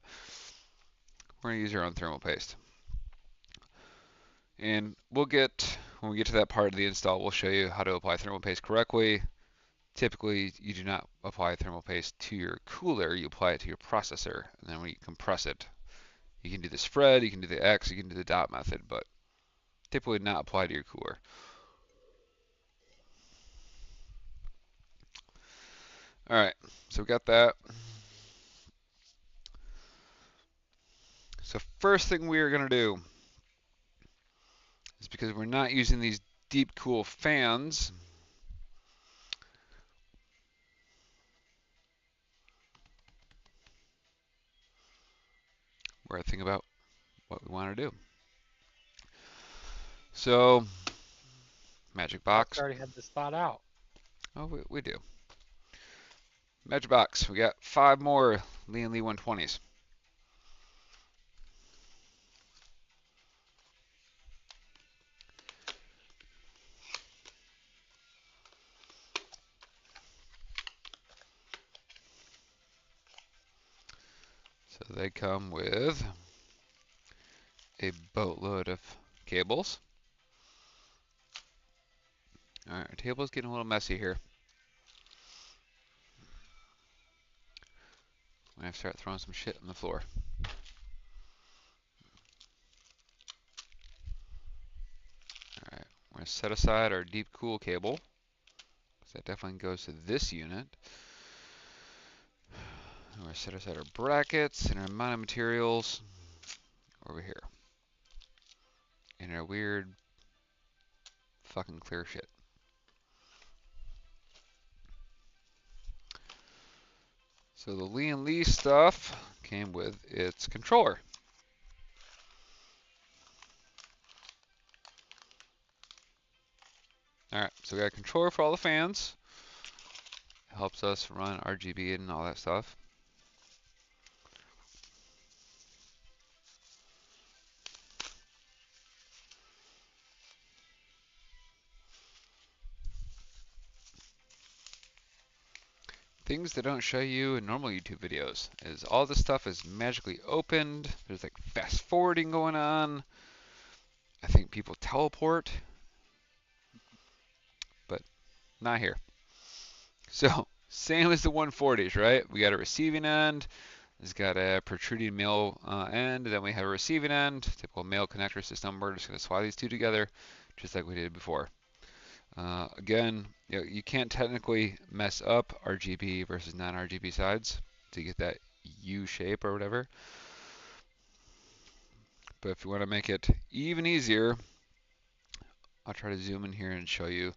we're gonna use our own thermal paste. And we'll get, when we get to that part of the install, we'll show you how to apply thermal paste correctly. Typically, you do not apply thermal paste to your cooler, you apply it to your processor, and then when you compress it, you can do the spread, you can do the X, you can do the dot method, but typically not apply to your cooler. All right, so we got that. So first thing we are going to do is, because we're not using these deep cool fans, we're going to think about what we want to do. So, magic box. I already had this thought out. Oh, we do. Magic box. We got 5 more Lee and Lee 120s. So they come with a boatload of cables. All right, our table's getting a little messy here. I'm gonna start throwing some shit on the floor. All right, we're gonna set aside our deep cool cable, because that definitely goes to this unit. We're gonna set aside our brackets and our mono materials over here. And our weird fucking clear shit. So the Lee and Lee stuff came with its controller. Alright, so we got a controller for all the fans. It helps us run RGB and all that stuff. things that don't show you in normal YouTube videos is all this stuff is magically opened. There's like fast forwarding going on. I think people teleport, but not here. So same as the 140s, right? We got a receiving end. It's got a protruding male end. Then we have a receiving end, typical male connector system. We're just going to swap these two together, just like we did before. Again, you can't technically mess up RGB versus non-RGB sides to get that U shape or whatever. But if you want to make it even easier, I'll try to zoom in here and show you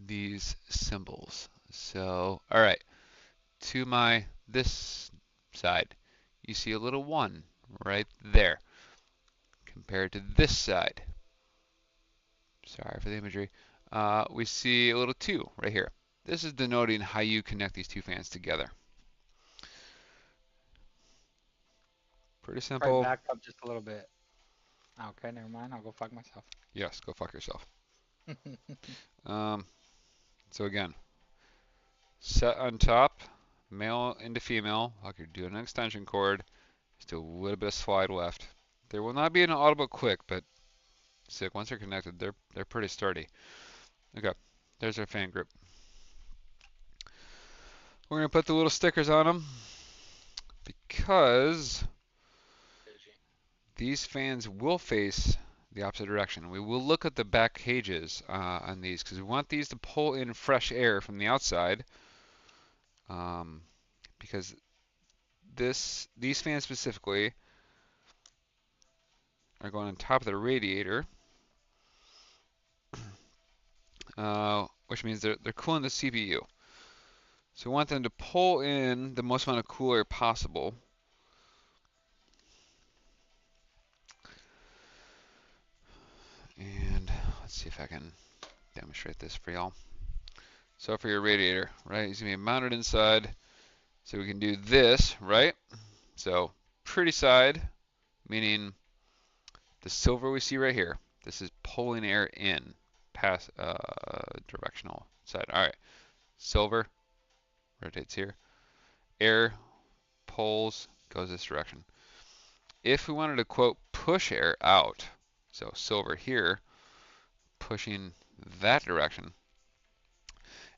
these symbols. So, all right, to this side, you see a little 1 right there compared to this side. Sorry for the imagery. We see a little 2 right here. This is denoting how you connect these two fans together. Pretty Probably simple. back up just a little bit. Okay, never mind. I'll go fuck myself. Yes, go fuck yourself. So again, set on top, male into female, like you're doing an extension cord. Just a little bit of slide left. There will not be an audible click, but sick. Once they're connected, they're pretty sturdy. Okay, there's our fan group. We're gonna put the little stickers on them because these fans will face the opposite direction. We will look at the back cages on these because we want these to pull in fresh air from the outside. Because these fans specifically are going on top of the radiator, which means they're cooling the CPU. So we want them to pull in the most amount of cool air possible. And let's see if I can demonstrate this for y'all. So for your radiator, right, it's gonna be mounted inside. So we can do this, right? So pretty side, meaning the silver we see right here. This is pulling air in past directional side. All right, silver rotates here. Air pulls, goes this direction. If we wanted to quote push air out, so silver here, pushing that direction,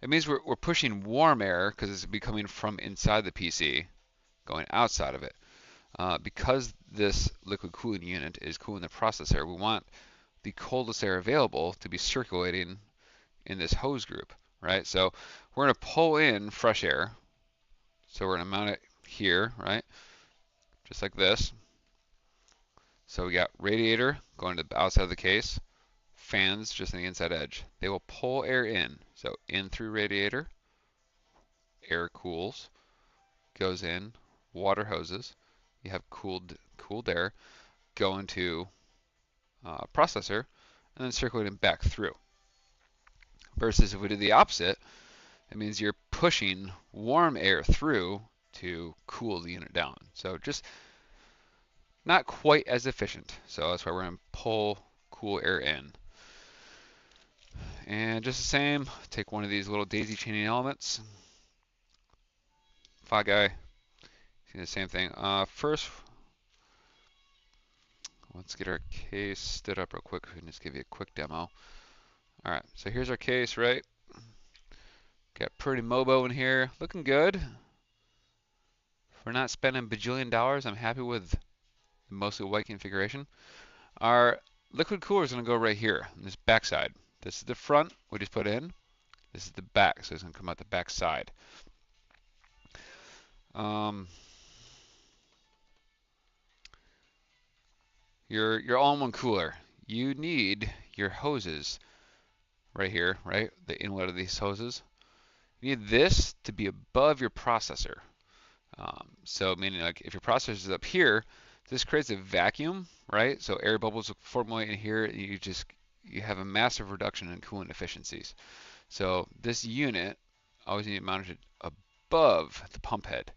it means we're pushing warm air because it's coming from inside the PC, going outside of it. Because this liquid cooling unit is cooling the processor, we want the coldest air available to be circulating in this hose group, right? So we're going to pull in fresh air. So we're going to mount it here, right? Just like this. So we got radiator going to the outside of the case, fans just on the inside edge. They will pull air in. So in through radiator, air cools, goes in, water hoses. You have cooled air go into processor and then circulating back through. Versus if we do the opposite, it means you're pushing warm air through to cool the unit down. So just not quite as efficient. So that's why we're going to pull cool air in. And just the same, take one of these little daisy chaining elements. Fog guy, see the same thing. First, let's get our case stood up real quick and just give you a quick demo. All right, so here's our case, right? Got pretty Mobo in here, looking good. We're not spending bajillion dollars. I'm happy with the mostly white configuration. Our liquid cooler is going to go right here on this back side. This is the front we just put in. This is the back, so it's going to come out the back side. Your all-in-one cooler, you need your hoses right here, right? The inlet of these hoses. You need this to be above your processor. So meaning like if your processor is up here, this creates a vacuum, right? So air bubbles will formulate in here. You have a massive reduction in cooling efficiencies. So this unit always need to mount it above the pump head.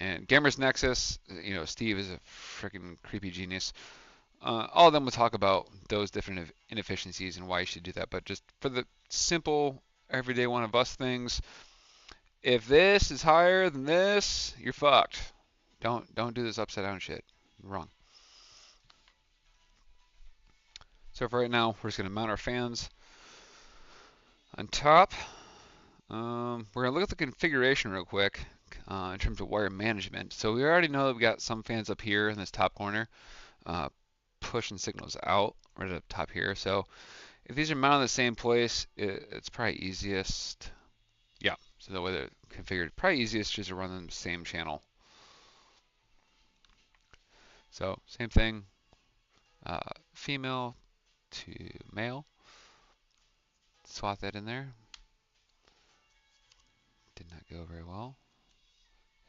And Gamers Nexus, Steve is a freaking creepy genius. All of them will talk about those different inefficiencies and why you should do that. But just for the simple everyday one of us things, If this is higher than this, you're fucked. Don't do this upside down shit. You're wrong. So for right now, we're just gonna mount our fans on top. We're gonna look at the configuration real quick in terms of wire management. So we already know that we got some fans up here in this top corner, pushing signals out right up top here. So if these are mounted in the same place, it's probably easiest. Yeah, so the way they're configured, probably easiest just to run them the same channel. So same thing, female to male. Swap that in there. Did not go very well.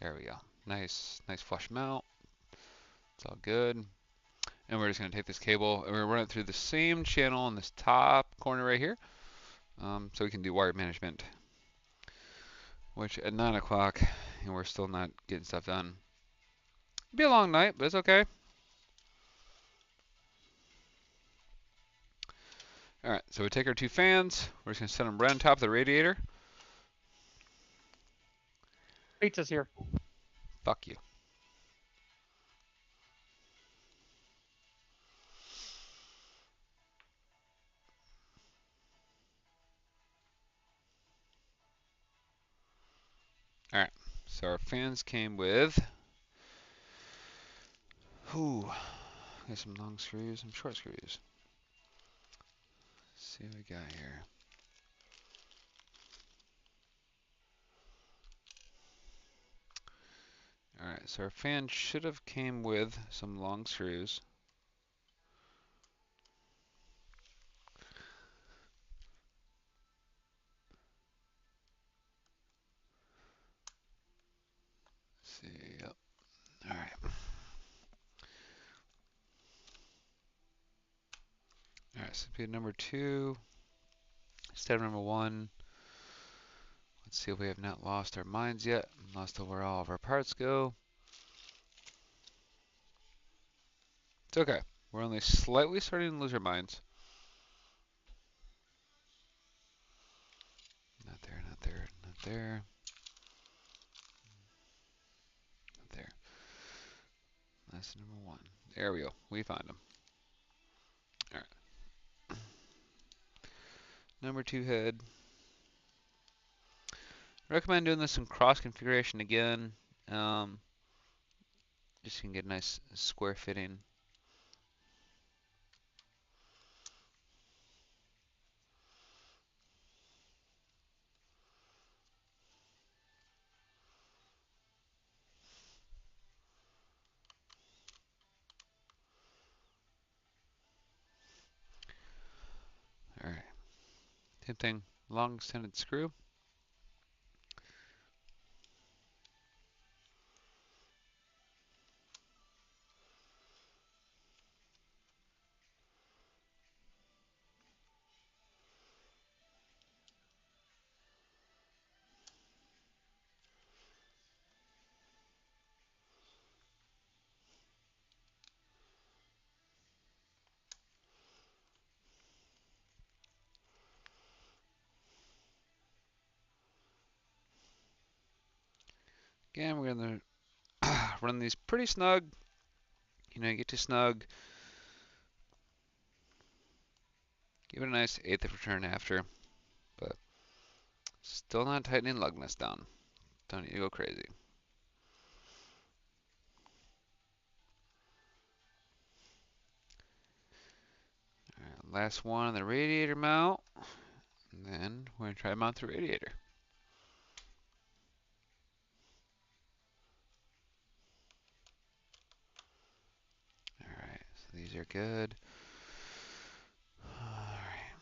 There we go. Nice flush mount. It's all good. And we're just going to take this cable and we're going to run it through the same channel in this top corner right here, so we can do wire management. Which at 9 o'clock, and we're still not getting stuff done. It'll be a long night, but it's okay. All right, so we take our two fans. We're just going to set them right on top of the radiator. Pizza's here. Fuck you. All right, so our fans came with, got some long screws, some short screws. Let's see what we got here. All right, so our fan should have came with some long screws. Let's see, yep. All right. All right, so be number 2 instead of number 1. Let's see if we have not lost our minds yet, lost where all of our parts go. It's okay. We're only slightly starting to lose our minds. Not there, not there, not there. Not there. That's number 1. There we go. We found them. All right. Number 2 head. Recommend doing this in cross configuration again. Just so you can get a nice square fitting. All right. Same thing. Long extended screw. Again, we're gonna run these pretty snug. You know, you get too snug. Give it a nice eighth of return after, but still not tightening lugness down. Don't need to go crazy. All right, last one on the radiator mount, and then we're gonna try to mount the radiator. All right, so these are good. All right,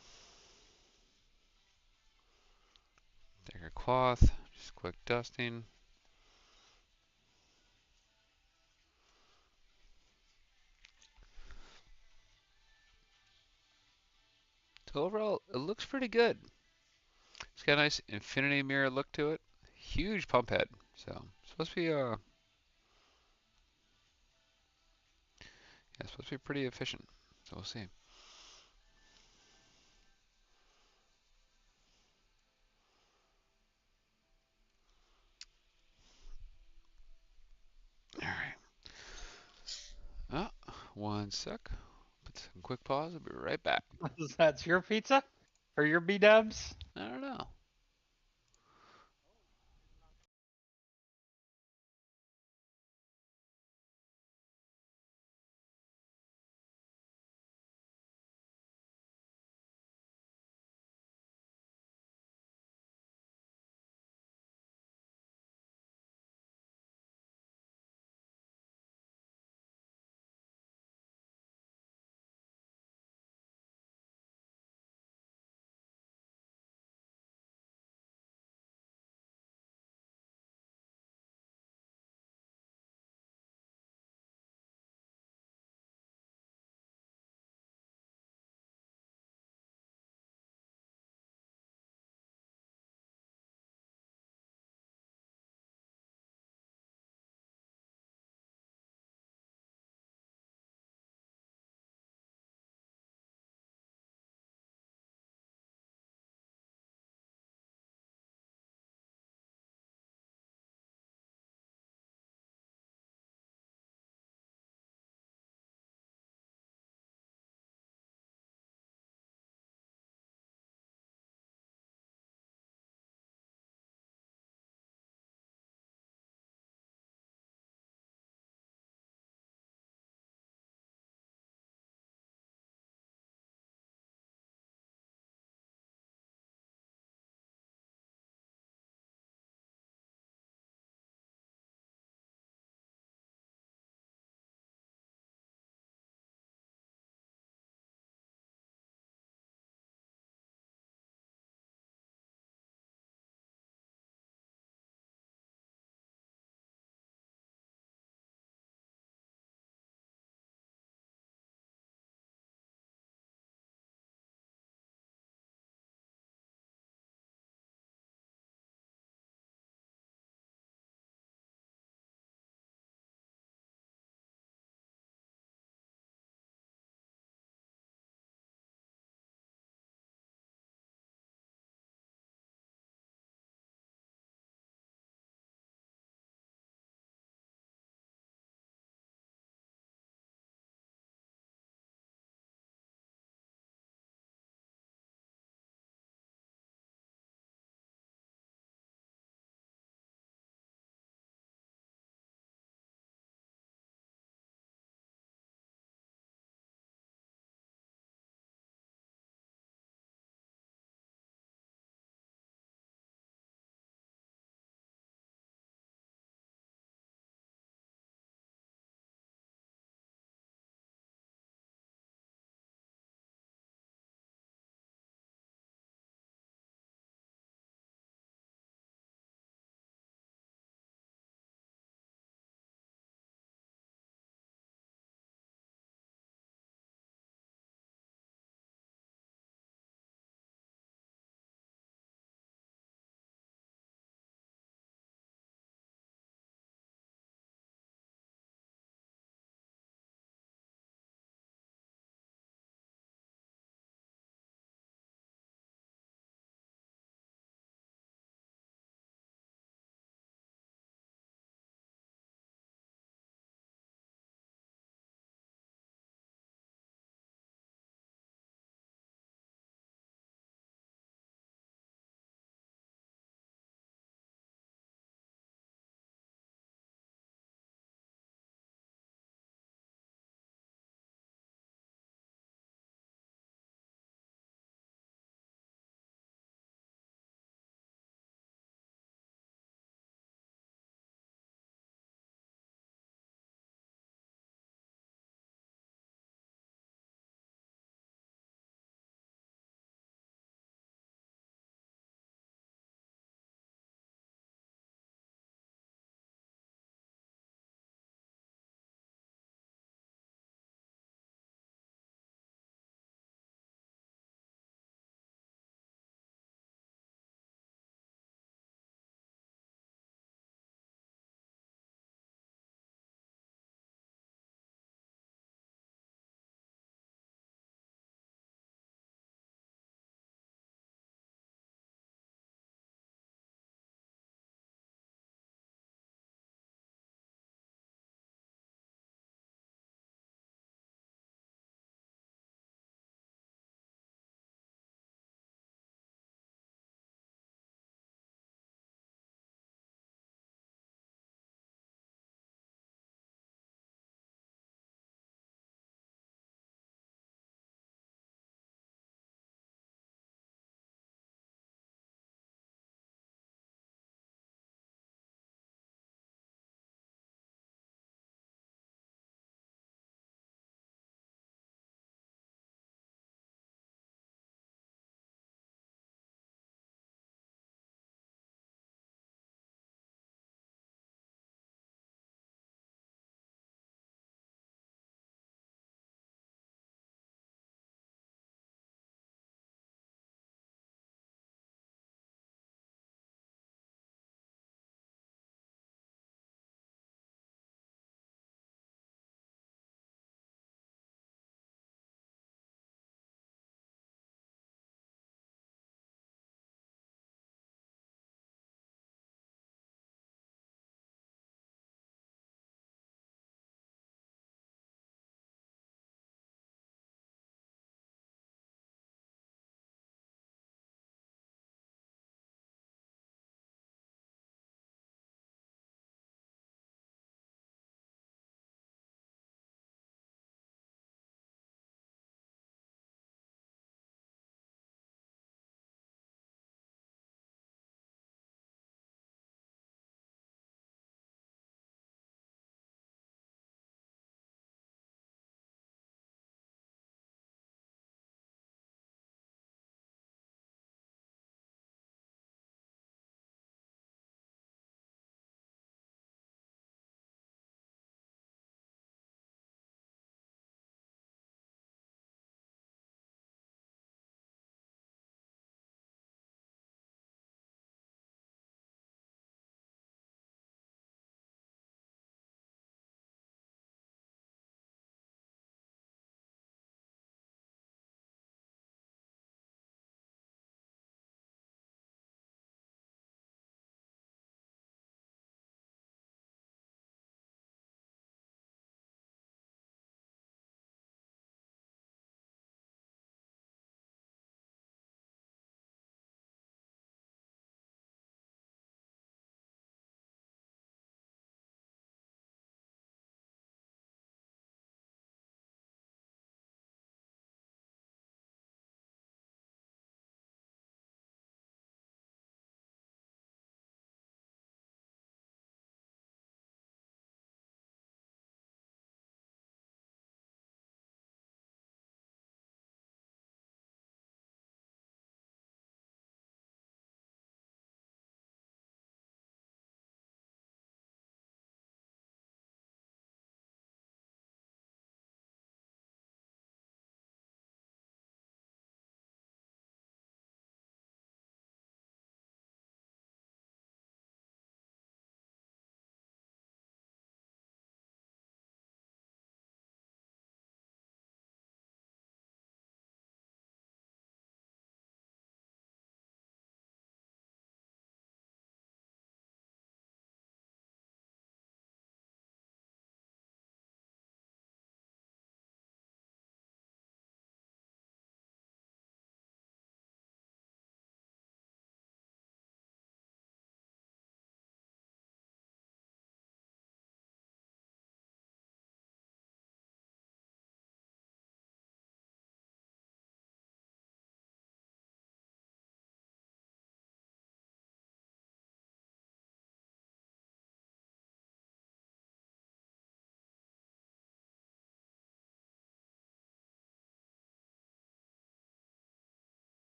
take our cloth, just quick dusting. So overall, it looks pretty good. It's got a nice infinity mirror look to it. Huge pump head, so it's supposed to be it's supposed to be pretty efficient. So we'll see. 1 sec. Put some quick pause. I'll be right back. That's your pizza? Or your B-dubs? I don't know.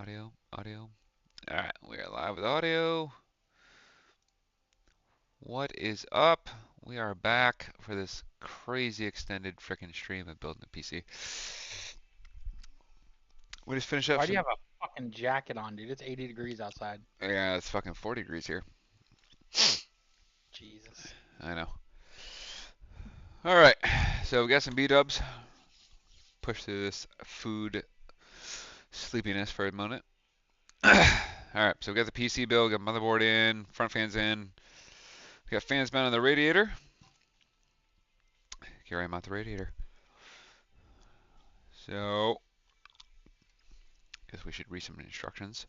Audio, audio. All right, we are live with audio. What is up? We are back for this crazy extended freaking stream of building a PC. We just finished up Why do you some. have a fucking jacket on, dude? It's 80 degrees outside. Yeah, it's fucking 40 degrees here. Jesus. I know. All right, so we got some B-dubs. Push through this food sleepiness for a moment. All right, so we got the PC build, got motherboard in, front fans in. We got fans mounted on the radiator. Get ready to mount the radiator. So, guess we should read some instructions.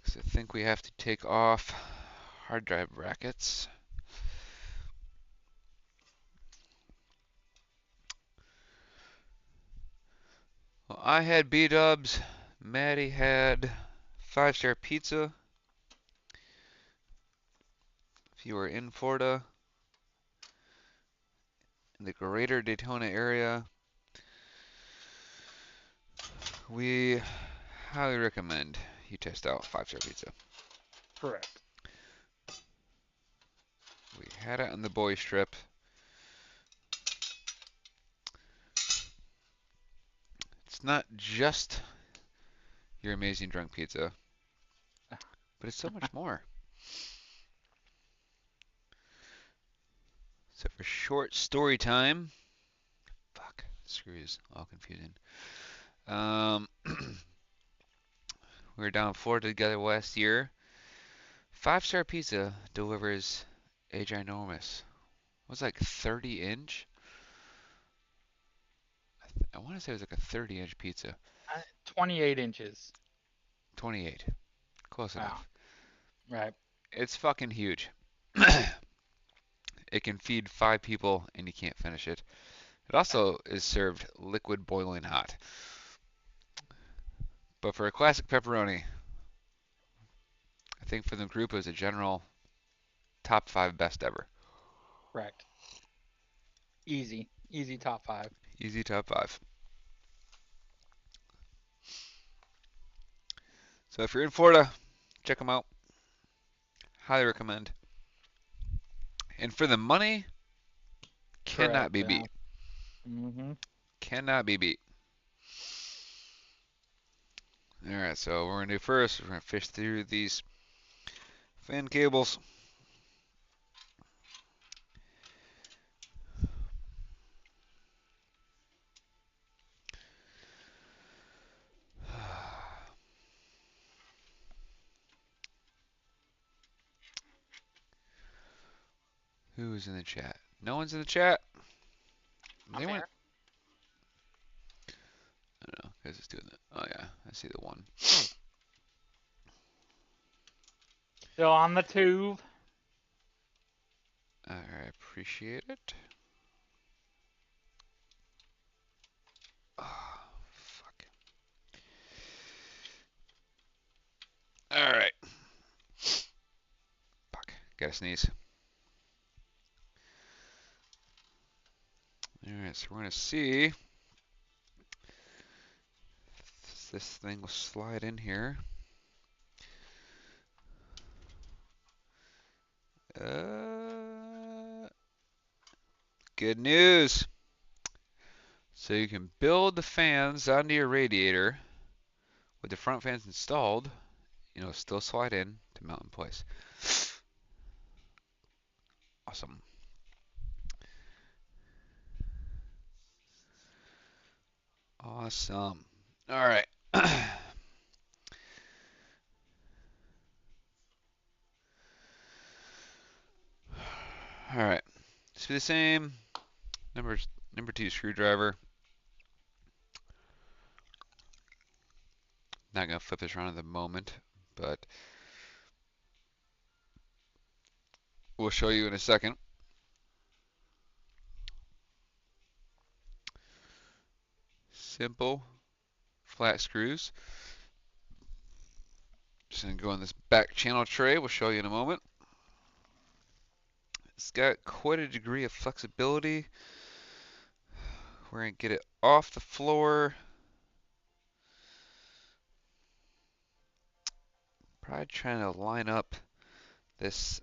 Because I think we have to take off hard drive brackets. Well, I had B-dubs. Maddie had 5-star pizza. If you are in Florida, in the greater Daytona area, we highly recommend you test out 5-star pizza. Correct. We had it on the boy strip. It's not just your amazing drunk pizza, but it's so much more. So for short story time, fuck, screws, all confusing. We were down in Florida together last year. 5-star pizza delivers a ginormous, it was like 30-inch. I want to say it was like a 30-inch pizza. 28 inches. 28, close Wow. enough. Right. It's fucking huge. It can feed 5 people and you can't finish it. It also is served liquid boiling hot. But for a classic pepperoni, I think for the group it was a general top 5 best ever. Correct. Easy. Easy top 5. Easy top 5. So if you're in Florida, check them out. Highly recommend. And for the money, cannot be beat. Mm-hmm. Cannot be beat. Alright, so what we're going to do first, we're going to fish through these fan cables. Who's in the chat? No one's in the chat? I'm Anyone? here. I don't know, guys is doing that. Oh yeah, I see the one. Still on the tube. I appreciate it. Oh, fuck. Alright. Fuck. Gotta sneeze. Alright, so we're gonna see if this thing will slide in here. Good news. So you can build the fans onto your radiator with the front fans installed. You know, still slide in to mount in place. Awesome. Awesome. All right. All right. Just be the same. Number 2 screwdriver. Not gonna flip this around at the moment, but we'll show you in a second. Simple flat screws. Just gonna go on this back channel tray. We'll show you in a moment. It's got quite a degree of flexibility. We're gonna get it off the floor. tried trying to line up this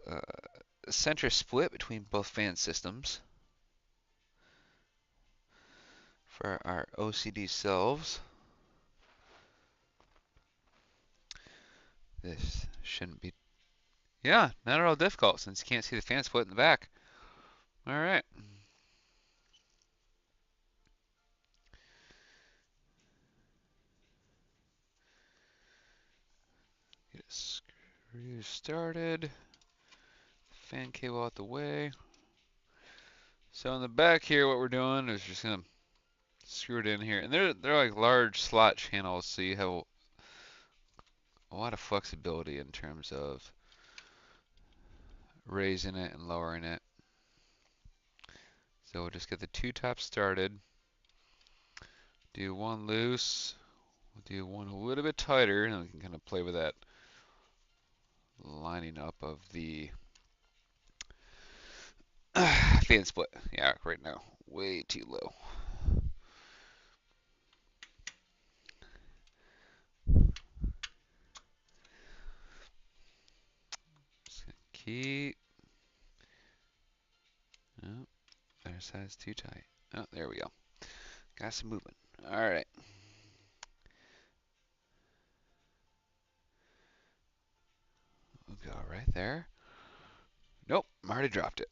center split between both fan systems for our OCD selves. This shouldn't be, yeah, not at all difficult since you can't see the fan split in the back. All right. Get a screw started. Fan cable out the way. So in the back here, what we're doing is just gonna screw it in here, and they're like large slot channels, so you have a lot of flexibility in terms of raising it and lowering it. So we'll just get the two tops started. Do one loose. We'll do one a little bit tighter, and we can kind of play with that lining up of the fan split. Yeah, right now, way too low. Just gonna keep. Oh, other side's too tight. Oh, there we go. Got some movement. All right. We'll go right there. Nope, I already dropped it.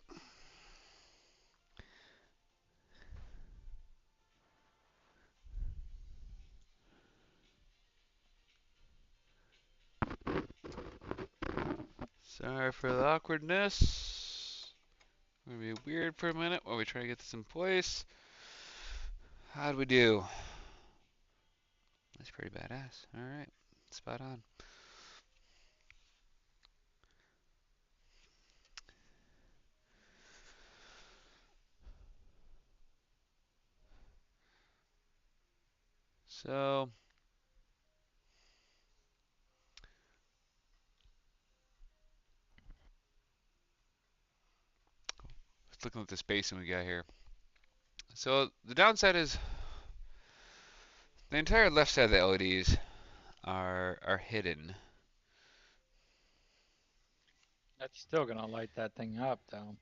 Sorry for the awkwardness. Gonna be weird for a minute while we try to get this in place. How'd we do? That's pretty badass. All right, spot on. So, let's look at the spacing we got here. So the downside is the entire left side of the LEDs are hidden. That's still gonna light that thing up, though.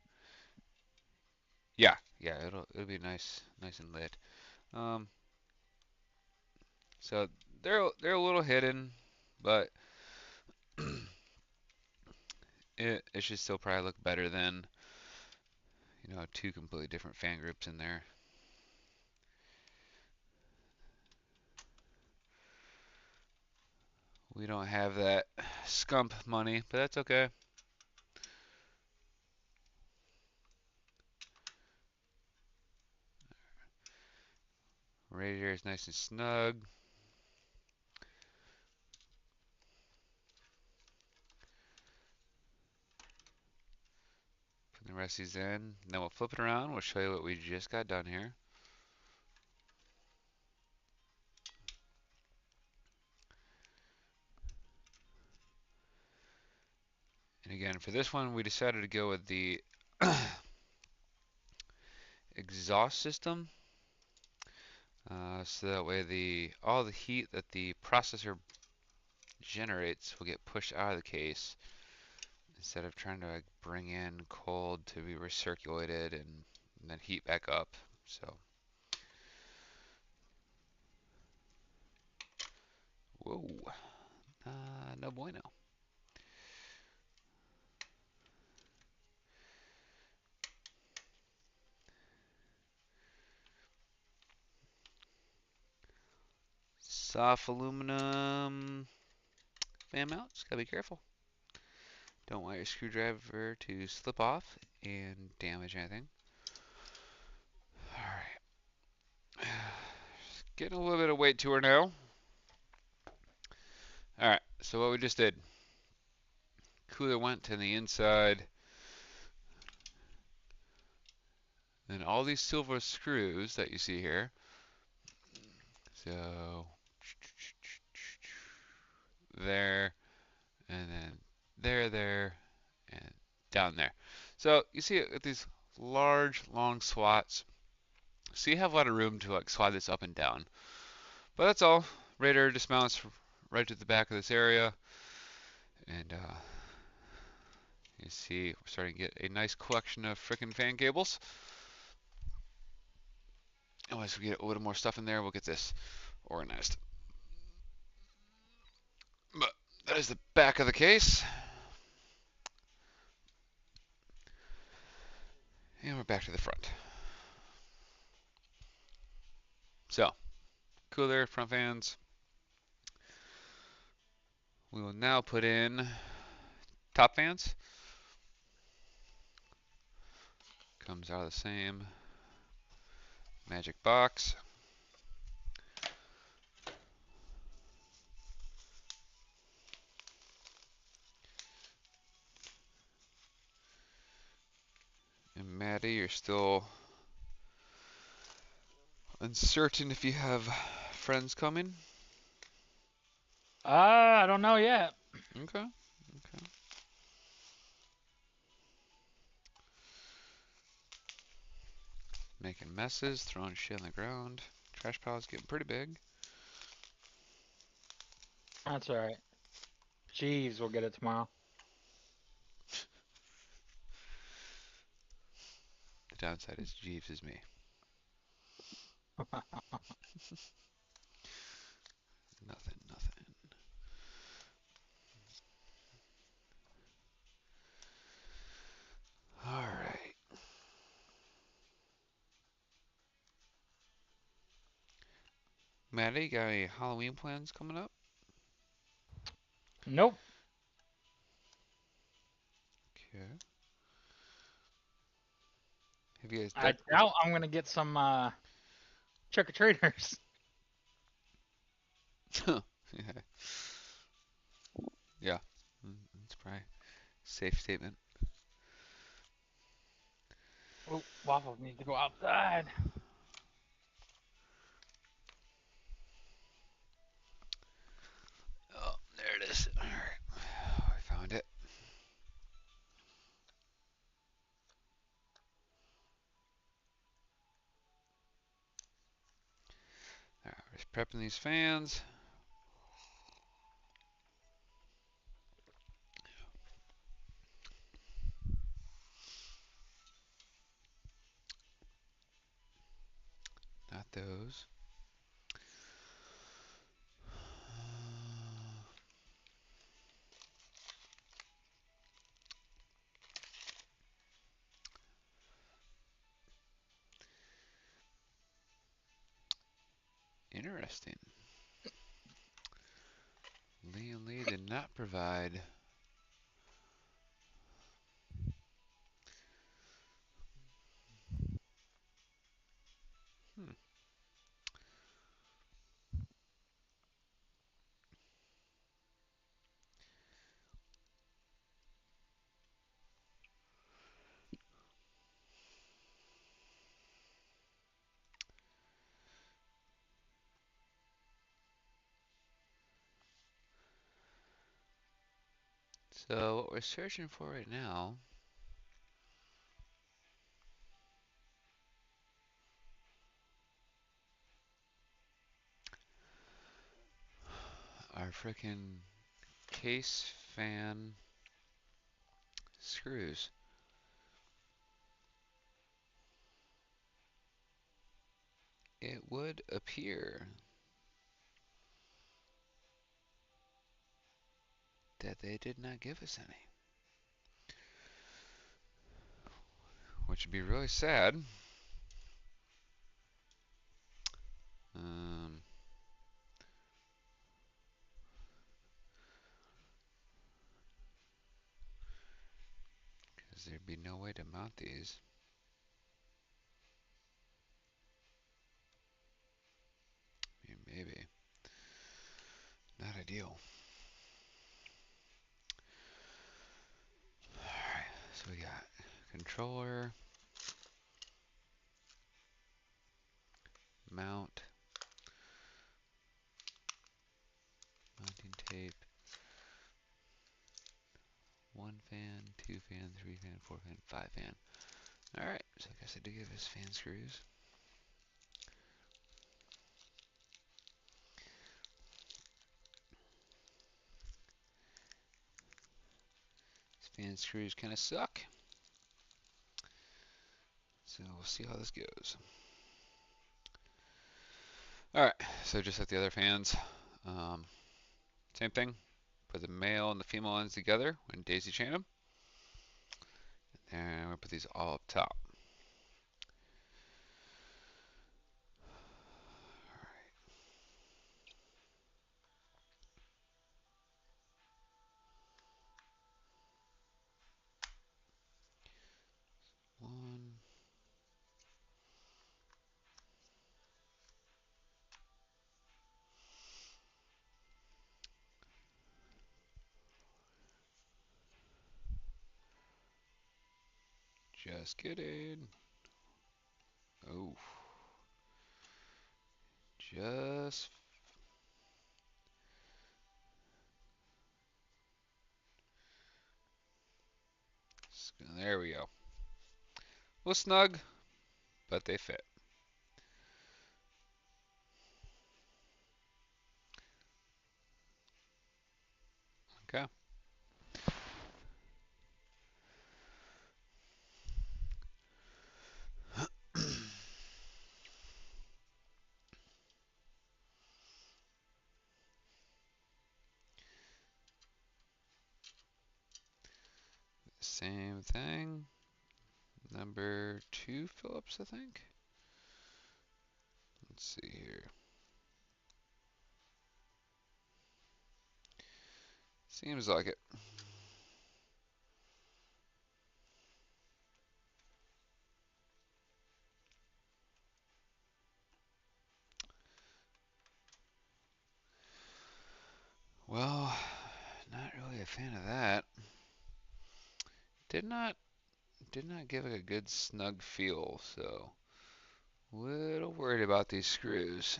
Yeah, it'll be nice and lit. So they're a little hidden, but it should still probably look better than, you know, two completely different fan groups in there. We don't have that scump money, but that's okay. Radiator is nice and snug. Put the rest of these in. Then we'll flip it around. We'll show you what we just got done here. And again, for this one, we decided to go with the exhaust system. So that way all the heat that the processor generates will get pushed out of the case instead of trying to like bring in cold to be recirculated and then heat back up. So, whoa, no bueno. Soft aluminum fan mounts, gotta be careful. Don't want your screwdriver to slip off and damage anything. Alright. Getting a little bit of weight to her now. Alright, so what we just did. Cooler went to the inside. And all these silver screws that you see here. So there, and then there, and down there. So you see it with these large, long swats. So you have a lot of room to like slide this up and down. But that's all. Radar dismounts right to the back of this area. And you see, we're starting to get a nice collection of frickin' fan cables. And once we get a little more stuff in there, we'll get this organized. But that is the back of the case. And we're back to the front. So, cooler, front fans. We will now put in top fans. Comes out of the same magic box. And Maddie, you're still uncertain if you have friends coming? I don't know yet. Okay. Okay. Making messes, throwing shit on the ground. Trash pile's getting pretty big. That's all right. Jeeves will get it tomorrow. The downside is Jeeves is me. Nothing, nothing. Alright. Maddie, got any Halloween plans coming up? Nope. Okay. Have you guys I decked? doubt I'm gonna get some trick or treaters. Yeah. Yeah. That's probably a safe statement. Oh, Waffles needs to go outside. Oh, there it is. Alright. I found it. Alright, we're just prepping these fans. Not those. Interesting. Lee and Lee did not provide. Hmm. So what we're searching for right now are frickin' case fan screws. It would appear that they did not give us any, which would be really sad. Um, because there'd be no way to mount these. I mean, maybe. Not ideal. Alright, so we got controller, mount, mounting tape, 1 fan, 2 fan, 3 fan, 4 fan, 5 fan. Alright, so I guess I do give us fan screws. Fan screws kind of suck. So we'll see how this goes. Alright, so just like the other fans, same thing. Put the male and the female ends together and daisy chain them. And we'll put these all up top. One, just kidding. Oh, just there we go. A little snug, but they fit. Okay. Same thing. Number 2 Phillips, I think. Let's see here. Seems like it. Well, not really a fan of that. Did not give it a good snug feel, so a little worried about these screws.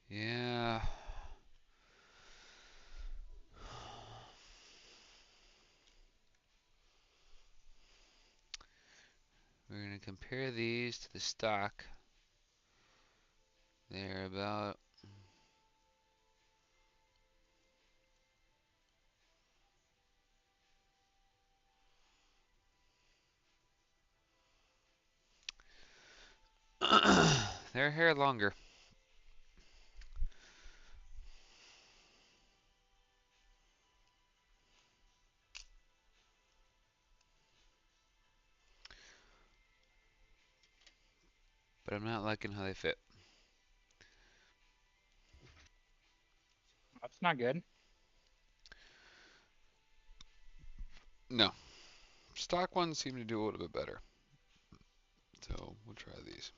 Yeah. We're going to compare these to the stock. They're about they're a hair longer. But I'm not liking how they fit. That's not good. No. Stock ones seem to do a little bit better. So we'll try these.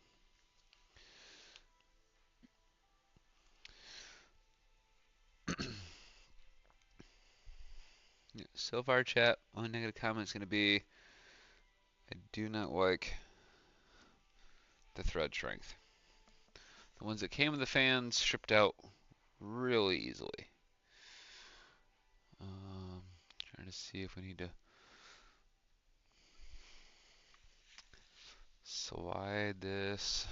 Yeah, so far, chat, only negative comment is going to be I do not like the thread strength. The ones that came with the fans shipped out really easily. Trying to see if we need to slide this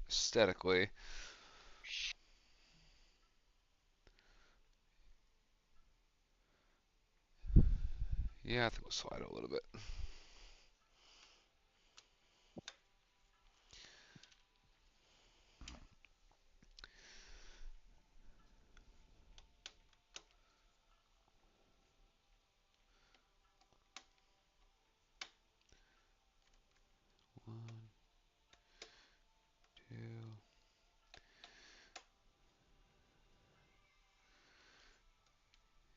aesthetically. Yeah, I think we'll slide it a little bit. One, two.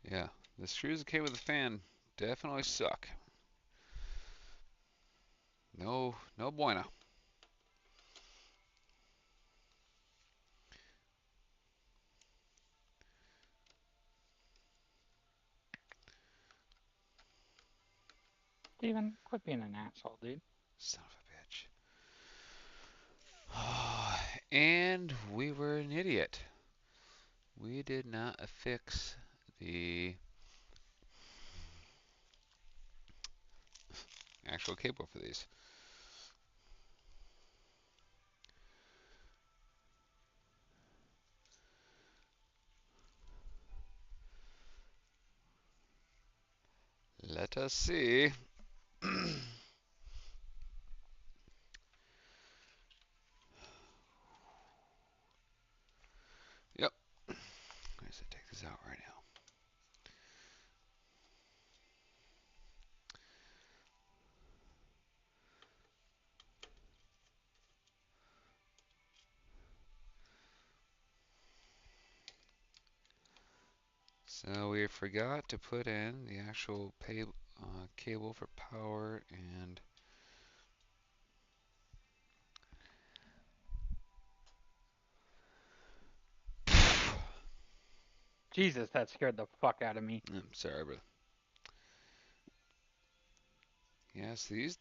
Yeah, the screws that came with the fan definitely suck. No, no bueno. Steven, quit being an asshole, dude. Son of a bitch. And we were an idiot. We did not affix the actual cable for these. Let us see. Yep. I'm going to take this out right now. So we forgot to put in the actual cable for power and Jesus, that scared the fuck out of me. I'm sorry, but yes, these.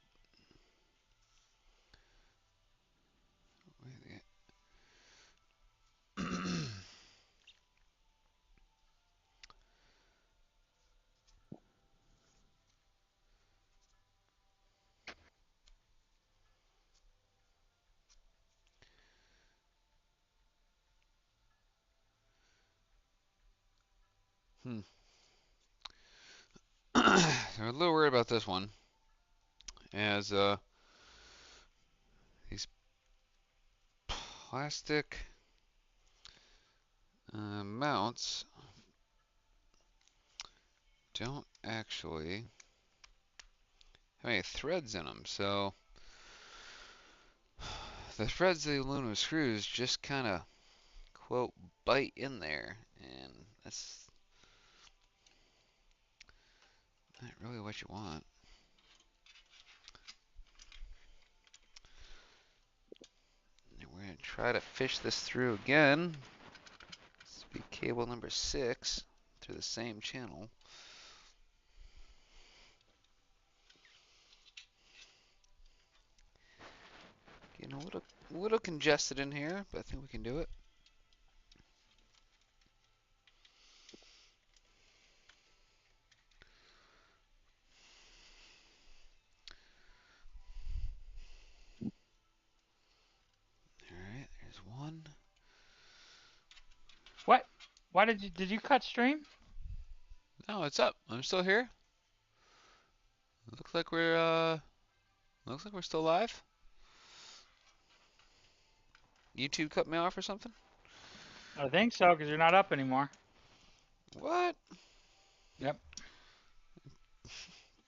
I'm a little worried about this one, as these plastic mounts don't actually have any threads in them. So the threads of the aluminum screws just kind of, quote, bite in there, and that's not really what you want. And we're going to try to fish this through again. This will be cable number 6 through the same channel. Getting a little congested in here, but I think we can do it. Alright, there's one. What? Why did you cut stream? No, it's up. I'm still here. Looks like we're still live. YouTube cut me off or something? I think so, because you're not up anymore. What? Yep.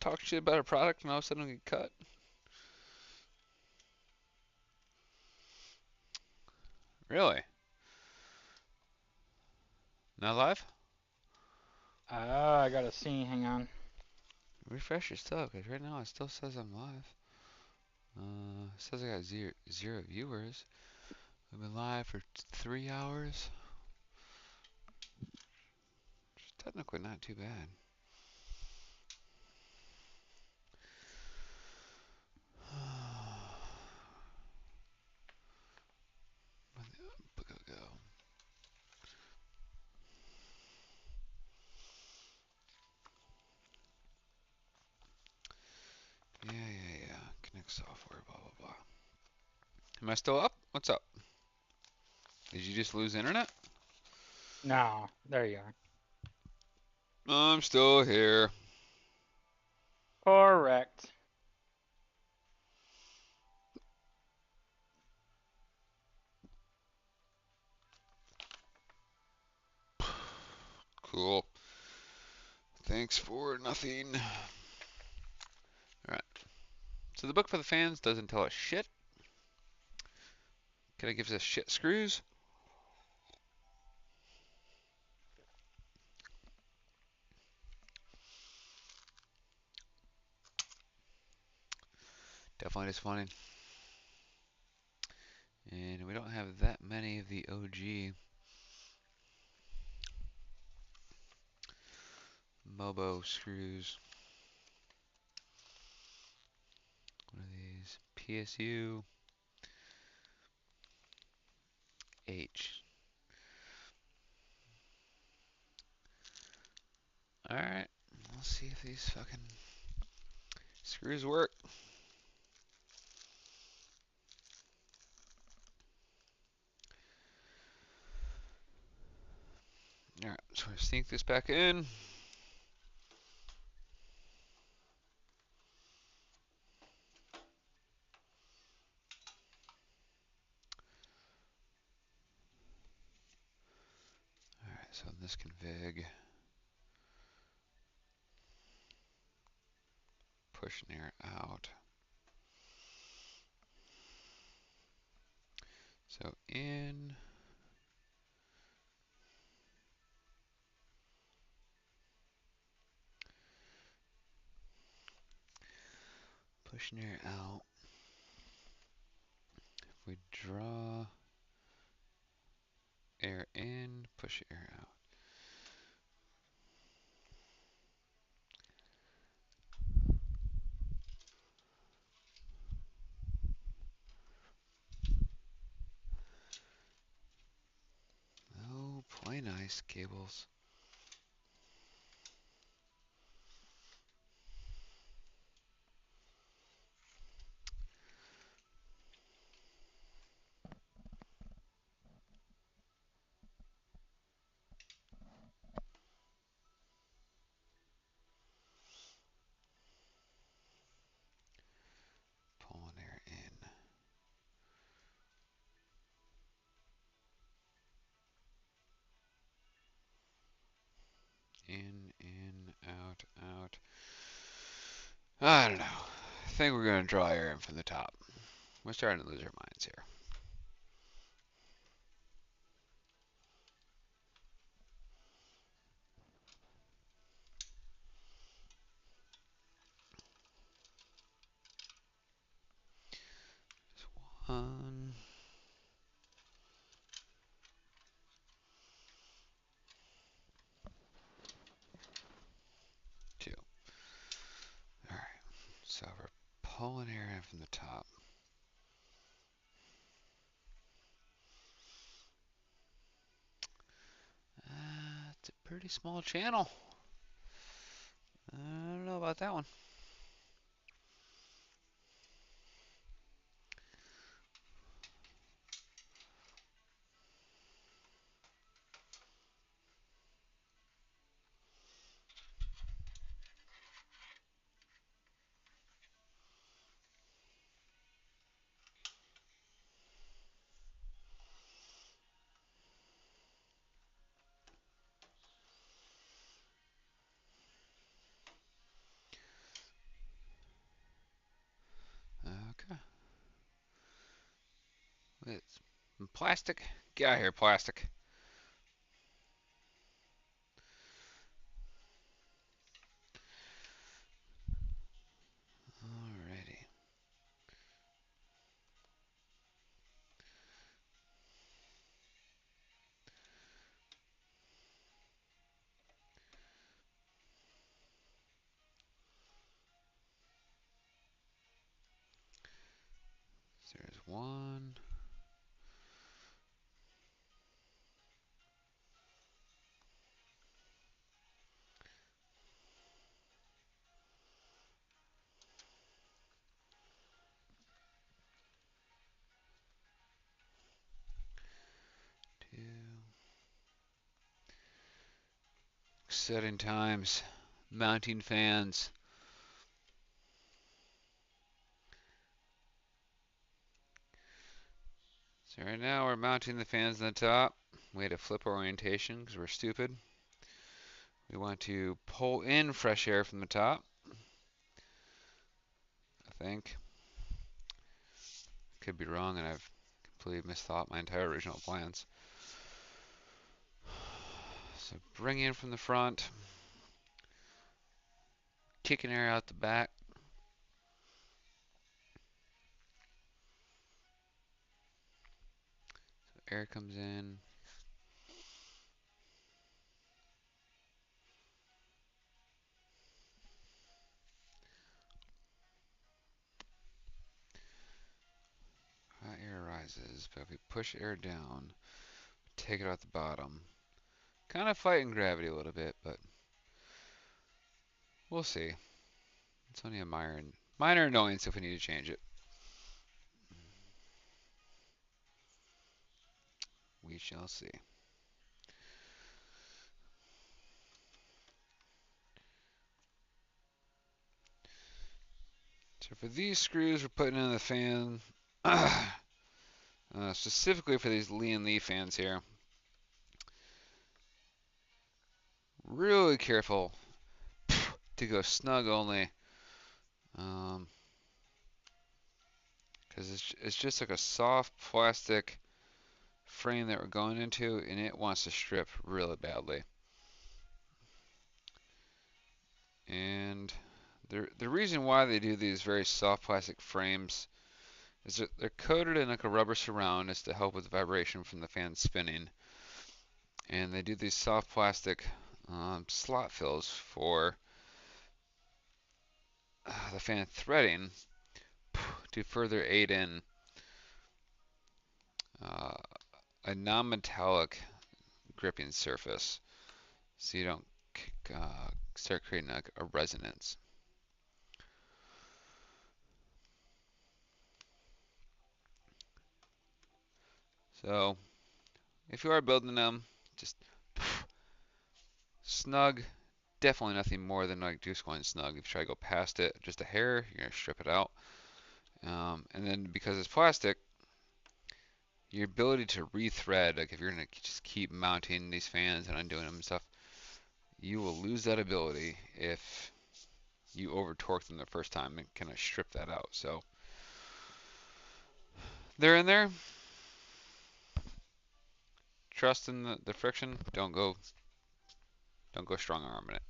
Talk shit about a product and all of a sudden we get cut? Really? Not live? I gotta see. Hang on. Refresh your stuff, because right now it still says I'm live. It says I got zero viewers. We've been live for 3 hours. Which is technically not too bad. Go. Yeah. Connect software, blah, blah, blah. Am I still up? What's up? Did you just lose internet? No, there you are. I'm still here. Correct. Cool. Thanks for nothing. Alright. So the book for the fans doesn't tell us shit. Kind of gives us shit screws. Definitely disappointing. And we don't have that many of the OG Mobo screws. What are these? PSU H. Alright, let's see if these fucking screws work. Alright, so I sneak this back in. Alright, so in this config, push and air out. So in, push and air out. If we draw air in, push air out. Oh, play nice, cables. Pulling air in, out, out. I don't know. I think we're gonna draw air in from the top. We're starting to lose our minds here. Just one, two. Alright, so we're pulling air in from the top. It's a pretty small channel. I don't know about that one. Okay. It's plastic. Get out of here, plastic. Alrighty. So there's one. Two. Setting times. Mounting fans. So right now we're mounting the fans on the top. We had to flip orientation because we're stupid. We want to pull in fresh air from the top. I think. Could be wrong and I've completely misthought my entire original plans. So bring in from the front. Kicking air out the back. So air comes in. Hot air rises, but if we push air down, take it out the bottom. Kind of fighting gravity a little bit, but We'll see. It's only a minor annoyance if we need to change it. We shall see. So for these screws, we're putting in the fan, specifically for these Lee and Lee fans here. Really careful to go snug only, because it's just like a soft plastic frame that we're going into, and it wants to strip really badly. And the reason why they do these very soft plastic frames is that they're coated in like a rubber surround is to help with vibration from the fan spinning. And they do these soft plastic slot fills for the fan threading to further aid in uh, a non-metallic gripping surface, so you don't start creating like a resonance. So if you are building them, just snug. Definitely nothing more than like just going snug. If you try to go past it just a hair, you're gonna strip it out. And then because it's plastic, your ability to rethread, like if you're gonna just keep mounting these fans and undoing them and stuff, you will lose that ability if you over torque them the first time and kind of strip that out. So they're in there. Trust in the friction. Don't go strong arming it.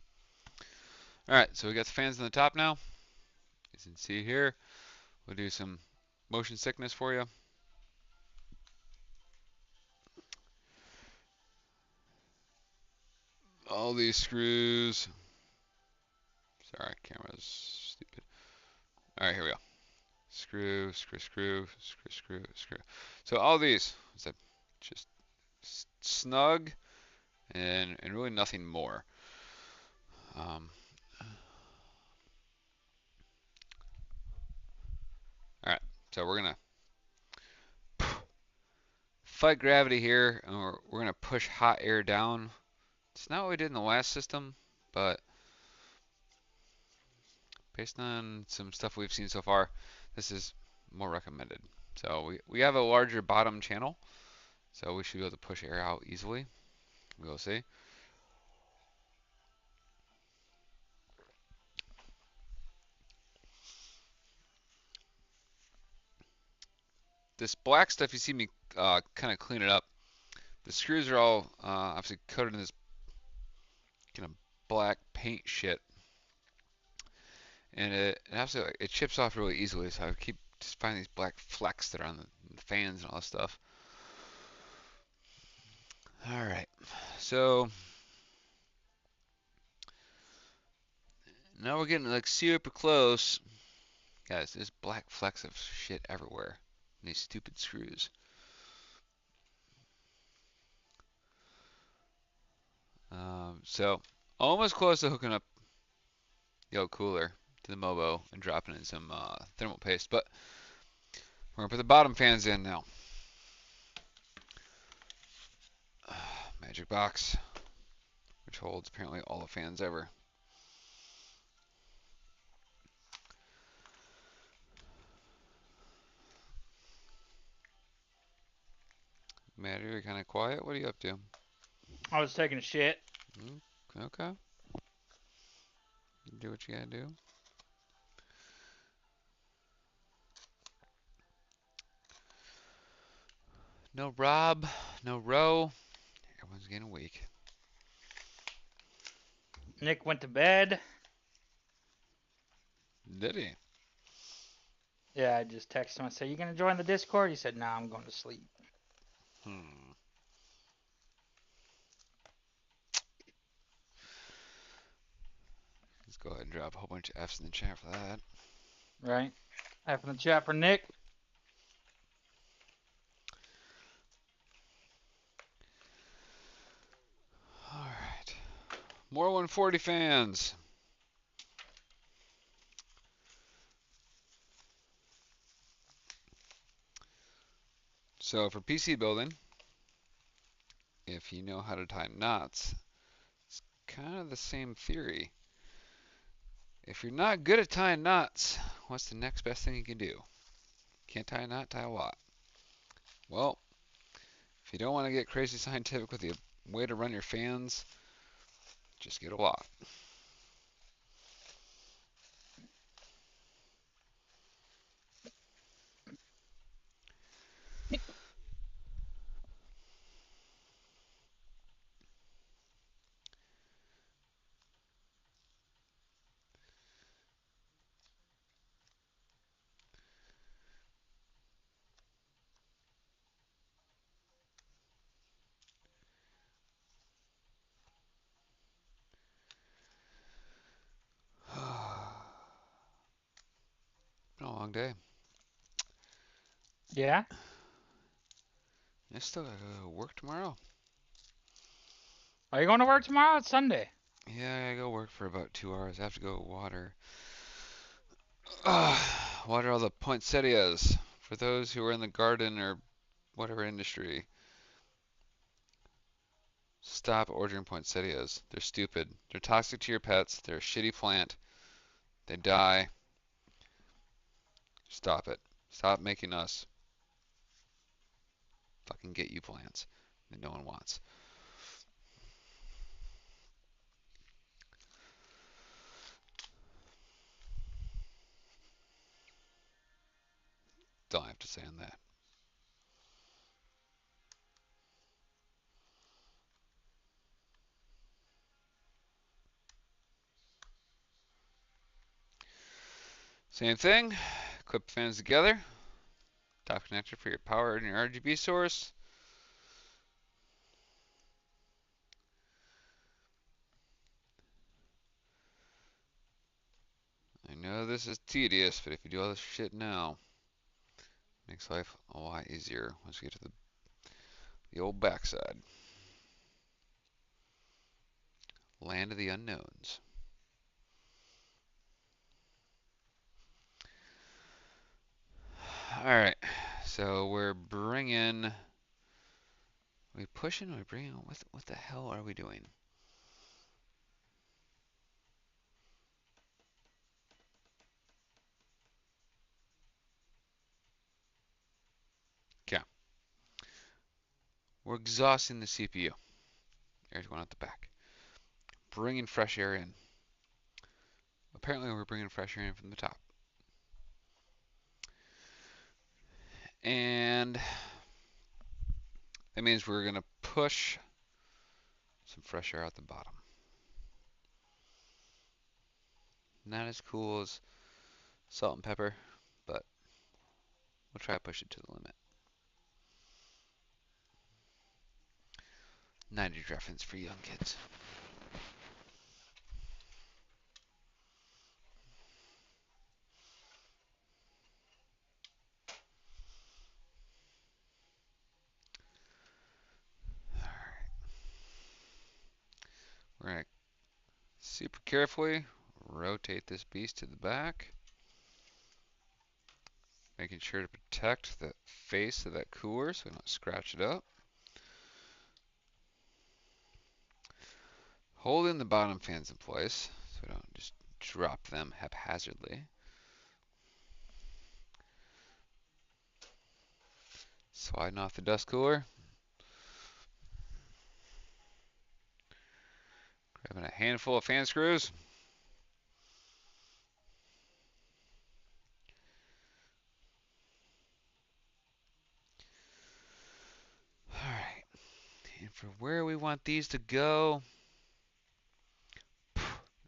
All right, so we got the fans on the top now. As you can see here, we'll do some motion sickness for you. All these screws. Sorry, camera's stupid. All right, here we go. Screw, screw, screw, screw, screw, screw. So all these, is just snug and really nothing more. Um, all right, so we're gonna fight gravity here, and we're gonna push hot air down. It's not what we did in the last system, but based on some stuff we've seen so far, this is more recommended. So we have a larger bottom channel, so we should be able to push air out easily. We'll see. This black stuff, you see me kind of clean it up. The screws are all obviously coated in this kind of black paint shit, and it chips off really easily. So I keep just finding these black flecks that are on the fans and all this stuff. All right, so now we're getting like super close. Guys, there's black flecks of shit everywhere. These stupid screws. So almost close to hooking up the old cooler to the Mobo and dropping in some thermal paste, but we're gonna put the bottom fans in now. Magic box, which holds apparently all the fans ever. Matt, you're kind of quiet. What are you up to? I was taking a shit. Okay. Do what you gotta do. No Rob, no Roe. Everyone's getting weak. Nick went to bed. Did he? Yeah, I just texted him. I said, "You gonna join the Discord?" He said, "Nah, I'm going to sleep." Let's go ahead and drop a whole bunch of F's in the chat for that. Right. F in the chat for Nick. All right. More 140 fans. So for PC building, if you know how to tie knots, it's kind of the same theory. If you're not good at tying knots, what's the next best thing you can do? Can't tie a knot, tie a lot. Well, if you don't want to get crazy scientific with the way to run your fans, just get a lot. Been a long day. Yeah. I still gotta go to work tomorrow. Are you going to work tomorrow? It's Sunday. Yeah, I gotta go work for about 2 hours. I have to go water. Water all the poinsettias for those who are in the garden or whatever industry. Stop ordering poinsettias. They're stupid. They're toxic to your pets. They're a shitty plant. They die. Stop it. Stop making us fucking get you plants that no one wants. That's all I have to say on that. Same thing. Clip fans together. Top connector for your power and your RGB source. I know this is tedious, but if you do all this shit now, it makes life a lot easier once we get to the old backside. Land of the unknowns. Alright, so we're bringing. Are we pushing? Are we bringing? What the hell are we doing? Okay. We're exhausting the CPU. Air's going out the back. Bringing fresh air in. Apparently, we're bringing fresh air in from the top. And that means we're going to push some fresh air out the bottom. Not as cool as salt and pepper, but we'll try to push it to the limit. 90s reference for young kids. Alright. We're going to super carefully rotate this beast to the back. Making sure to protect the face of that cooler so we don't scratch it up. Holding the bottom fans in place so we don't just drop them haphazardly. Sliding off the dust cooler. Grabbing a handful of fan screws. Alright. And for where we want these to go.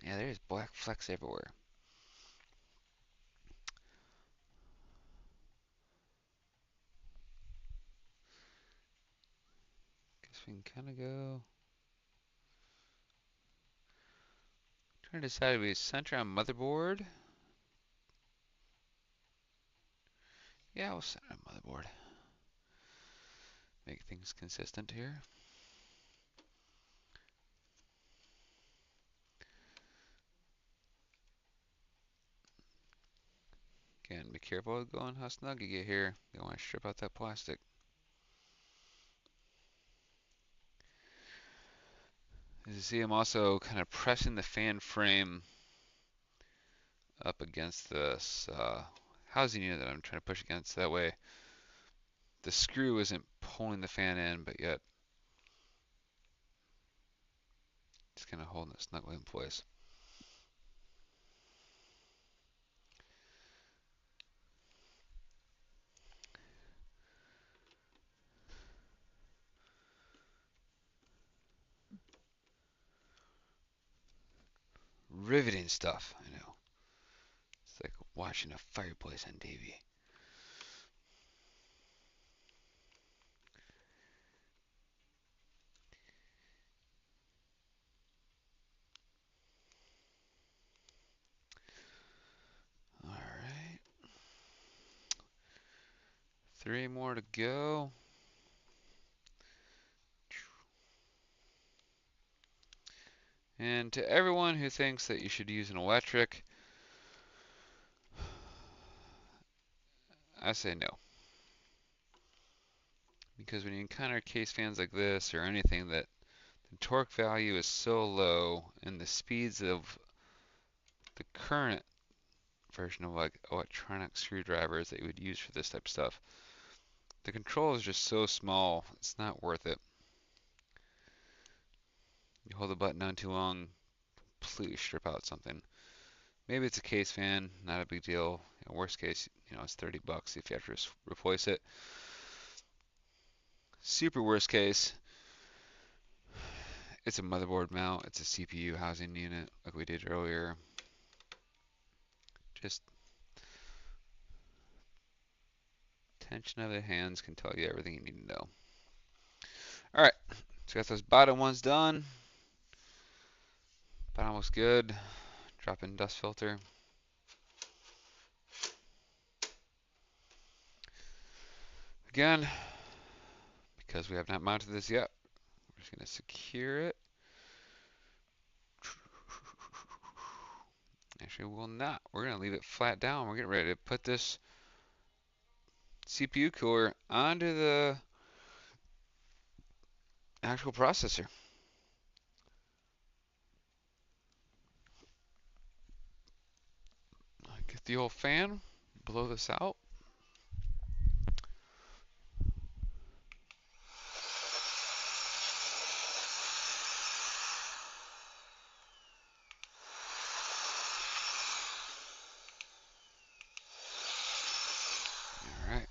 Yeah, there's black flecks everywhere. Guess we can kind of go. Trying to decide if we center on motherboard. Yeah, we'll center on motherboard. Make things consistent here. Again, be careful going how snug you get here. You don't want to strip out that plastic. As you see, I'm also kind of pressing the fan frame up against this housing unit that I'm trying to push against. That way the screw isn't pulling the fan in, but yet it's kind of holding it snugly in place. Riveting stuff, I know. It's like watching a fireplace on TV. All right. 3 more to go. And to everyone who thinks that you should use an electric, I say no. Because when you encounter case fans like this or anything that the torque value is so low and the speeds of the current version of like electronic screwdrivers that you would use for this type of stuff, the control is just so small, it's not worth it. You hold the button down too long, completely strip out something. Maybe it's a case fan, not a big deal. Worst case, it's 30 bucks if you have to replace it. Super worst case, it's a motherboard mount, it's a CPU housing unit like we did earlier. Just tension of the hands can tell you everything you need to know. All right, so got those bottom ones done. Bottom looks good. Drop in dust filter. Again, because we have not mounted this yet, we're just going to secure it. Actually, we will not. We're going to leave it flat down. We're getting ready to put this CPU cooler onto the actual processor. Get the old fan, blow this out. All right.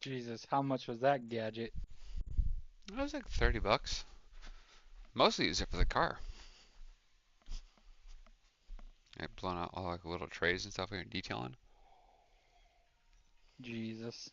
Jesus, how much was that gadget? That was like 30 bucks. Mostly use it for the car. I blown out all like little trays and stuff we were detailing. Jesus.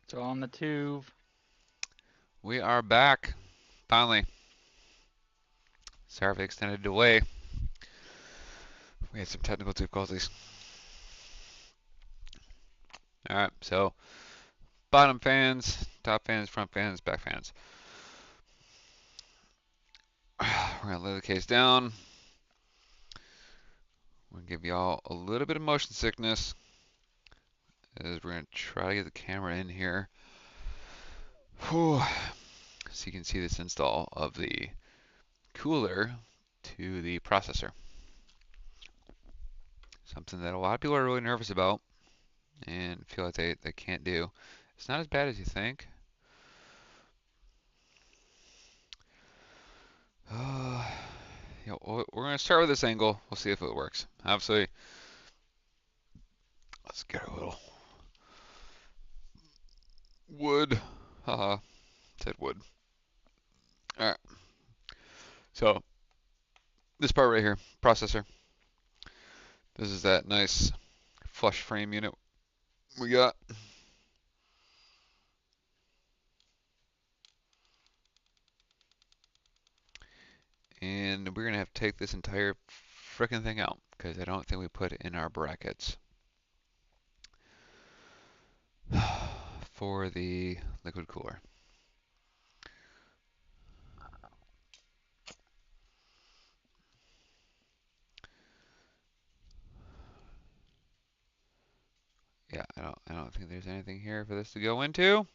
So on the tube. We are back, finally. Sorry for the extended delay. We had some technical difficulties. Alright, so bottom fans, top fans, front fans, back fans. We're gonna lay the case down. We're gonna give y'all a little bit of motion sickness as we're gonna try to get the camera in here. Whew. So you can see this install of the cooler to the processor. Something that a lot of people are really nervous about and feel like they can't do. It's not as bad as you think. Yeah, we're going to start with this angle. We'll see if it works. Obviously, let's get a little wood. Haha, said wood. Alright, so this part right here, processor. This is that nice flush frame unit we got. And we're going to have to take this entire frickin' thing out because I don't think we put it in our brackets for the liquid cooler. Yeah, I don't think there's anything here for this to go into.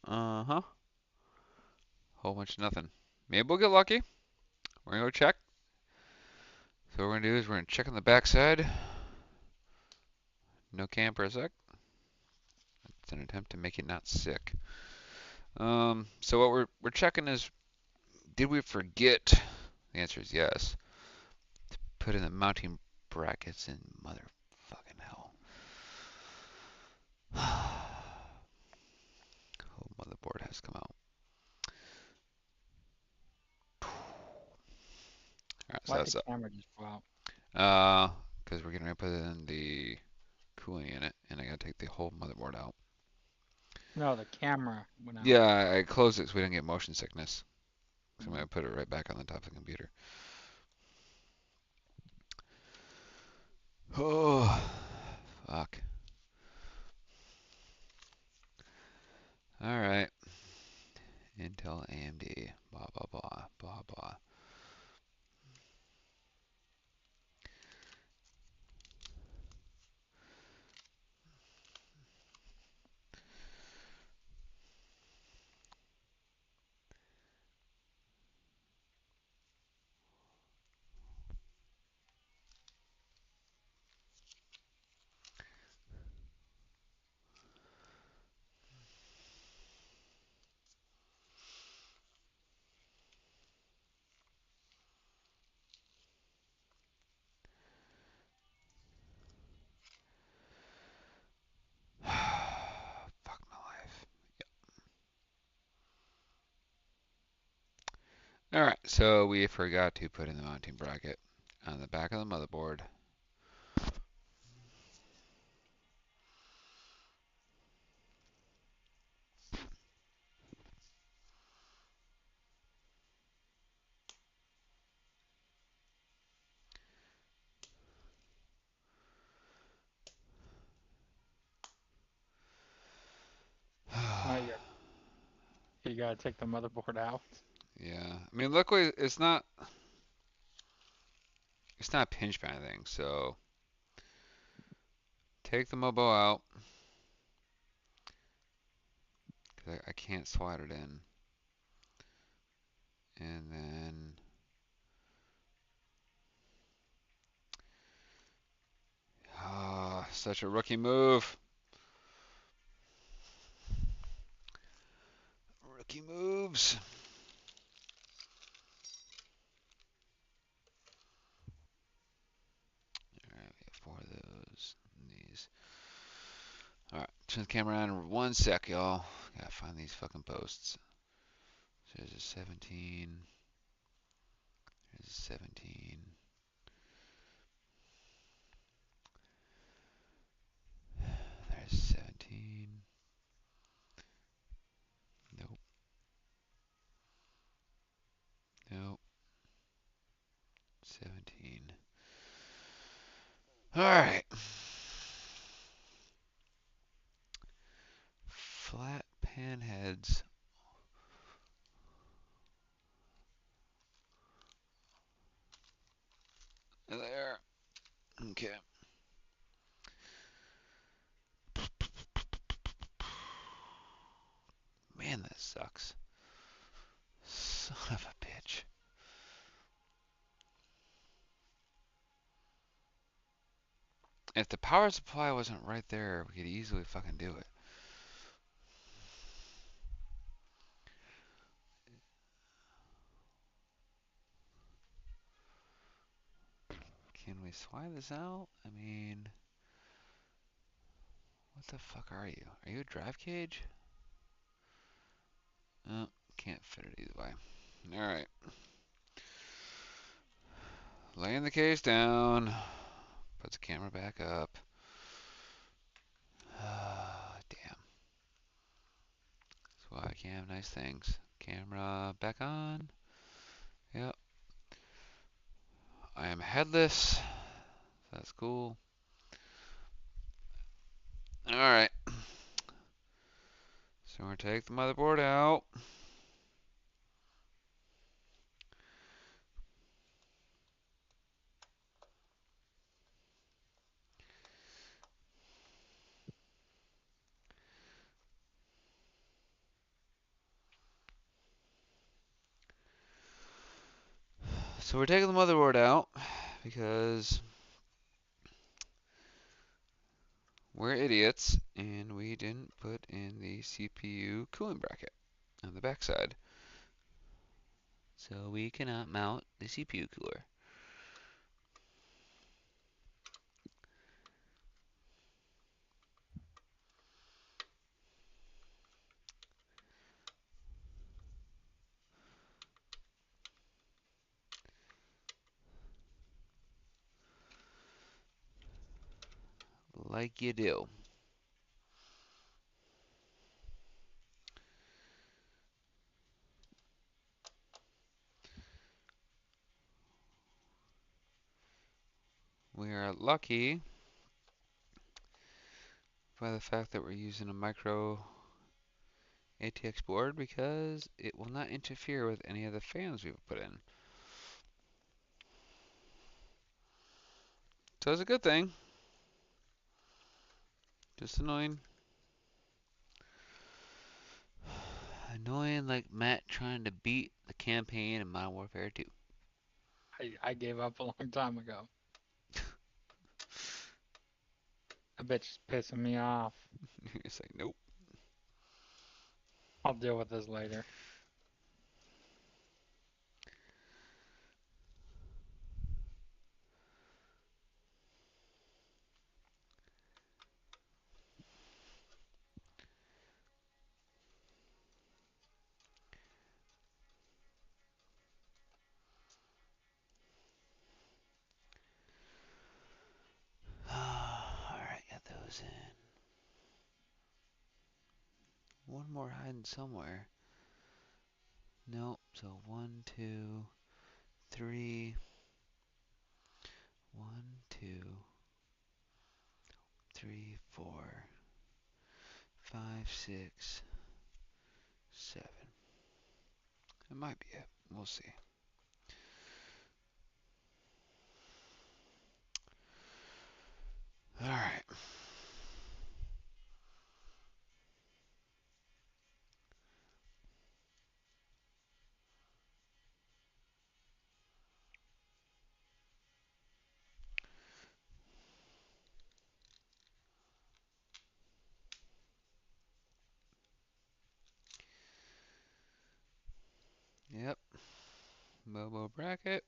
Uh-huh. Whole bunch of nothing. Maybe we'll get lucky. We're gonna go check. So what we're gonna do is we're gonna check on the back side. No cam for a sec. It's an attempt to make it not sick. So what we're checking is, did we forget? The answer is yes. To put in the mounting brackets in motherfucking hell. Whole motherboard has come out. Alright, so Why'd that's the up. camera just go out? Because we're getting ready to put it in the cooling unit, and I gotta take the whole motherboard out. No, the camera went out. Yeah, I closed it so we didn't get motion sickness. So I'm gonna put it right back on the top of the computer. Oh, fuck. All right. Intel, AMD, blah blah blah, blah blah. Fuck my life. All right, so we forgot to put in the mounting bracket on the back of the motherboard. Oh, you gotta take the motherboard out. Yeah, I mean, luckily it's not pinch or anything. So take the mobo out because I can't slide it in, and then such a rookie move. Rookie moves. All right, we have 4 of those. And these. All right, turn the camera on in 1 sec, y'all. Gotta find these fucking posts. So there's a 17. There's a 17. 16. Nope. Nope. 17. Alright. Flat pan heads. There. Okay. Man, that sucks. Son of a bitch. If the power supply wasn't right there, we could easily fucking do it. Can we slide this out? I mean, what the fuck are you? Are you a drive cage? Oh, can't fit it either way. Alright. Laying the case down. Puts the camera back up. Damn. That's why I can't have nice things. Camera back on. Yep. I am headless. That's cool. Alright. So we're gonna take the motherboard out. So we're taking the motherboard out because we're idiots and we didn't put in the CPU cooling bracket on the backside. So we cannot mount the CPU cooler. Like you do. We are lucky by the fact that we're using a micro ATX board because it will not interfere with any of the fans we've put in. So it's a good thing. Just annoying. Annoying like Matt trying to beat the campaign in Modern Warfare 2. I gave up a long time ago. That bitch is pissing me off. It's like, nope. I'll deal with this later. Alright, got those in. One more hiding somewhere. Nope. So 1, 2, 3. 1, 2, 3, 4, 5, 6, 7. It might be it. We'll see. Alright. Yep. Mobo bracket.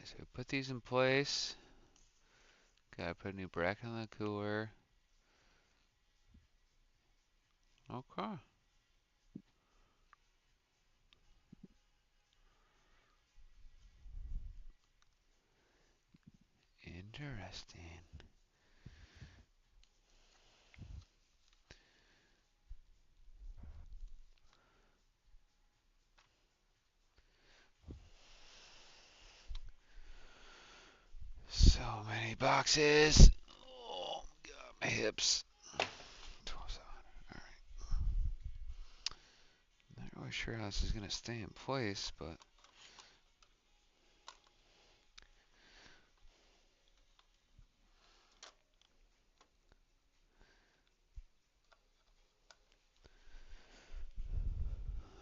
so we put these in place. Gotta put a new bracket on the cooler. Okay. Interesting. So many boxes. Oh my god, my hips. 1200. Alright. Not really sure how this is gonna stay in place, but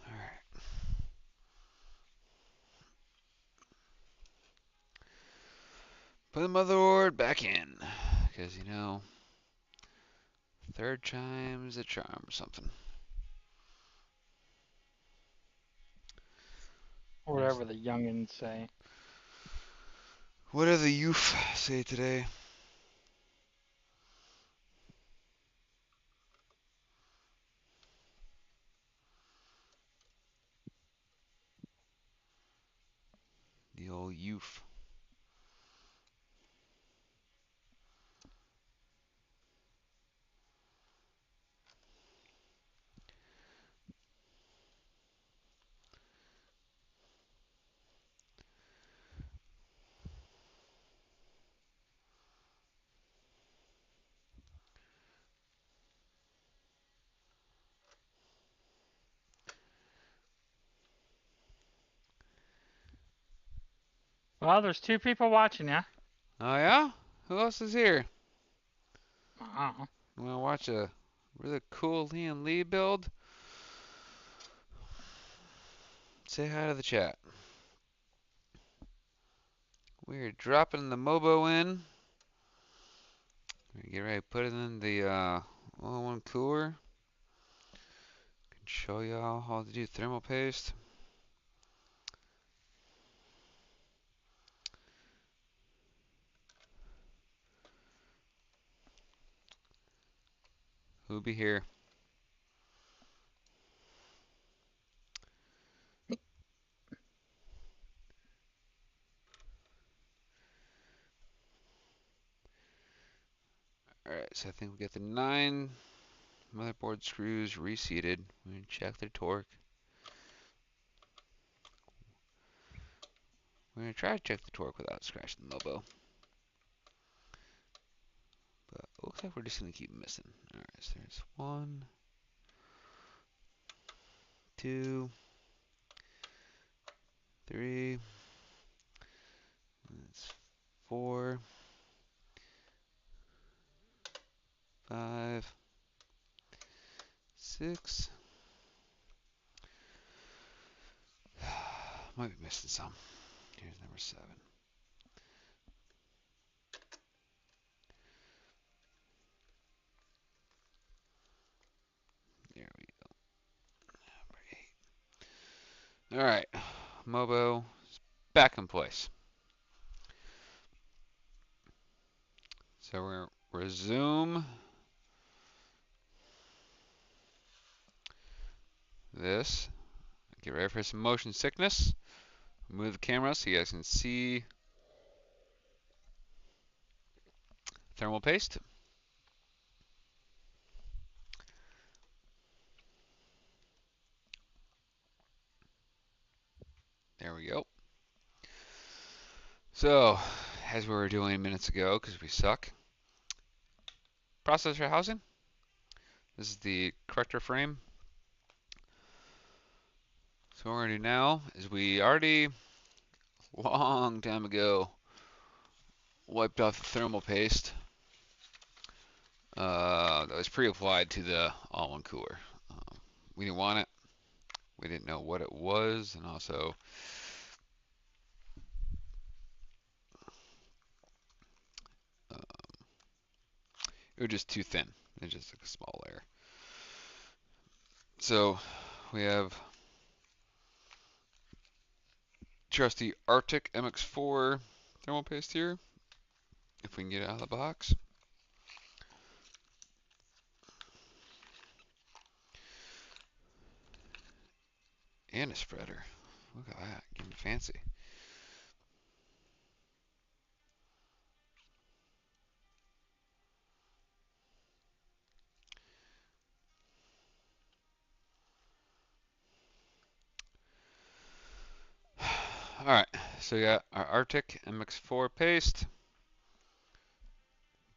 alright. Put the motherboard back in. Because you know, third time's a charm or something. Or whatever the youngins say. What do the youth say today? The old youth. Well, there's 2 people watching ya. Oh yeah? Who else is here? Uh-uh. You wanna watch a really cool Liam Lee build? Say hi to the chat. We're dropping the Mobo in. Get ready to put it in the all-in-one cooler. Can show y'all how to do thermal paste. Who'll be here? Alright, so I think we got the 9 motherboard screws reseated. We're gonna check their torque. We're gonna try to check the torque without scratching the Mobo. But it looks like we're just gonna keep missing. Alright, so there's 1, 2, 3, that's 4, 5, 6. Might be missing some. Here's number 7. There we go. Number 8. Alright, Mobo is back in place. So we're gonna resume this. Get ready for some motion sickness. Move the camera so you guys can see thermal paste. There we go. So, as we were doing minutes ago, because we suck, processor housing. This is the corrector frame. So what we're going to do now is we already, long time ago, wiped off the thermal paste that was pre-applied to the all-in cooler. We didn't want it. We didn't know what it was, and also it was just too thin. It's just like a small layer. So we have trusty Arctic MX4 thermal paste here, if we can get it out of the box. And a spreader. Look at that, getting fancy. Alright, so we got our Arctic MX4 paste.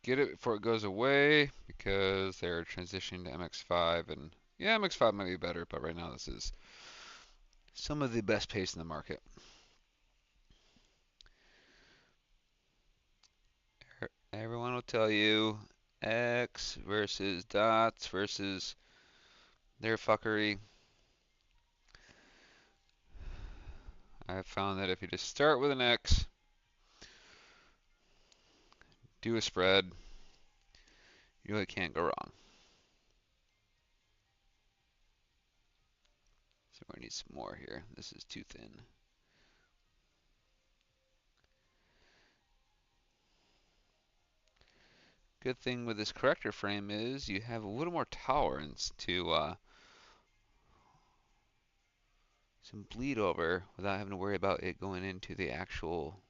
Get it before it goes away because they're transitioning to MX5, and yeah, MX5 might be better, but right now this is some of the best paste in the market. Everyone will tell you X versus dots versus their fuckery. I've found that if you just start with an X, do a spread, you really can't go wrong. So we need some more here. This is too thin. Good thing with this corrector frame is you have a little more tolerance to some bleed over without having to worry about it going into the actual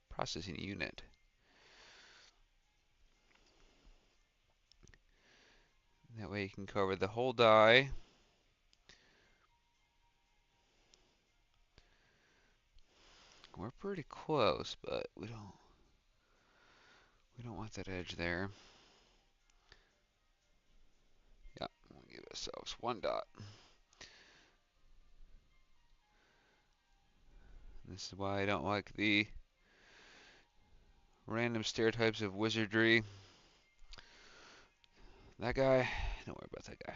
processing unit. That way you can cover the whole die. We're pretty close, but we don't want that edge there. Yeah, we'll give ourselves one dot. This is why I don't like the random stereotypes of wizardry. That guy, don't worry about that guy.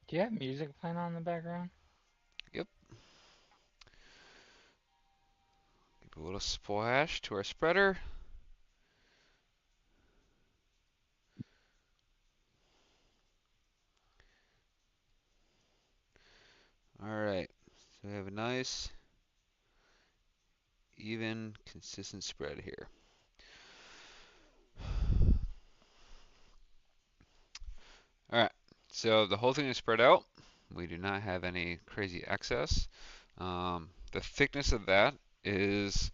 Do you have music playing on in the background? Yep. Give a little splash to our spreader. Alright, so we have a nice, even, consistent spread here. Alright, so the whole thing is spread out. We do not have any crazy excess. The thickness of that is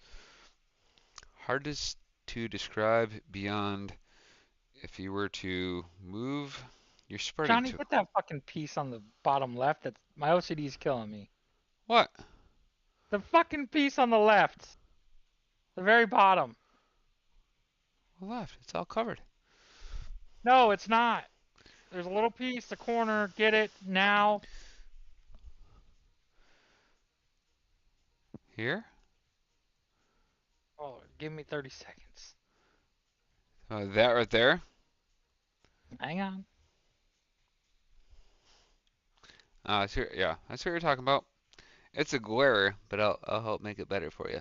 hard to describe beyond if you were to move your spreading Johnny, to put that fucking piece on the bottom left. That's my OCD's killing me. what? The fucking piece on the left. The very bottom. Left. It's all covered. No, it's not. There's a little piece, the corner. Get it now. Here? Oh, give me 30 seconds. That right there. Hang on. Yeah, that's what you're talking about. It's a glare, but I'll help make it better for you.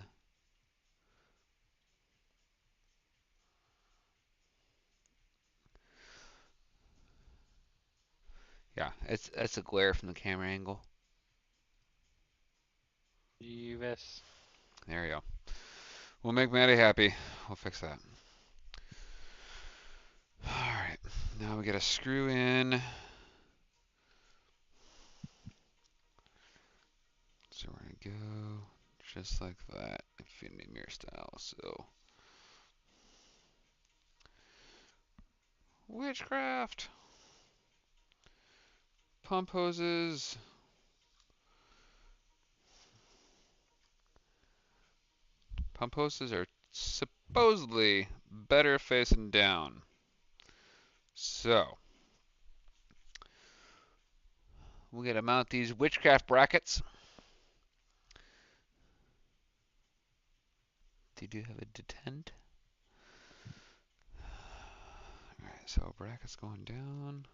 Yeah, it's a glare from the camera angle. Jeeves. There you go. We'll make Maddie happy. We'll fix that. Alright, now we gotta screw in. So we're gonna go just like that, infinity mirror style. So, witchcraft, pump hoses. Pump hoses are supposedly better facing down. So, we're gonna mount these witchcraft brackets. They do have a detent. Alright, so brackets going down.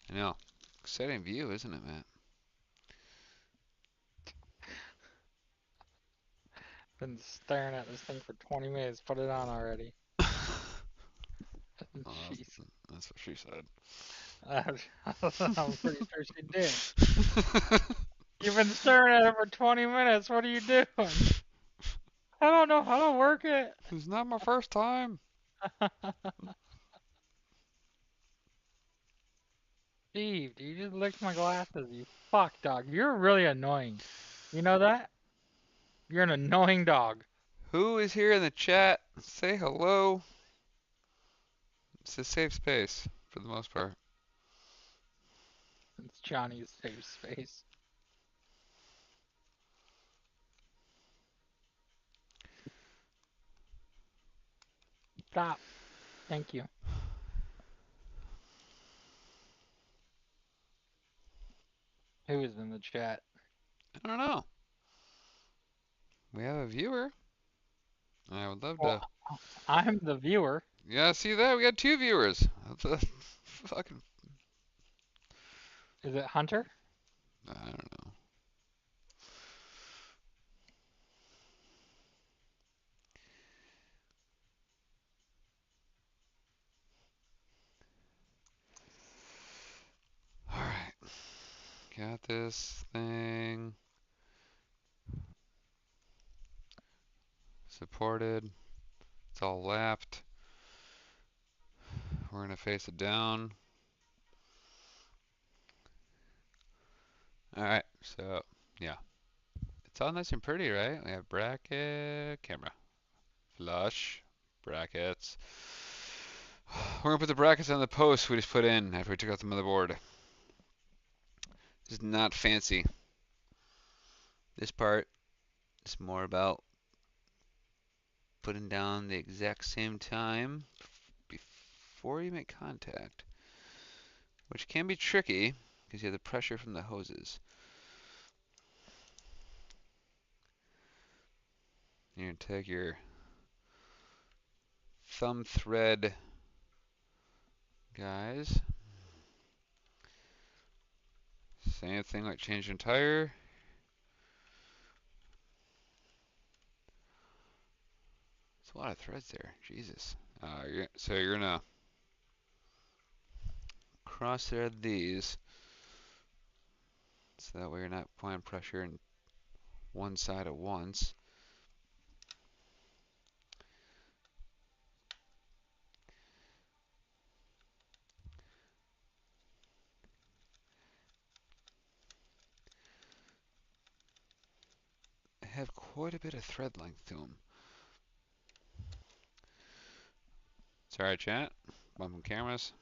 I know, exciting view, isn't it, Matt? Been staring at this thing for 20 minutes. Put it on already. Oh, Jeez. that's what she said. I'm pretty sure she did. You've been staring at it for 20 minutes. What are you doing? I don't know how to work it. It's not my first time. Steve, you just licked my glasses, you fuck dog. You're really annoying. You know that? You're an annoying dog. Who is here in the chat? Say hello. It's a safe space for the most part. It's Johnny's safe space. Stop. Thank you. Who is in the chat? I don't know. We have a viewer. I would love Well, to. I'm the viewer. Yeah, see that? We got 2 viewers. That's a fucking. Is it Hunter? I don't know. Alright. Got this thing. Supported. It's all lapped. We're gonna face it down. Alright, so yeah. It's all nice and pretty, right? We have bracket, camera, flush, brackets. We're gonna put the brackets on the post we just put in after we took out the motherboard. This is not fancy. This part is more about putting down the exact same time before you make contact, which can be tricky because you have the pressure from the hoses. You're gonna take your thumb thread, guys. Same thing like changing tire. There's a lot of threads there. Jesus. So you're gonna cross thread these so that way you're not applying pressure in one side at once. They have quite a bit of thread length to them. Sorry, chat. Bumping cameras.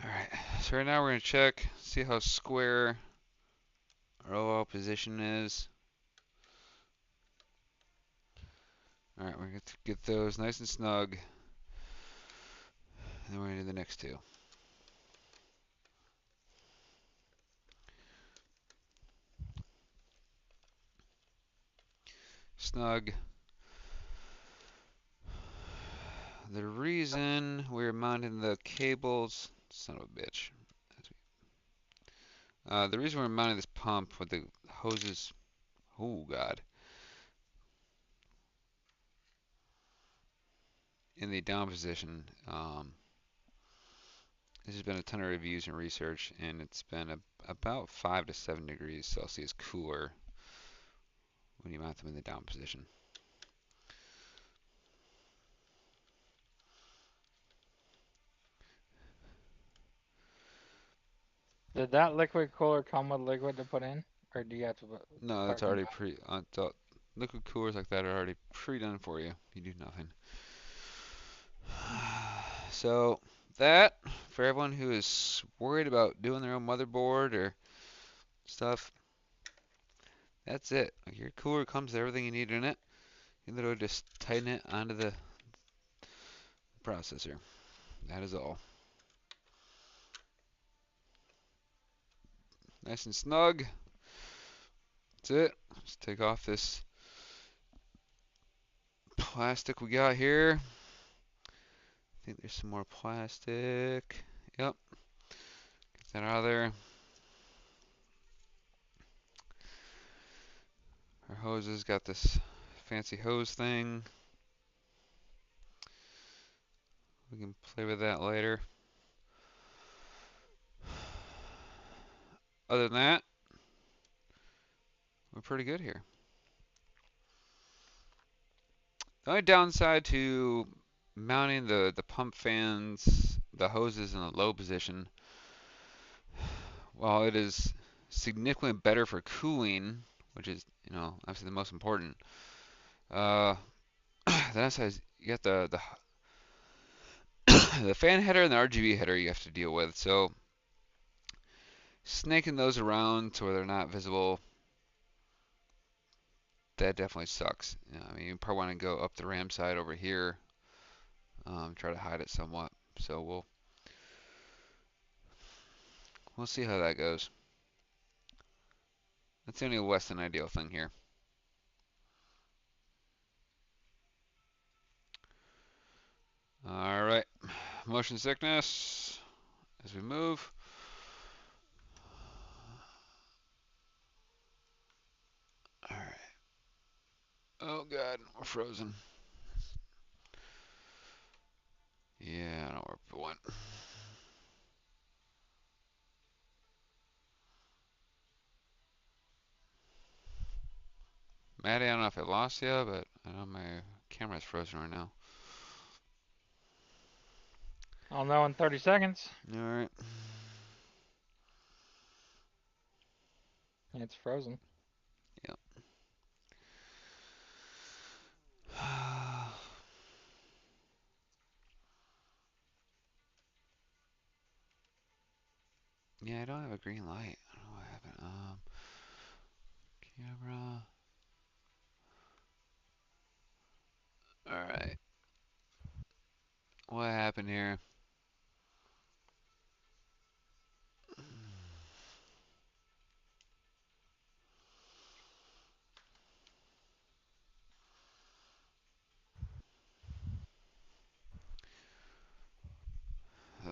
Alright, so right now we're going to check, see how square our OL position is. Alright, we're going to get those nice and snug. And then we're going to do the next 2. Snug. The reason we're mounting the cables, son of a bitch. The reason we're mounting this pump with the hoses, oh god, in the down position, this has been a ton of reviews and research, and it's been about 5 to 7 degrees Celsius cooler when you mount them in the down position. Did that liquid cooler come with liquid to put in? Or do you have to put No, that's parking already liquid coolers like that are already pre-done for you. You do nothing. So that, for everyone who is worried about doing their own motherboard or stuff, that's it. Like your cooler comes with everything you need in it. You literally just tighten it onto the processor. That is all. Nice and snug. That's it. Just take off this plastic we got here. think there's some more plastic. Yep, get that out of there. Our hoses got this fancy hose thing. We can play with that later. Other than that, we're pretty good here. The only downside to mounting the pump fans, the hoses in a low position, while it is significantly better for cooling, which is, obviously the most important, the downside is you got the fan header and the RGB header you have to deal with. So snaking those around so they're not visible, that definitely sucks. I mean, you probably want to go up the RAM side over here, try to hide it somewhat. So we'll see how that goes. That's the only less than ideal thing here. All right, motion sickness as we move. All right. Oh God, we're frozen. Yeah, I don't know where it went. Maddie, I don't know if I lost you, but I know my camera's frozen right now. I'll know in 30 seconds. All right. It's frozen. Yep. Yeah, I don't have a green light. I don't know what happened. Camera. All right. What happened here? Uh,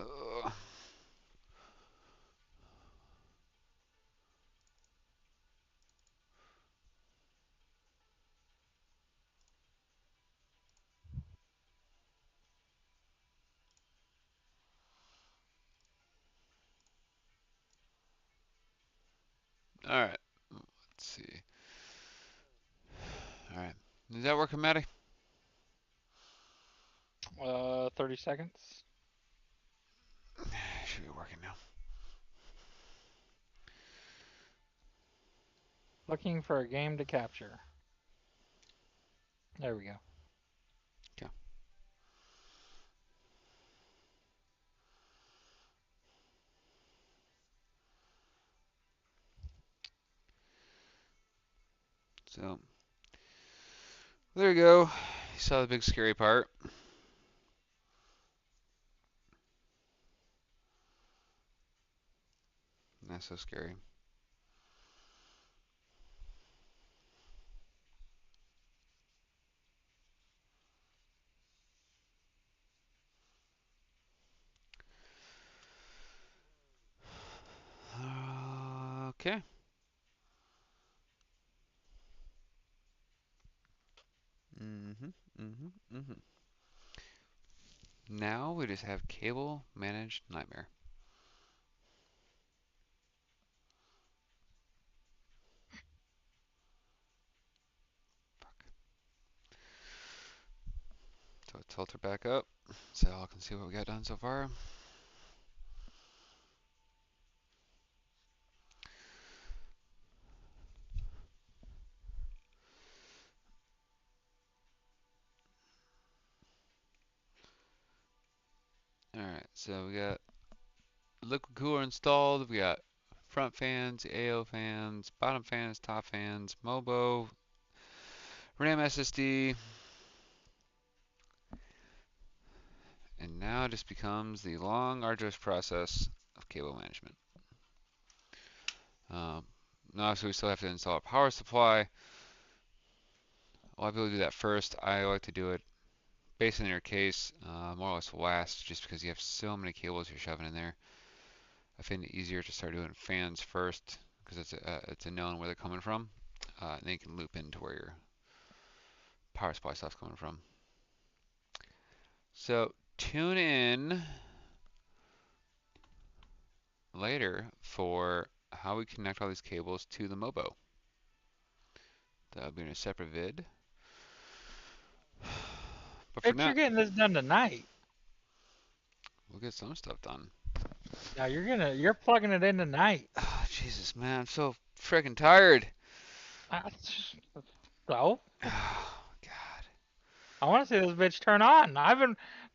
all right. Let's see. All right. Is that working, Maddie? 30 seconds. Should be working now. Looking for a game to capture. There we go. Okay. So there you go. You saw the big scary part. Not so scary. Okay. Now we just have cable managed nightmare. So tilt her back up so y'all can see what we got done so far. Alright, so we got liquid cooler installed. We got front fans, AO fans, bottom fans, top fans, Mobo, RAM SSD. And now it just becomes the long, arduous process of cable management. Now, so we still have to install a power supply. A lot of people do that first. I like to do it based on your case, more or less will last just because you have so many cables you're shoving in there. I find it easier to start doing fans first because it's a known where they're coming from. And then you can loop into where your power supply stuff's coming from. So tune in later for how we connect all these cables to the Mobo. That'll be in a separate vid. But for Bitch, now, you're getting this done tonight. we'll get some stuff done. Now you're plugging it in tonight. Oh, Jesus, man, I'm so freaking tired. Uh, So Oh, God. I want to see this bitch turn on.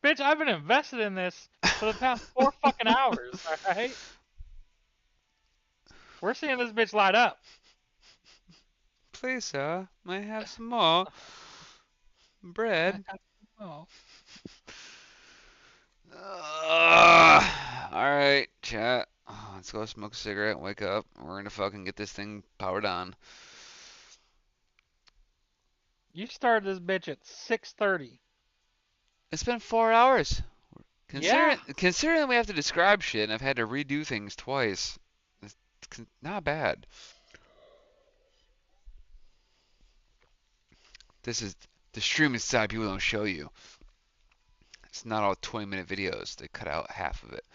Bitch, I've been invested in this for the past 4 fucking hours. All right, we're seeing this bitch light up. Please, sir, may I have some more bread? Oh, Alright, chat. Let's go smoke a cigarette, wake up. We're gonna fucking get this thing powered on. you started this bitch at 6:30. It's been 4 hours. Yeah. Considering we have to describe shit and I've had to redo things twice, it's not bad. This is the streaming side people don't show you. It's not all 20-minute videos. They cut out half of it.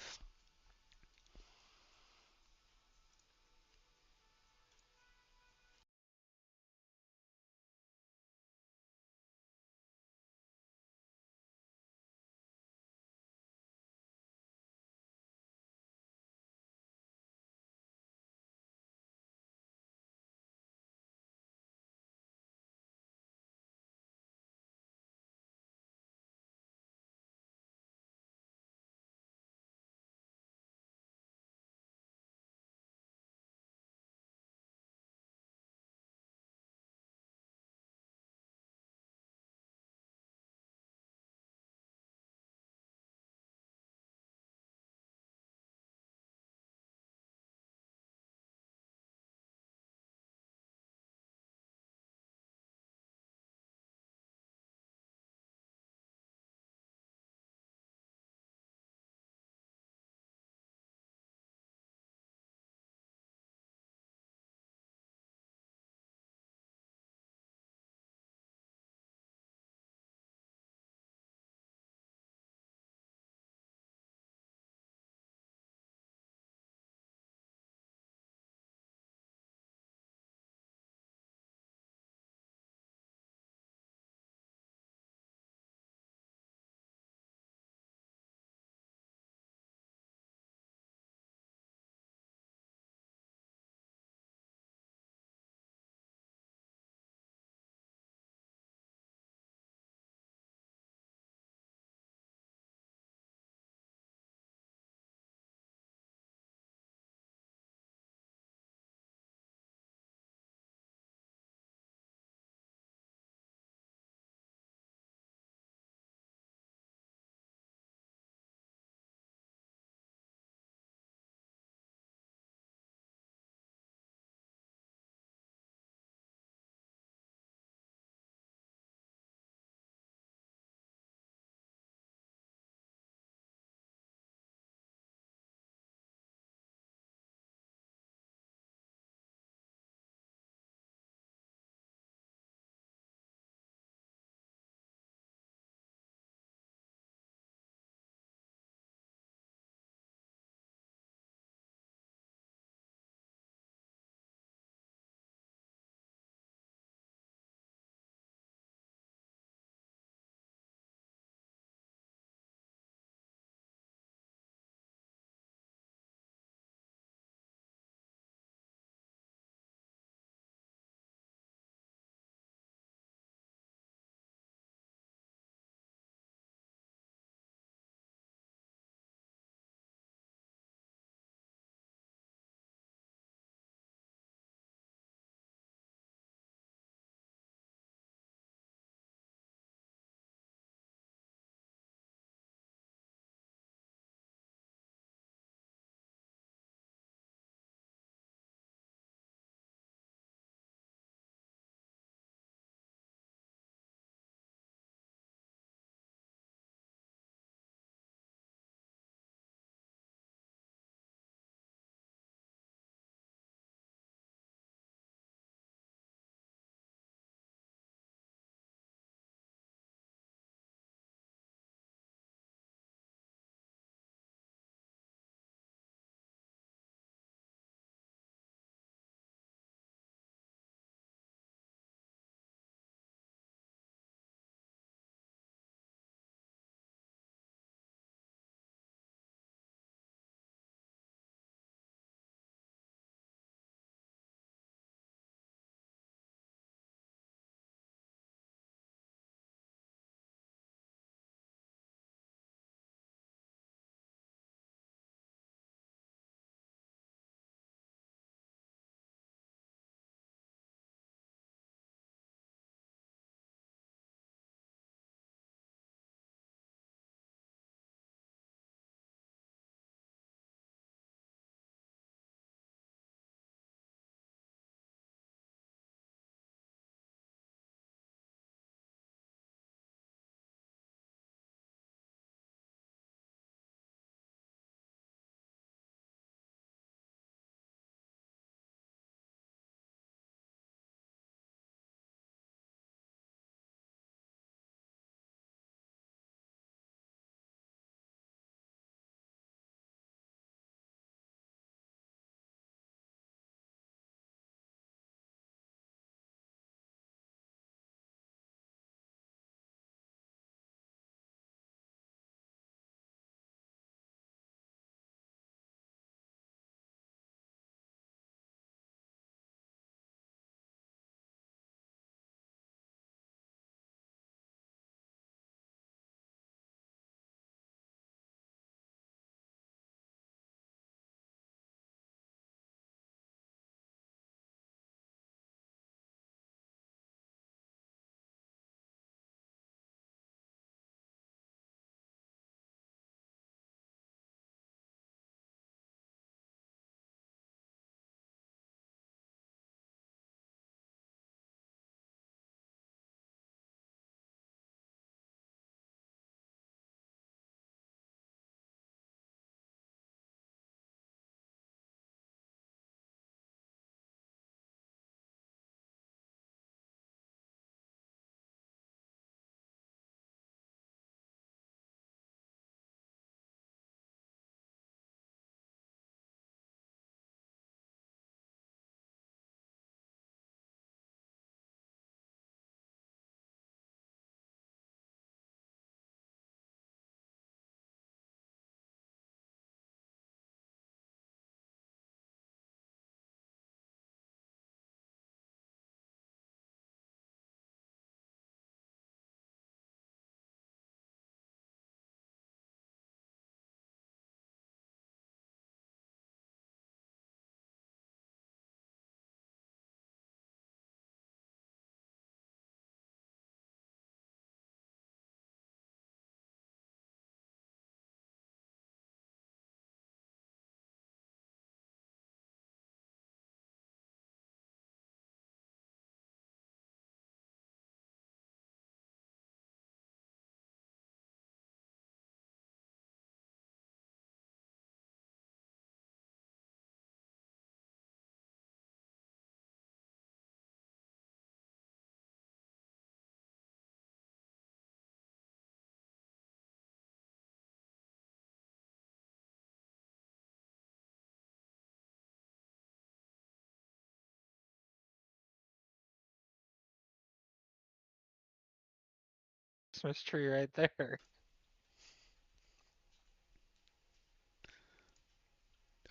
Christmas tree right there.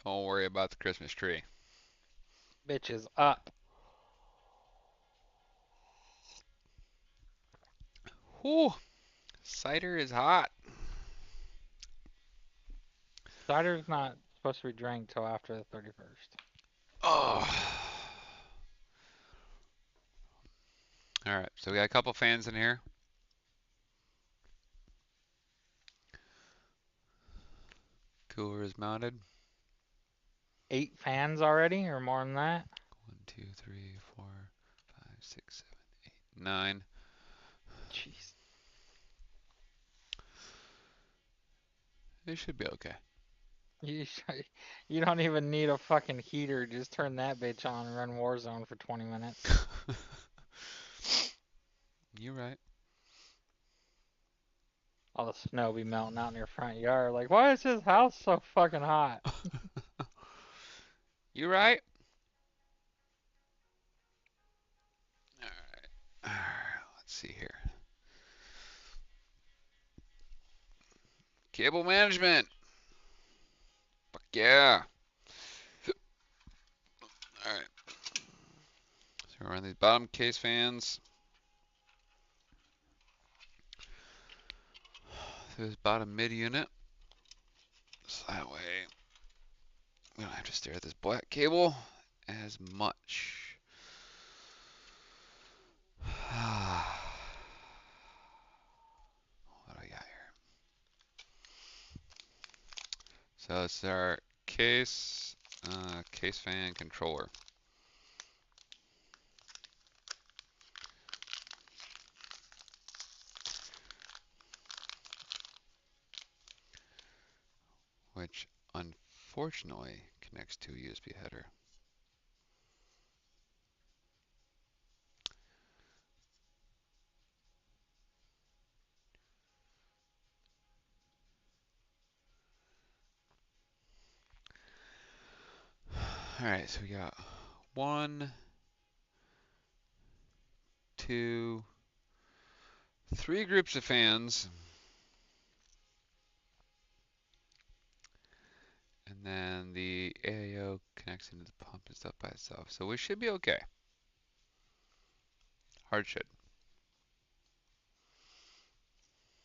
Don't worry about the Christmas tree. Bitch is up. Whew, cider is hot. Cider's not supposed to be drank till after the 31st. Oh. All right, so we got a couple fans in here. Cooler is mounted. 8 fans already, or more than that? 1, 2, 3, 4, 5, 6, 7, 8, 9. Jeez. It should be okay. You, you don't even need a fucking heater. Just turn that bitch on and run Warzone for 20 minutes. You're right. All the snow be melting out in your front yard. Like, why is this house so fucking hot? You right. All right. Let's see here. Cable management. Fuck yeah. All right. So we're on these bottom case fans. Through this bottom mid unit. So that way we don't have to stare at this black cable as much. What do we got here? So it's our case fan controller. Which unfortunately connects to a USB header. Alright, so we got 1, 2, 3 groups of fans. And then the AIO connects into the pump and stuff by itself. So we should be okay. Hard should.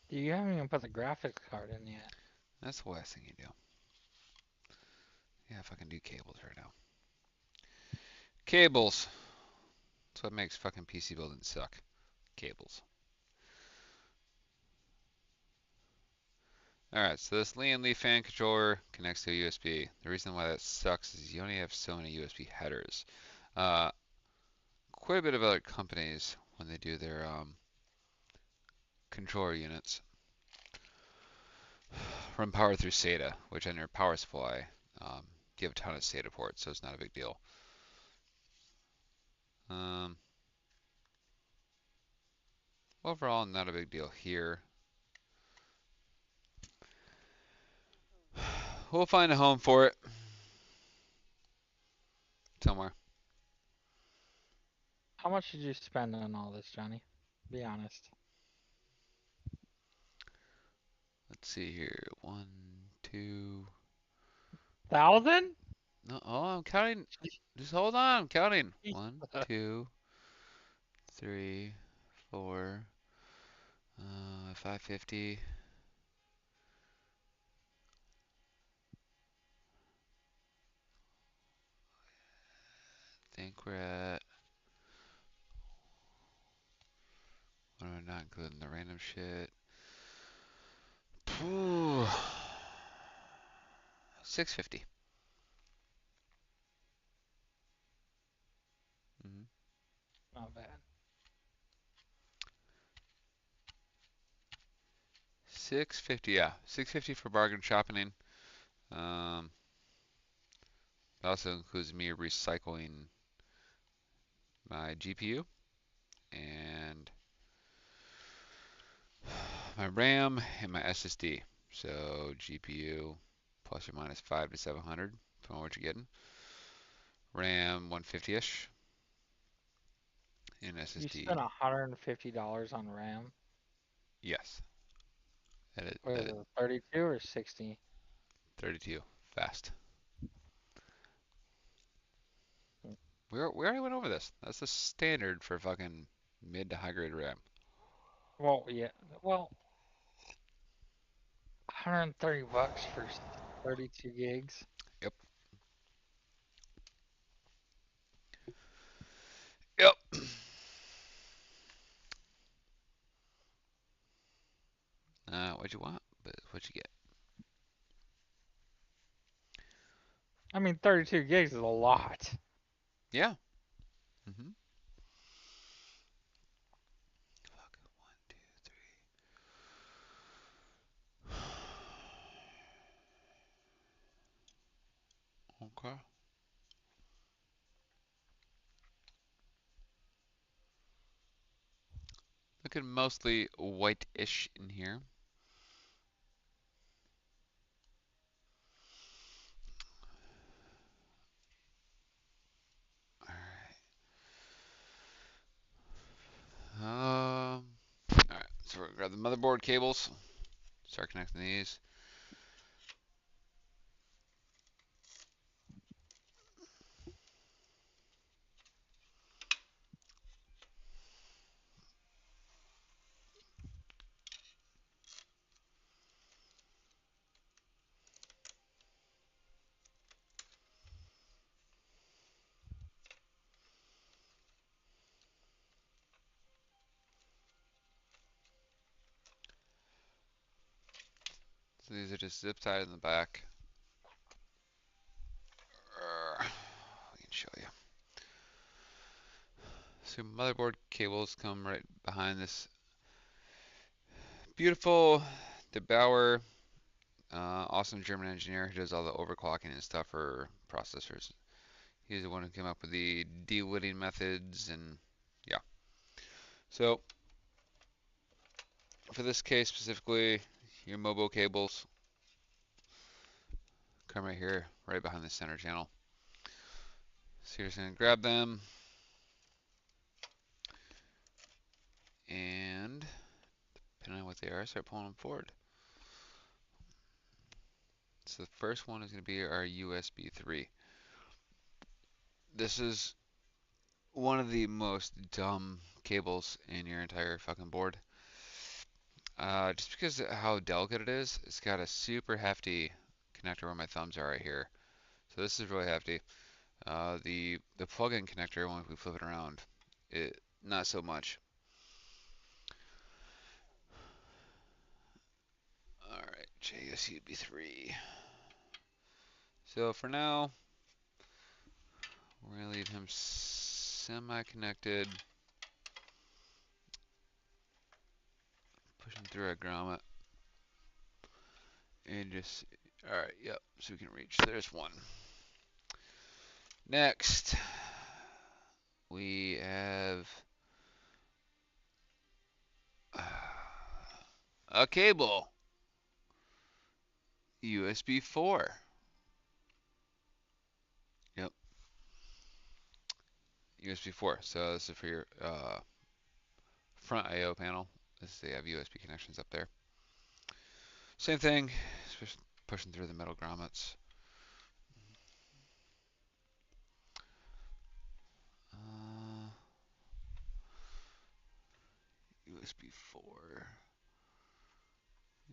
You haven't even put the graphics card in yet. That's the last thing you do. Yeah, if I can do cables right now. Cables. That's what makes fucking PC building suck. Cables. Alright, so this Lee and Lee fan controller connects to a USB. The reason why that sucks is you only have so many USB headers. Quite a bit of other companies, when they do their controller units, run power through SATA, which on your power supply, you have a ton of SATA ports, so it's not a big deal. Overall, not a big deal here. We'll find a home for it somewhere. How much did you spend on all this, Johnny? Be honest. Let's see here. 1, 2. 1,000? No, oh, I'm counting. Just hold on, I'm counting. 1, 2, 3, 4, 550. I think we're at. What am I not including the random shit? 650. Mm-hmm. Not bad. 650, yeah. 650 for bargain shopping. Um, it also includes me recycling my GPU and my RAM and my SSD. So GPU plus or minus 5 to 700, depending on what you're getting. RAM 150-ish, and You SSD. spent $150 on RAM. Yes. What That is is it, 32 or 60? 32. Fast. We already went over this. That's the standard for fucking mid to high grade RAM. Well, yeah. Well, 130 bucks for 32 gigs. Yep. Yep. What'd you want? But what'd you get? I mean, 32 gigs is a lot. Yeah. Mm-hmm. Fuck. 1, 2, 3. Okay. Looking mostly white-ish in here. Alright. Alright, so we're gonna grab the motherboard cables. Start connecting these. So these are just zip tied in the back. We can show you. So motherboard cables come right behind this beautiful DeBauer, awesome German engineer who does all the overclocking and stuff for processors. He's the one who came up with the de-witting methods and yeah. So for this case specifically, your mobile cables come right here, right behind the center channel. So you're just gonna grab them and depending on what they are, start pulling them forward. So the first one is gonna be our USB 3. This is one of the most dumb cables in your entire fucking board. Just because of how delicate it is, it's got a super hefty connector where my thumbs are right here. So this is really hefty. The plug-in connector, when we flip it around, not so much. Alright, JSUB3. So for now, we're gonna leave him semi-connected. Push him through our grommet. And just, alright, yep, so we can reach. There's one. Next, we have a cable. USB 4. Yep, USB 4. So this is for your front I/O panel. They have USB connections up there. Same thing, just pushing through the metal grommets. USB 4.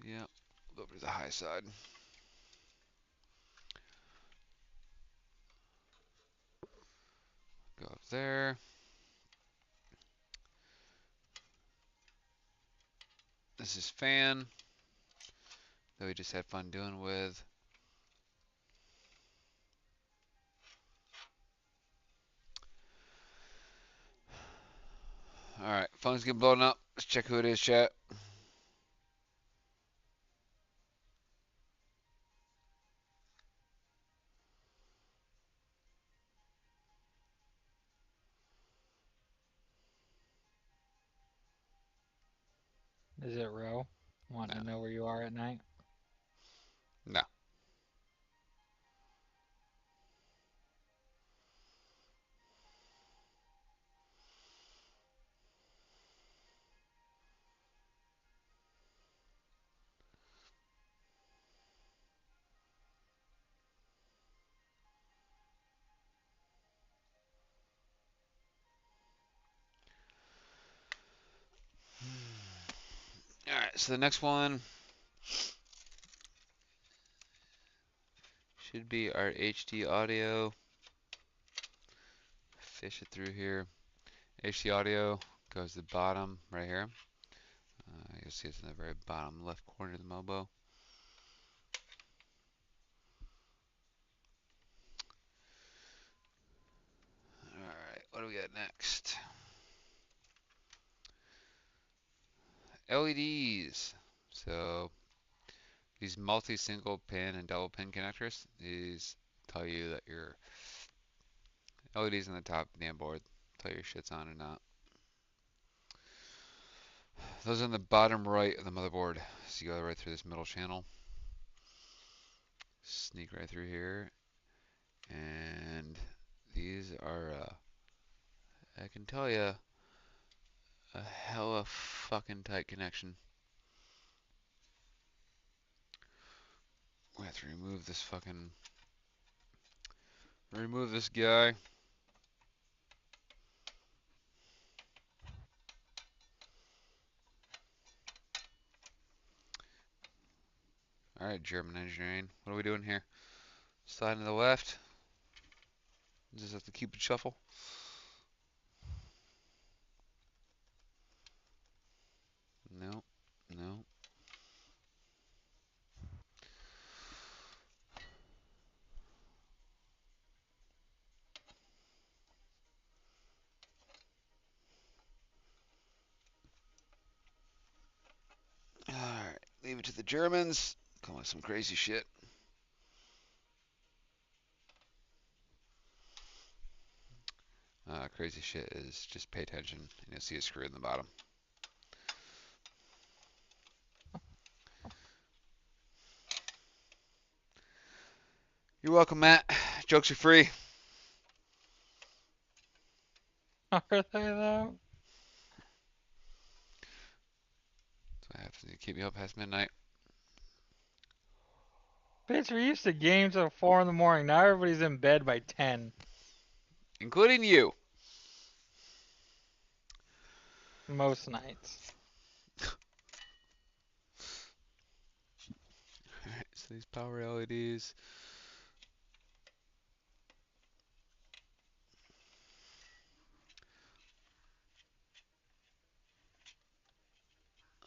Yep, go over to the high side. Go up there. This is fan that we just had fun doing with. Alright, phone's getting blown up. Let's check who it is, chat. Is it Ro? Wanting No. to know where you are at night? No. Alright, so the next one should be our HD audio. Fish it through here. HD audio goes to the bottom right here. You'll see it's in the very bottom left corner of the MOBO. Alright, what do we got next? LEDs. So these multi-single pin and double pin connectors, these tell you that your LEDs on the top of the damn board tell your shit's on or not. Those are on the bottom right of the motherboard. So you go right through this middle channel. Sneak right through here. And these are, I can tell you, a hella fucking tight connection. We have to remove this guy. Alright, German engineering. What are we doing here? Slide to the left. Just have to keep it shuffle. No, no. Alright, leave it to the Germans. Come with some crazy shit. Crazy shit is just pay attention and you'll see a screw in the bottom. You're welcome, Matt. Jokes are free. Are they though? So I have to keep me up past midnight. Bitch, we used to game till 4 in the morning. Now everybody's in bed by 10. Including you. Most nights. Alright, so these power LEDs.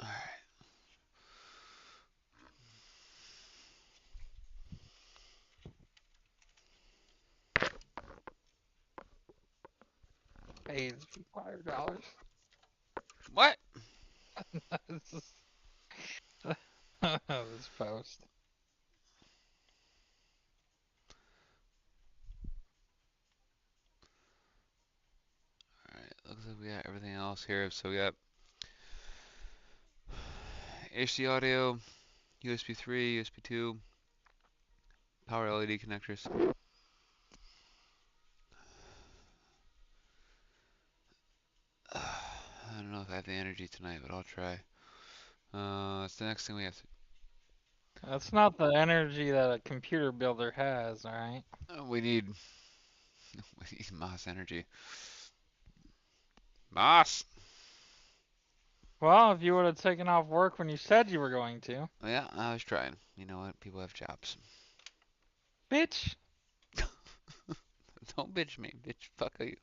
Alright. Pays $5. What? This post. Alright, looks like we got everything else here. So we got HD audio, USB 3, USB 2, power LED connectors. I don't know if I have the energy tonight, but I'll try. It's the next thing we have to. That's not the energy that a computer builder has, alright? We need Moss energy. Moss! Well, if you would have taken off work when you said you were going to. Yeah, I was trying. You know what? People have jobs. Bitch! Don't bitch me, bitch. Fuck you.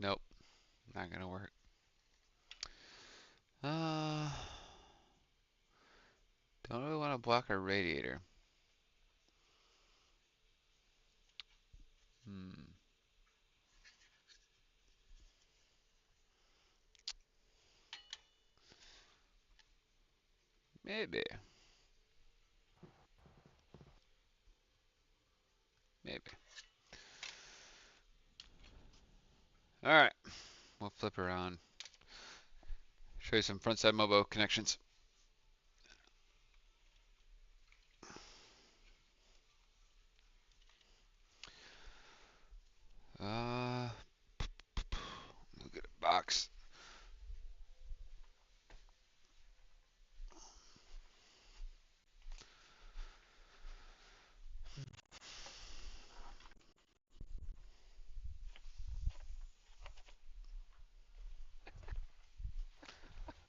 Nope, not gonna work. Don't really want to block our radiator. Maybe. All right, we'll flip around. Show you some front side Mobo connections. We'll get a box.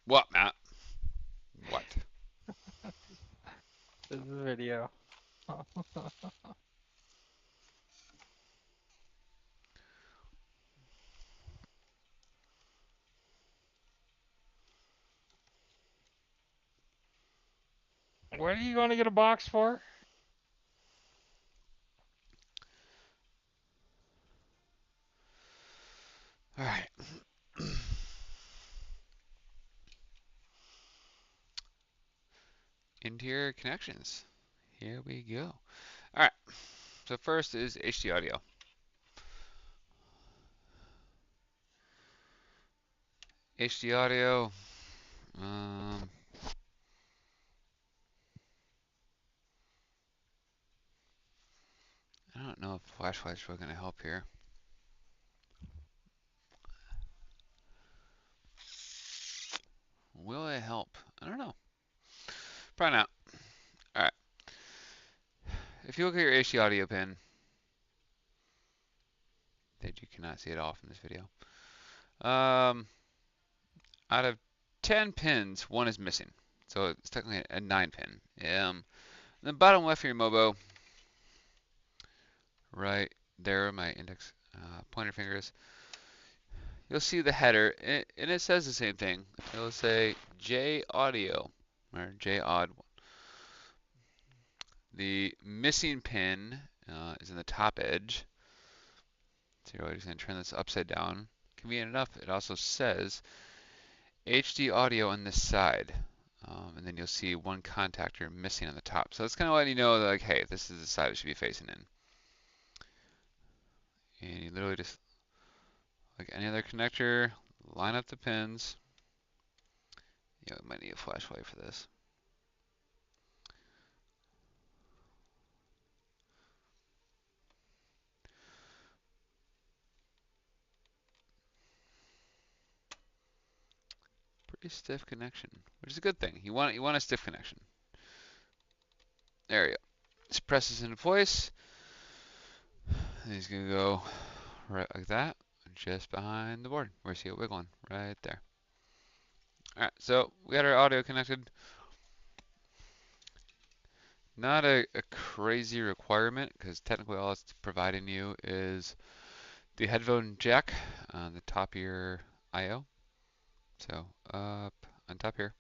What, Matt? What? This is a video. What are you going to get a box for? All right. Interior connections. Here we go. All right. So first is HD audio. HD audio. I don't know if flashlight's really gonna help here. Will it help? I don't know. Probably not. All right. If you look at your HD audio pin, that you cannot see it all from this video. Out of 10 pins, one is missing. So it's technically a 9 pin. In the bottom left of your Mobo, right there, my index pointer fingers, you'll see the header, and it says the same thing. It'll say J audio, or J odd. The missing pin is in the top edge. So you're just going to turn this upside down. Convenient enough, it also says HD audio on this side. And then you'll see one contactor missing on the top. So that's kind of letting you know that, like, hey, this is the side it should be facing in. And you literally just, like any other connector, line up the pins. You might need a flashlight for this. Pretty stiff connection, which is a good thing. You want a stiff connection. There you go. Just press this into place. And he's gonna go right like that, just behind the board. Where's he wiggling? Right there. All right, so we got our audio connected. Not a crazy requirement, because technically all it's providing you is the headphone jack on the top of your I/O. So up on top here.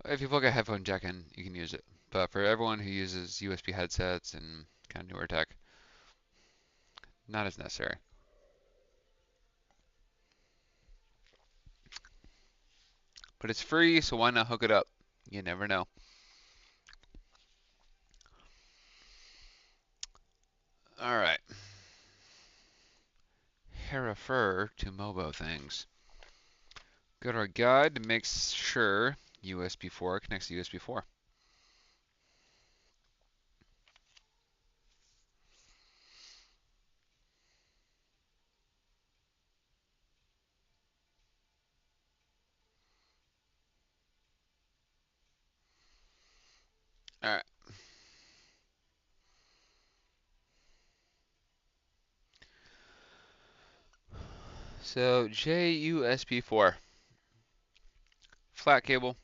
If you plug a headphone jack in, you can use it. But for everyone who uses USB headsets and kind of newer tech, not as necessary. But it's free, so why not hook it up? You never know. All right. Refer to Mobo things. Go to our guide to make sure USB 4 connects to USB 4. All right. So JUSP 4. Flat cable.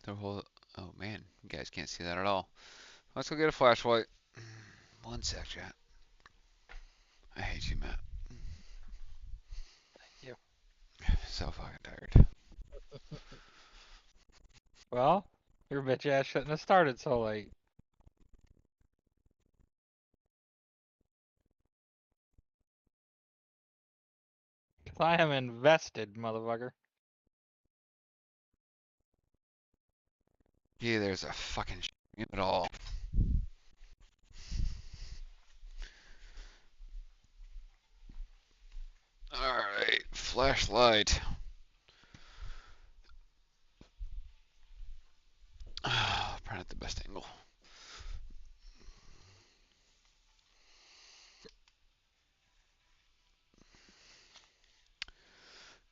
The whole. Oh man, you guys can't see that at all. Let's go get a flashlight. One sec, chat. I hate you, Matt. Thank you. So fucking tired. Well, your bitch ass shouldn't have started so late. Cause I am invested, motherfucker. Yeah, there's a fucking in it all. Alright, flashlight. Probably not the best angle.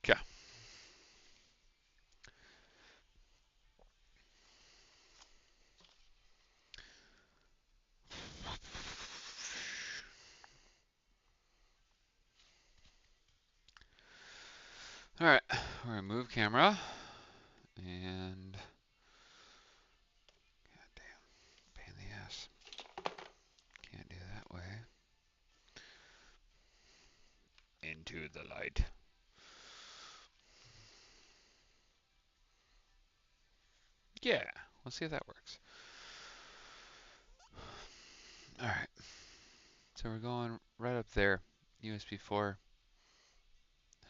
Okay. Alright, we're gonna move camera and goddamn pain in the ass. Can't do that way. Into the light. Yeah, let's see if that works. Alright, so we're going right up there. USB 4,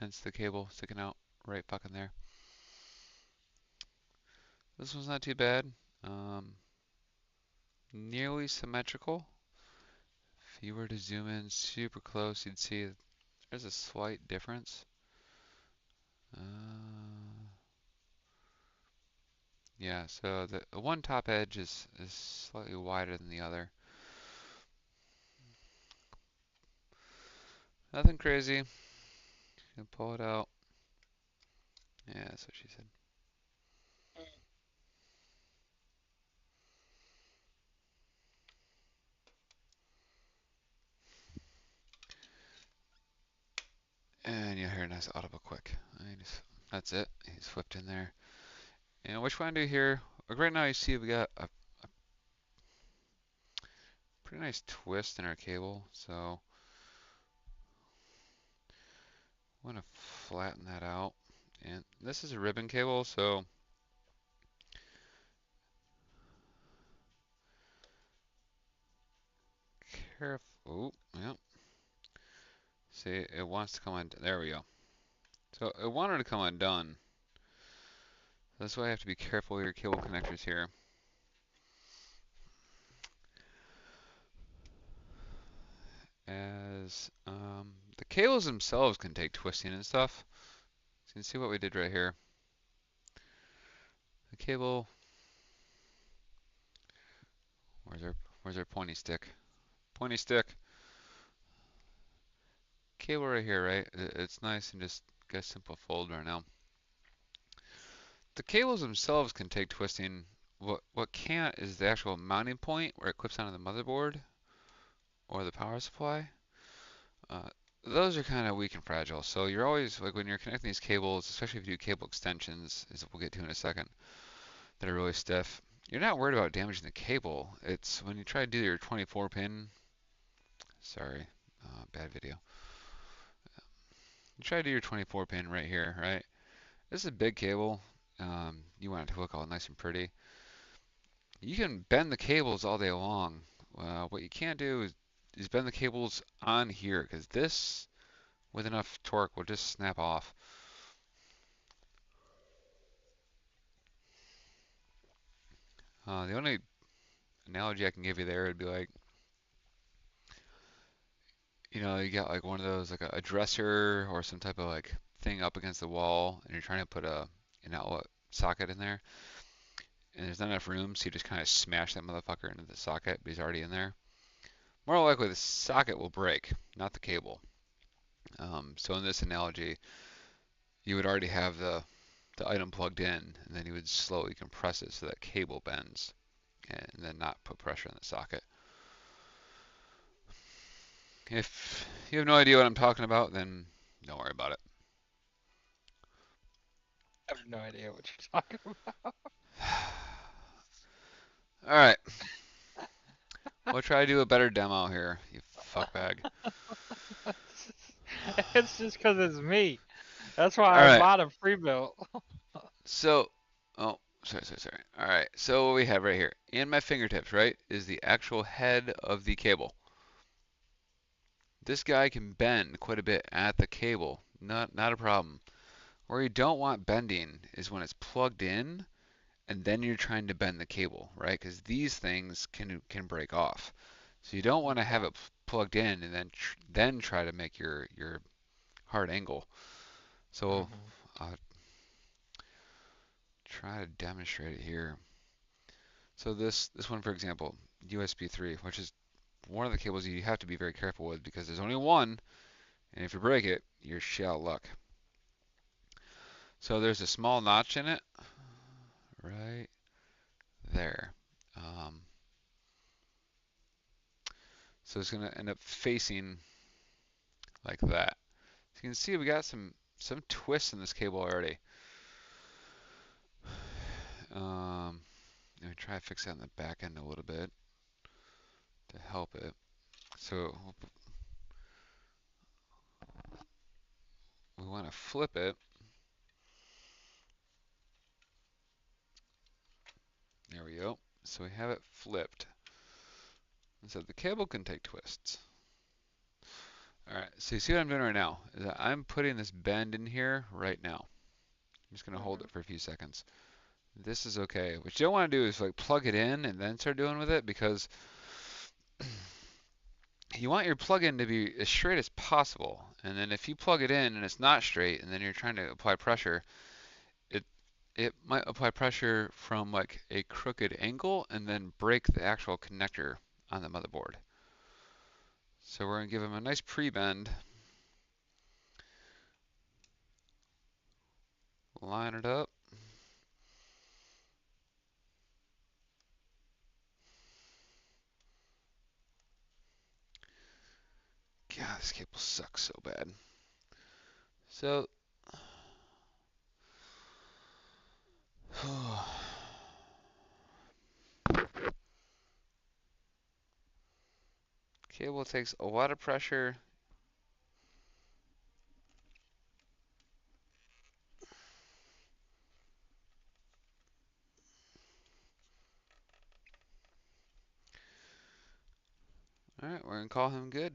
hence the cable sticking out right fucking there. This one's not too bad. Nearly symmetrical. If you were to zoom in super close, you'd see there's a slight difference. Yeah, so the one top edge is slightly wider than the other. Nothing crazy. Gonna pull it out. Yeah, that's what she said. And you'll hear a nice audible click. That's it. He's flipped in there. And what you want to do here, like right now you see we got a pretty nice twist in our cable. So I want to flatten that out. And this is a ribbon cable, so careful. Oh, yeah. See, it wants to come on. There we go. So it wanted to come undone. That's why I have to be careful with your cable connectors here. As the cables themselves can take twisting and stuff. So you can see what we did right here. The cable, where's our pointy stick? Pointy stick. Cable right here, right? It's nice and just got a simple fold right now. The cables themselves can take twisting. What can't is the actual mounting point where it clips onto the motherboard or the power supply. Uh, those are kind of weak and fragile. So you're always, like when you're connecting these cables, especially if you do cable extensions, as we'll get to in a second, that are really stiff, you're not worried about damaging the cable. It's when you try to do your 24 pin, sorry, bad video. You try to do your 24 pin right here, right? This is a big cable. You want it to look all nice and pretty. You can bend the cables all day long. What you can't do is bend the cables on here, because this, with enough torque, will just snap off. The only analogy I can give you there would be like, you got like one of those, like a dresser or some type of like thing up against the wall, and you're trying to put an outlet socket in there, and there's not enough room, so you just kind of smash that motherfucker into the socket, but he's already in there. More likely, the socket will break, not the cable. So in this analogy, you would already have the item plugged in, and then you would slowly compress it so that cable bends, and then not put pressure on the socket. If you have no idea what I'm talking about, then don't worry about it. I have no idea what you're talking about. All right. We'll try to do a better demo here, you fuckbag. It's just because it's me. That's why All I right. bought a pre-built. So, oh, sorry. All right. So what we have right here in my fingertips, right, is the actual head of the cable. This guy can bend quite a bit at the cable. Not a problem. Where you don't want bending is when it's plugged in and then you're trying to bend the cable, right? Because these things can break off. So you don't want to have it plugged in and then try to make your hard angle. So Mhm. I'll try to demonstrate it here. So this one, for example, USB 3, which is one of the cables you have to be very careful with because there's only one, and if you break it, you're shit out of luck. So there's a small notch in it, right there. Um, so it's gonna end up facing like that. So you can see we got some twists in this cable already. Let me try to fix that in the back end a little bit to help it. So we want to flip it. There we go. So we have it flipped. And so the cable can take twists. Alright, so you see what I'm doing right now? Is that I'm putting this bend in here right now. I'm just going to hold Mhm. it for a few seconds. This is okay. What you don't want to do is like plug it in and then start doing with it because you want your plug-in to be as straight as possible. And then if you plug it in and it's not straight and then you're trying to apply pressure, it it might apply pressure from like a crooked angle and then break the actual connector on the motherboard. So we're going to give them a nice pre-bend. Line it up. God, this cable sucks so bad. So, cable takes a lot of pressure. Alright, we're going to call him good.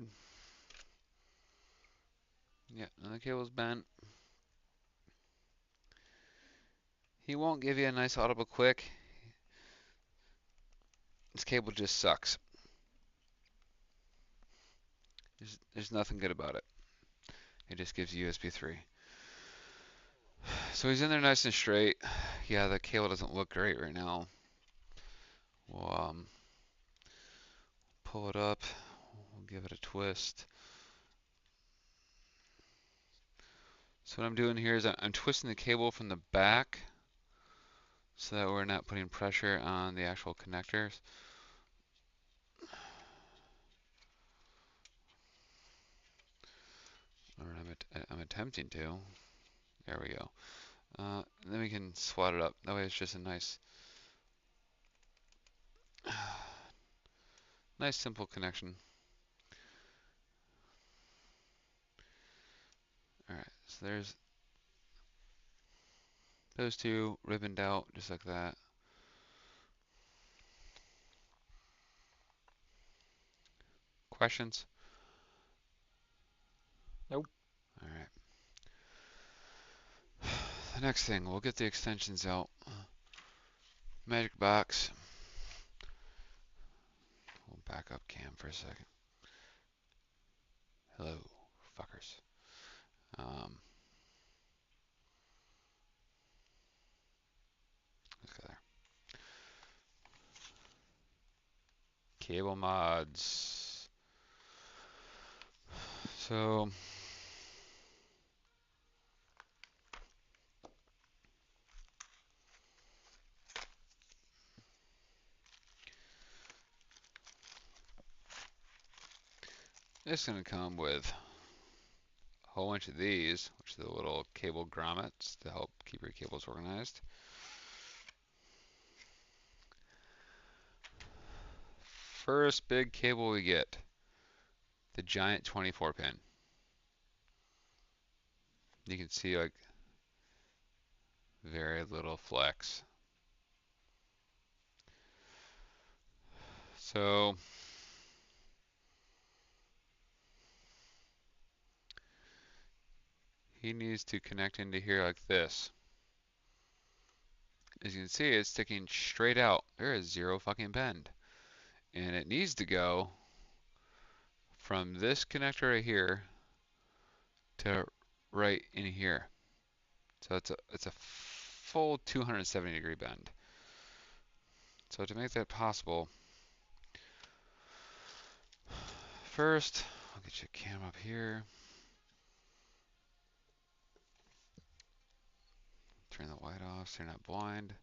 Yeah, and the cable's bent. He won't give you a nice audible click. This cable just sucks. There's nothing good about it. It just gives you USB 3. So he's in there nice and straight. Yeah, the cable doesn't look great right now. We'll pull it up. We'll give it a twist. So what I'm doing here is I'm twisting the cable from the back so that we're not putting pressure on the actual connectors. Or I'm attempting to. There we go. Then we can swat it up. That way it's just a nice, nice simple connection. Alright, so there's those two ribboned out just like that. Questions? Nope. Alright. The next thing, we'll get the extensions out. Magic box. We'll back up cam for a second. Hello, fuckers. Let's go there. Cable mods. So it's going to come with a whole bunch of these, which are the little cable grommets to help keep your cables organized. First big cable we get, the giant 24 pin. You can see like very little flex. So he needs to connect into here like this. As you can see, it's sticking straight out. There is zero fucking bend. And it needs to go from this connector right here to right in here. So it's a full 270-degree bend. So to make that possible, first I'll get your cam up here. Turn the light off so you're not blind.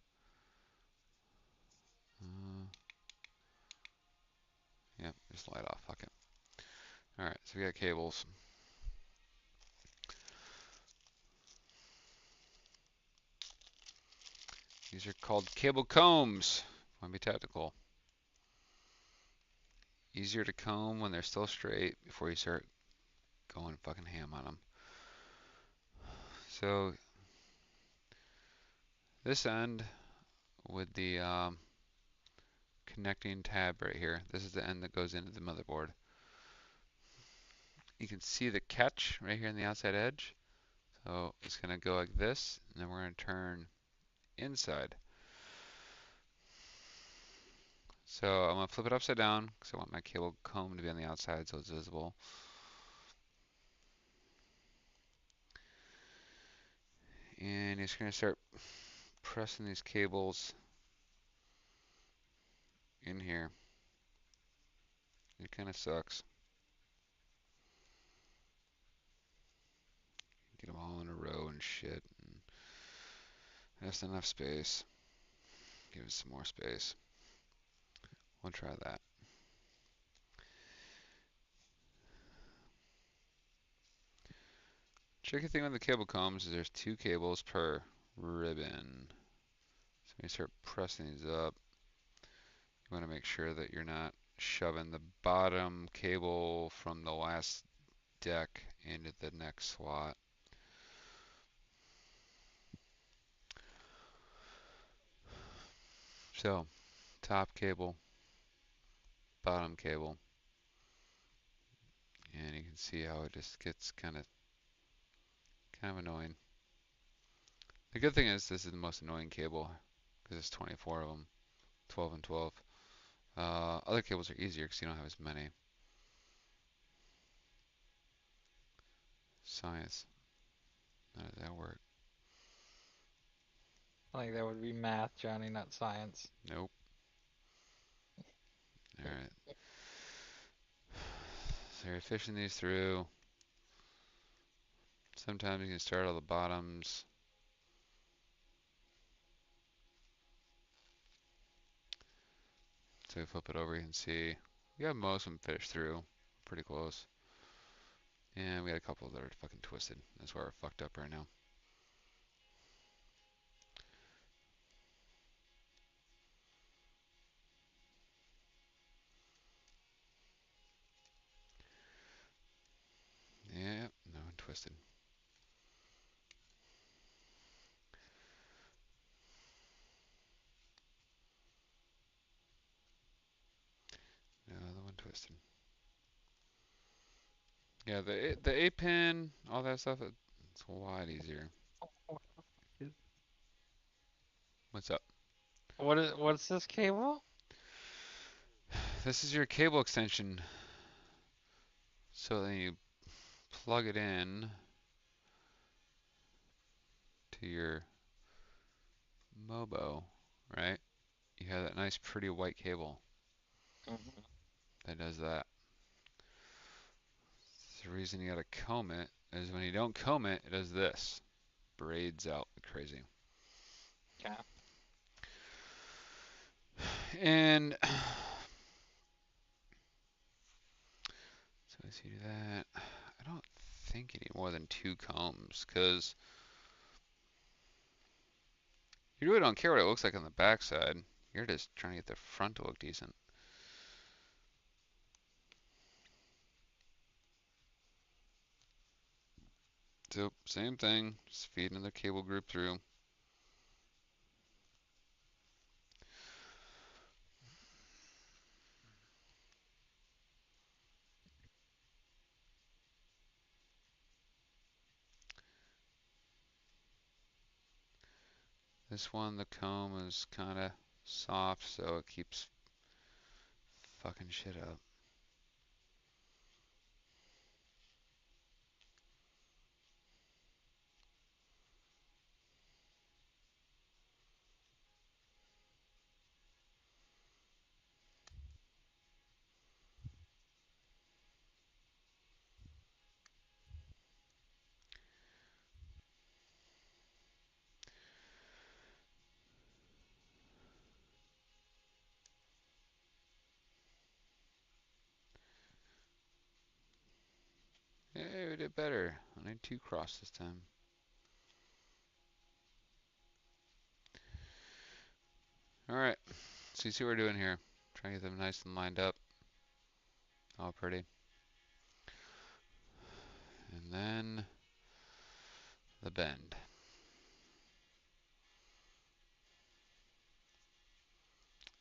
Yep, just light off. Fuck it. All right, so we got cables. These are called cable combs. Want to be technical. Easier to comb when they're still straight before you start going fucking ham on them. So this end with the connecting tab right here, this is the end that goes into the motherboard. You can see the catch right here on the outside edge. So it's going to go like this, and then we're going to turn inside. So I'm going to flip it upside down because I want my cable comb to be on the outside so it's visible. And you're just going to start pressing these cables in here. It kind of sucks. Get them all in a row and shit. And that's enough space. Give it some more space. We'll try that. Tricky thing with the cable combs is there's 2 cables per ribbon. So when you start pressing these up, you want to make sure that you're not shoving the bottom cable from the last deck into the next slot. So, top cable, bottom cable, and you can see how it just gets kind of annoying. The good thing is this is the most annoying cable because it's 24 of them, 12 and 12. Other cables are easier because you don't have as many. Science. How does that work? I think that would be math, Johnny, not science. Nope. Alright. So you're fishing these through. Sometimes you can start all the bottoms. So you flip it over, you can see we got most of them fished through. Pretty close. And we got a couple that are fucking twisted. That's why we're fucked up right now. Yep, no one twisted. No other one twisted. Yeah, the 8-pin, all that stuff, it's a lot easier. What's up? What's this cable? This is your cable extension. So then you plug it in to your Mobo, right? You have that nice pretty white cable that does that. The reason you gotta comb it is when you don't comb it, it does this. Braids out like crazy. Yeah. And so as you do that, I don't think you need more than 2 combs because you really don't care what it looks like on the backside. You're just trying to get the front to look decent. So same thing, just feeding another cable group through. This one, the comb is kind of soft, so it keeps fucking shit up. did better. I need 2 cross this time. Alright, so you see what we're doing here. Trying to get them nice and lined up. All pretty. And then the bend.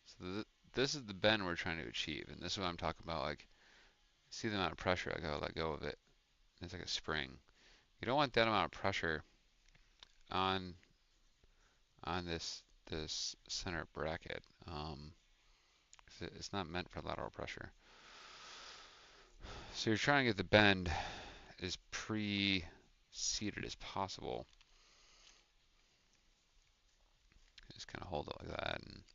So this is the bend we're trying to achieve, and this is what I'm talking about. Like, see the amount of pressure I gotta let go of it. It's like a spring. You don't want that amount of pressure on this center bracket. 'Cause it's not meant for lateral pressure. So you're trying to get the bend as pre-seated as possible. Just kind of hold it like that and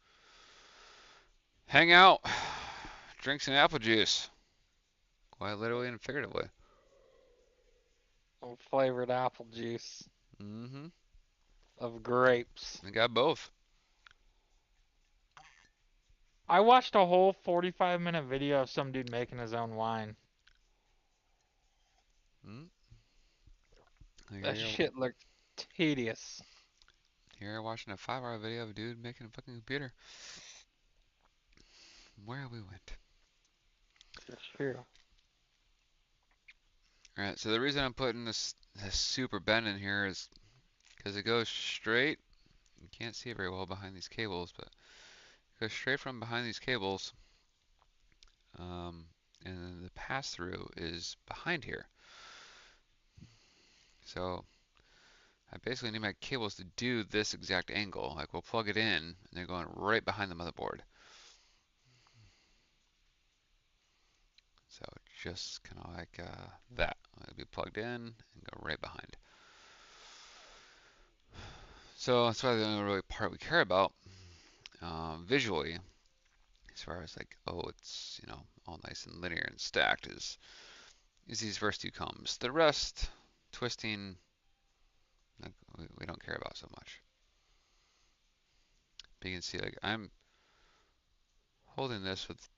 hang out, drink some apple juice, quite literally and figuratively. Some flavored apple juice Mm-hmm. of grapes. I got both. I watched a whole 45-minute video of some dude making his own wine. Mm. That shit looked tedious. Here watching a 5-hour video of a dude making a fucking computer. Where we went. It's true. Alright, so the reason I'm putting this super bend in here is because it goes straight. You can't see it very well behind these cables, but it goes straight from behind these cables. And then the pass-through is behind here. So I basically need my cables to do this exact angle. Like we'll plug it in, and they're going right behind the motherboard. So just kind of like that. It'll be plugged in and go right behind. So that's why the only really part we care about visually, as far as like, oh, it's all nice and linear and stacked, is these first 2 combs. The rest, twisting, like, we don't care about so much. But you can see, like, I'm holding this with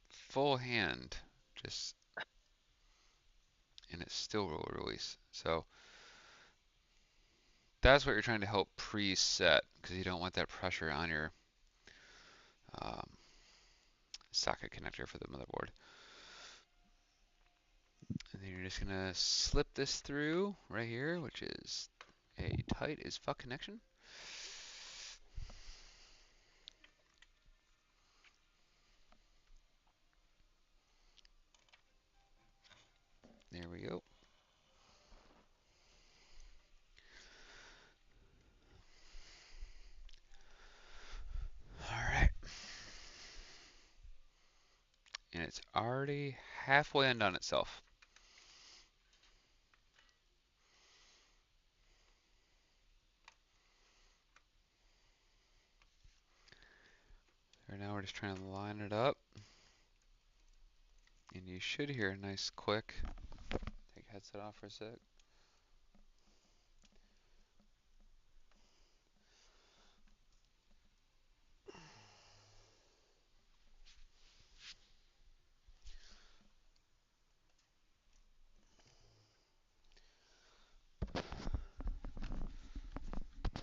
full hand, just, and it still will release. So that's what you're trying to help preset, because you don't want that pressure on your um, socket connector for the motherboard. And then you're just gonna slip this through right here, which is a tight as fuck connection. There we go. All right. And it's already halfway undone itself. So now we're just trying to line it up. And you should hear a nice click. Take headset off for a sec.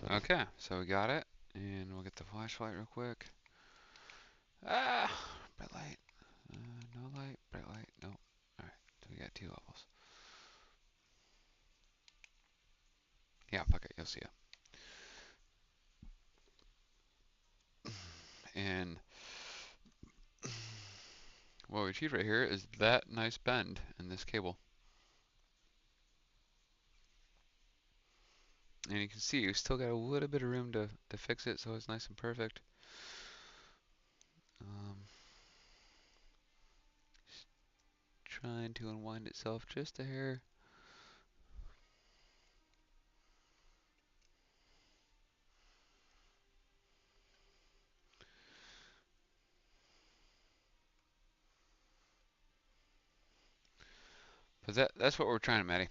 Okay, so we got it. And we'll get the flashlight real quick. Ah, bright light. No light, bright light. No. Alright, so we got 2 levels. Yeah, fuck it, you'll see it. And what we achieved right here is that nice bend in this cable. And you can see we still got a little bit of room to fix it so it's nice and perfect. Trying to unwind itself just a hair. But that's what we're trying, Maddie.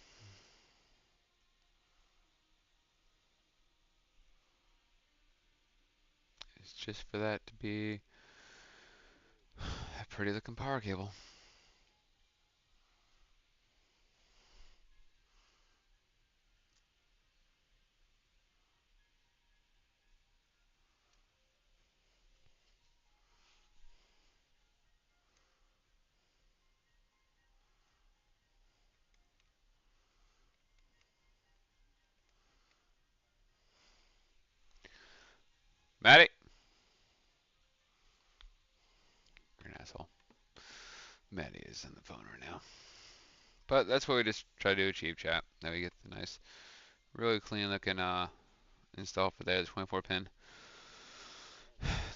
It's just for that to be a pretty looking power cable. Maddie! You're an asshole. Maddie is on the phone right now. But that's what we just try to do, cheap chat. Now we get the nice, really clean looking install for there, the 24 pin.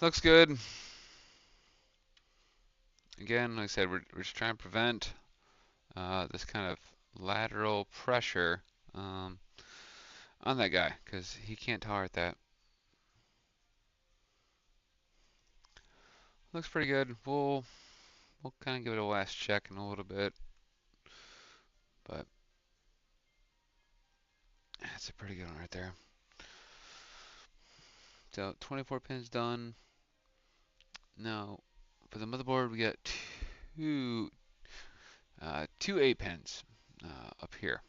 Looks good. Again, like I said, we're just trying to prevent this kind of lateral pressure on that guy because he can't tolerate that. Looks pretty good. We'll kind of give it a last check in a little bit, but that's a pretty good one right there. So 24 pins done. Now for the motherboard, we got two 8 pins up here.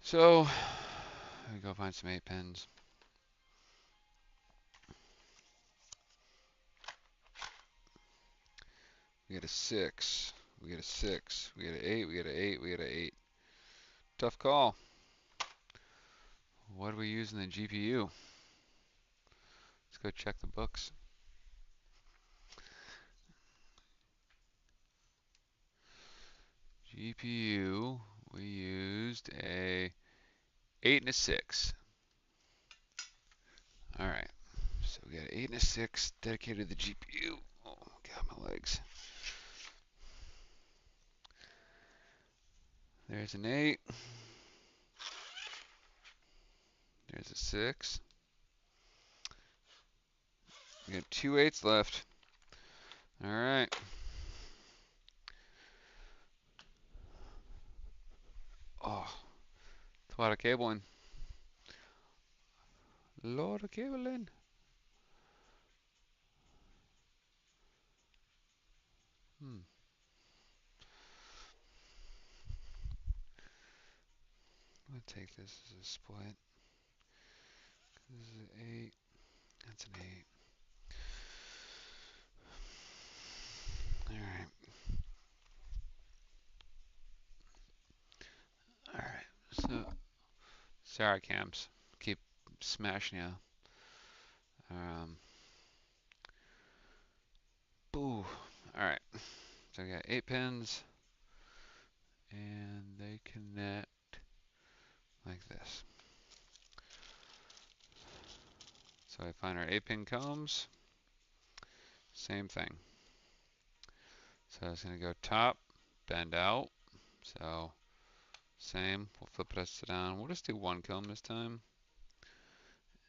So let me go find some 8 pins. We got a 6. We got a 6. We got an 8. We got an 8. We got an 8. Tough call. What do we use in the GPU? Let's go check the books. GPU, we used a 8 and a 6. Alright, so we got an 8 and a 6 dedicated to the GPU. Oh god, my legs. There's an 8. There's a 6. We got 2 8s left. Alright. Oh, it's a lot of cabling. A lot of cabling. Hmm. I'm gonna take this as a split. This is an 8. That's an 8. Alright. Alright. So, sorry, cams. Keep smashing you. Boo. Alright. So we got 8 pins. And they connect like this. So I find our 8 pin combs. Same thing. So it's going to go top, bend out. So same. We'll flip it upside down. We'll just do 1 comb this time.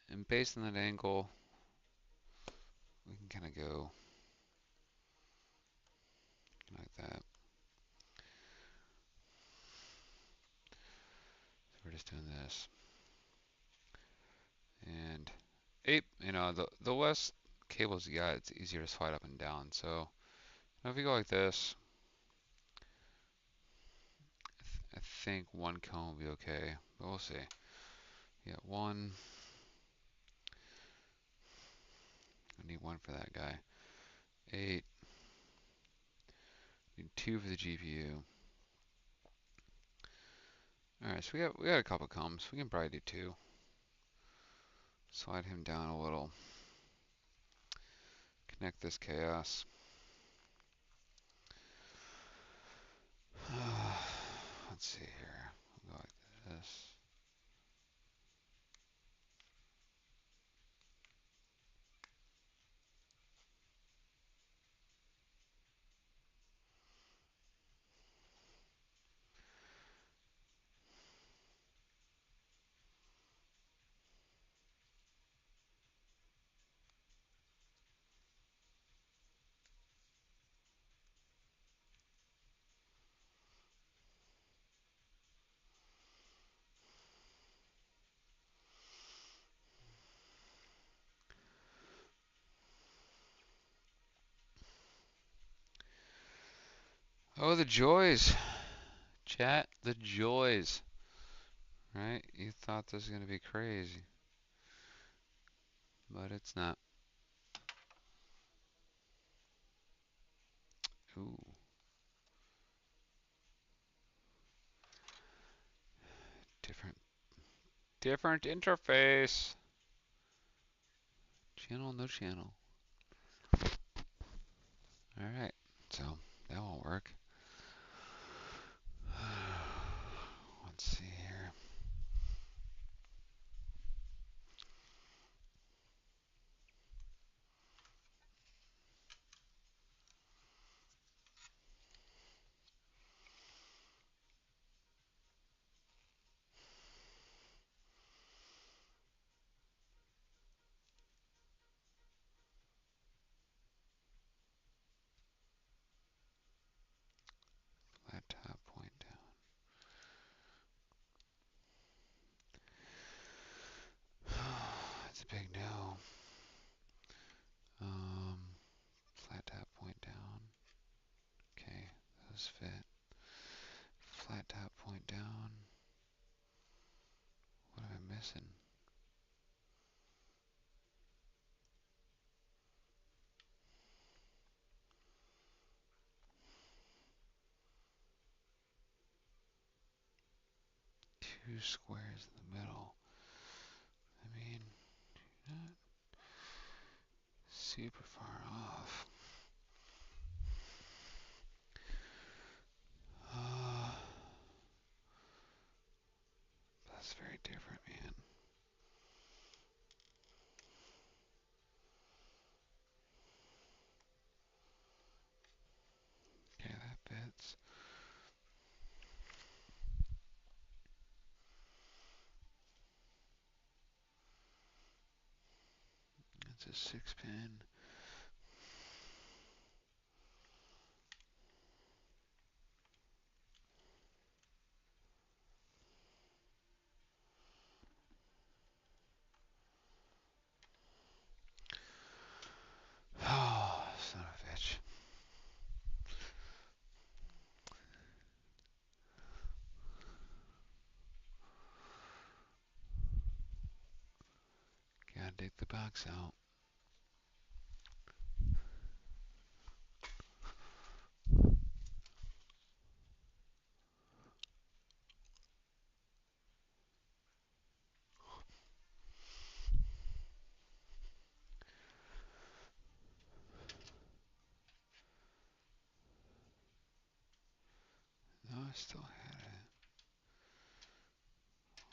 And based on that angle, we can kind of go like that. So we're just doing this. And 8, the less cables you got, it's easier to slide up and down. So if you go like this, I think 1 comb will be okay, but we'll see. Yeah, 1. I need 1 for that guy. 8. Need 2 for the GPU. Alright, so we got a couple combs. We can probably do 2. Slide him down a little. Connect this chaos. Let's see here. We'll go like this. Oh, the joys. Chat, the joys. Right? You thought this was going to be crazy. But it's not. Ooh. Different interface. channel, no channel. Alright, so that won't work. Let's see here. Flat top, point down. That's a big no. Flat top, point down. Okay, those fit. Flat top, point down. What am I missing? Two squares in the middle. I mean, not super far off. That's very different, man. Okay, that fits. That's a 6-pin. Oh, son of a bitch. Gotta dig the box out. No, I still had it.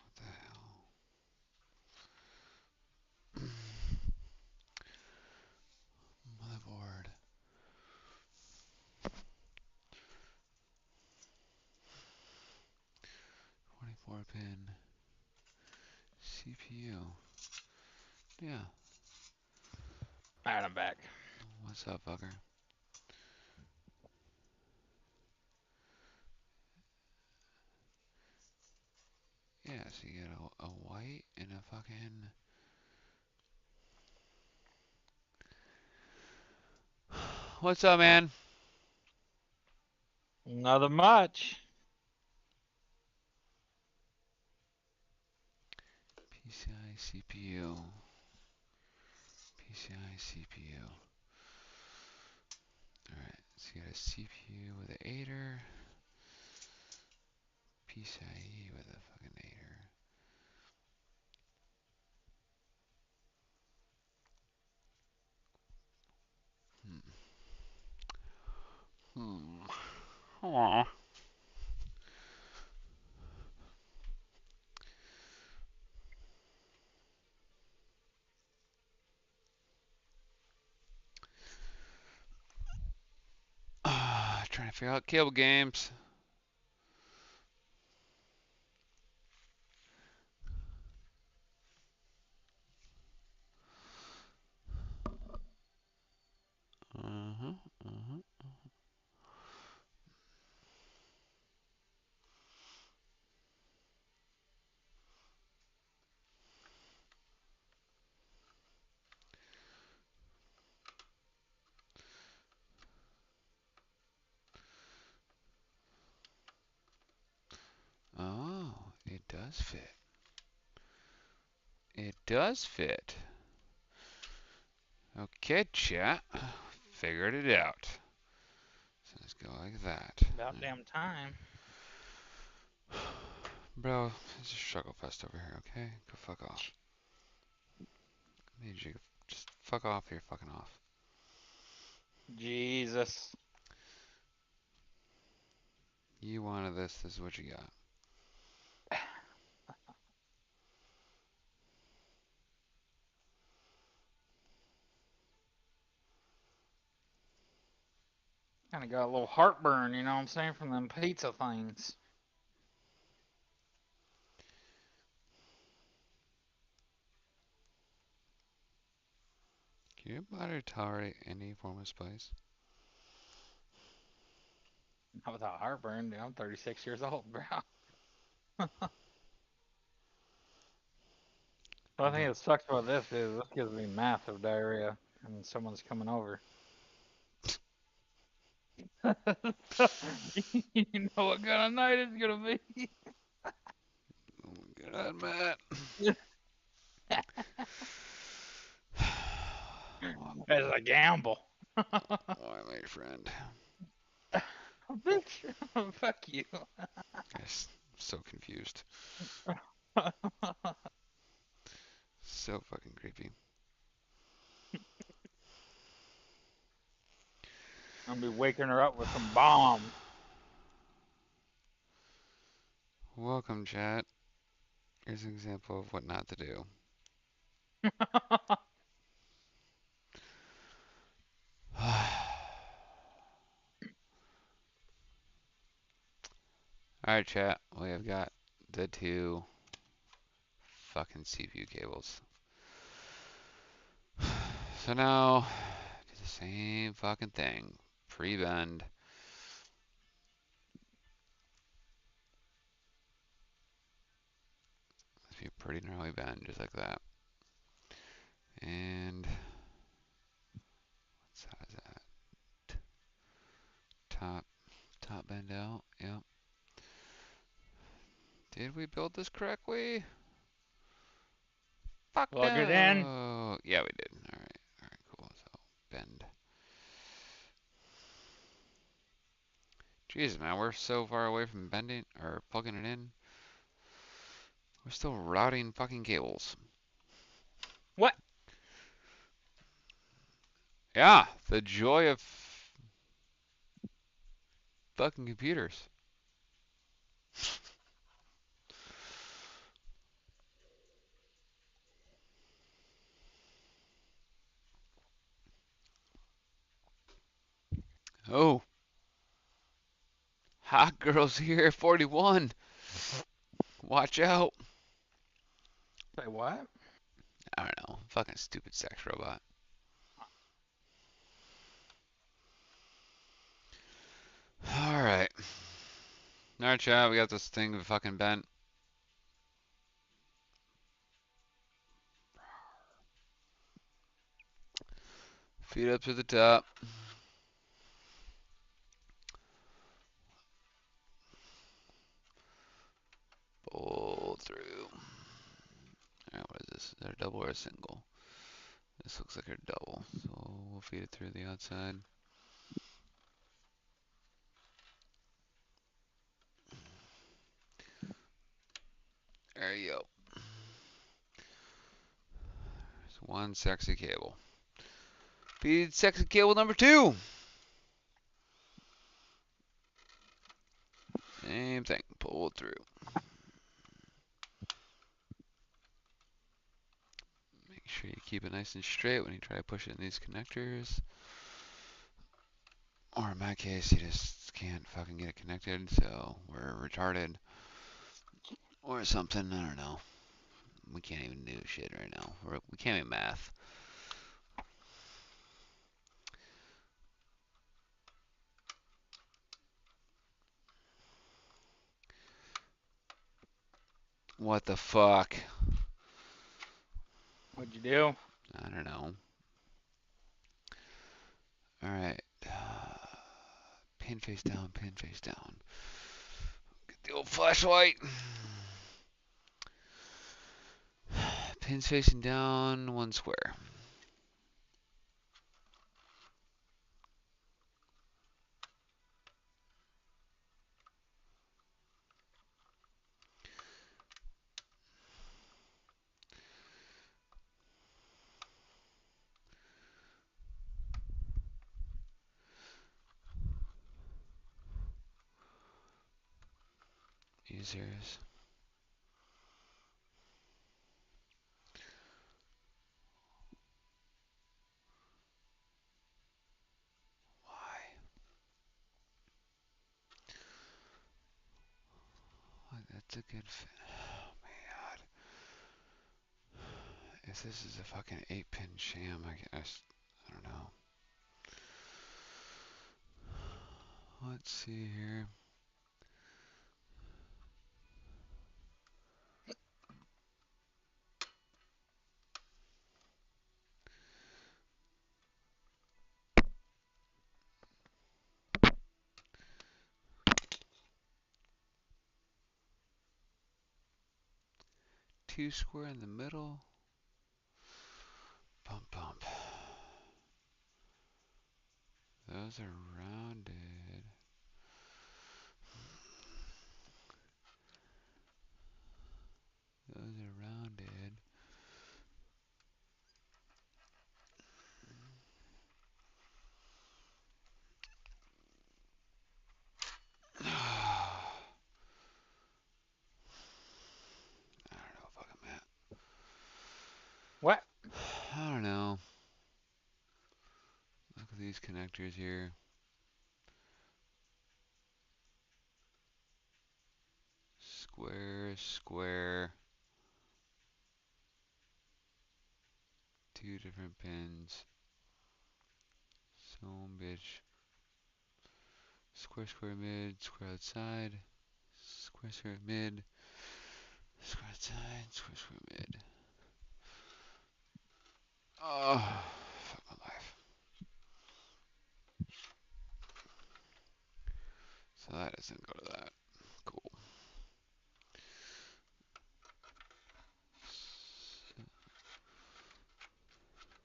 What the hell? Motherboard. 24-pin. CPU. Yeah. Alright, I'm back. What's up, fucker? Yeah, so you get a white and a fucking... What's up, man? Nothing much. PCI CPU. PCI CPU. Alright, so you got a CPU with an 8-er. PCIe with a fucking 8-er. Aw. Trying to figure out cable games. Uh-huh, uh-huh. Oh, it does fit. It does fit. Okay, chat. Figured it out. So let's go like that. About damn time. Bro, it's a struggle fest over here, okay? Go fuck off. I need you to just Fuck off, you're fucking off. Jesus. You wanted this is what you got. Kind of got a little heartburn, you know what I'm saying, from them pizza things. Can your bladder tolerate any form of spice? Not without heartburn, dude. I'm 36 years old, bro. The only thing No. that sucks about this is this gives me massive diarrhea and someone's coming over. You know what kind of night it's gonna be. Oh my god, Matt. It's a gamble. Why, my friend? Bitch, fuck you. I'm so confused. So fucking creepy. I'm gonna be waking her up with some bombs. Welcome, chat. Here's an example of what not to do. Alright, chat. We have got the two fucking CPU cables. So now, do the same fucking thing. Pre-bend. Let's be a pretty gnarly bend, just like that. And what side is that? Top bend out. Yep. Did we build this correctly? Fuck Plug it in. no. Yeah, we did. Alright, cool. So bend. Jesus, man, we're so far away from bending or plugging it in. We're still routing fucking cables. What? Yeah, the joy of fucking computers. Oh, hot girls here, 41. Watch out. Say what? I don't know. Fucking stupid sex robot. Alright. Alright, chat, we got this thing fucking bent. Feet up to the top. Pull through. Alright, what is this? Is that a double or a single? This looks like a double. So we'll feed it through the outside. There you go. There's one sexy cable. Feed sexy cable number 2. Same thing. Pull through. Make sure you keep it nice and straight when you try to push it in these connectors. Or in my case, you just can't fucking get it connected, so we're retarded. Or something, I don't know. We can't even do shit right now. We can't even math. What the fuck? What'd you do? I don't know. Alright. Pin face down, pin face down. Get the old flashlight. Pins facing down, one square. users. Why? Why, that's a good fit. Oh my god. If this is a fucking 8-pin sham, I guess. I don't know. Let's see here. Two square in the middle. Bump, bump. Those are rounded. Those are rounded. I don't know, fucking Matt. What? I don't know. Look at these connectors here. Square, square. Two different pins. So bitch. Square, square, mid, square outside. Square, square, mid. Square outside, square, square, mid. Oh, fuck my life. So that doesn't go to that. Cool.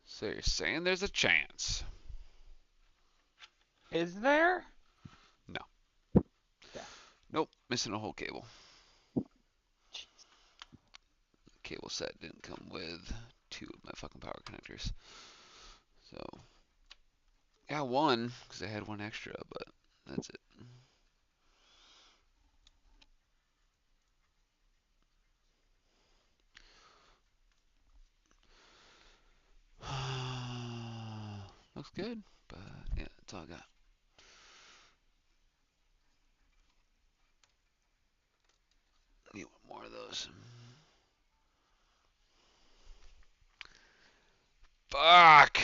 So you're saying there's a chance? Is there? No. Yeah. Nope, missing a whole cable. Jeez. Cable set didn't come with two of my fucking power connectors. So, got one because I had one extra, but that's it. Looks good, but yeah, that's all I got. Need one more of those. Fuck!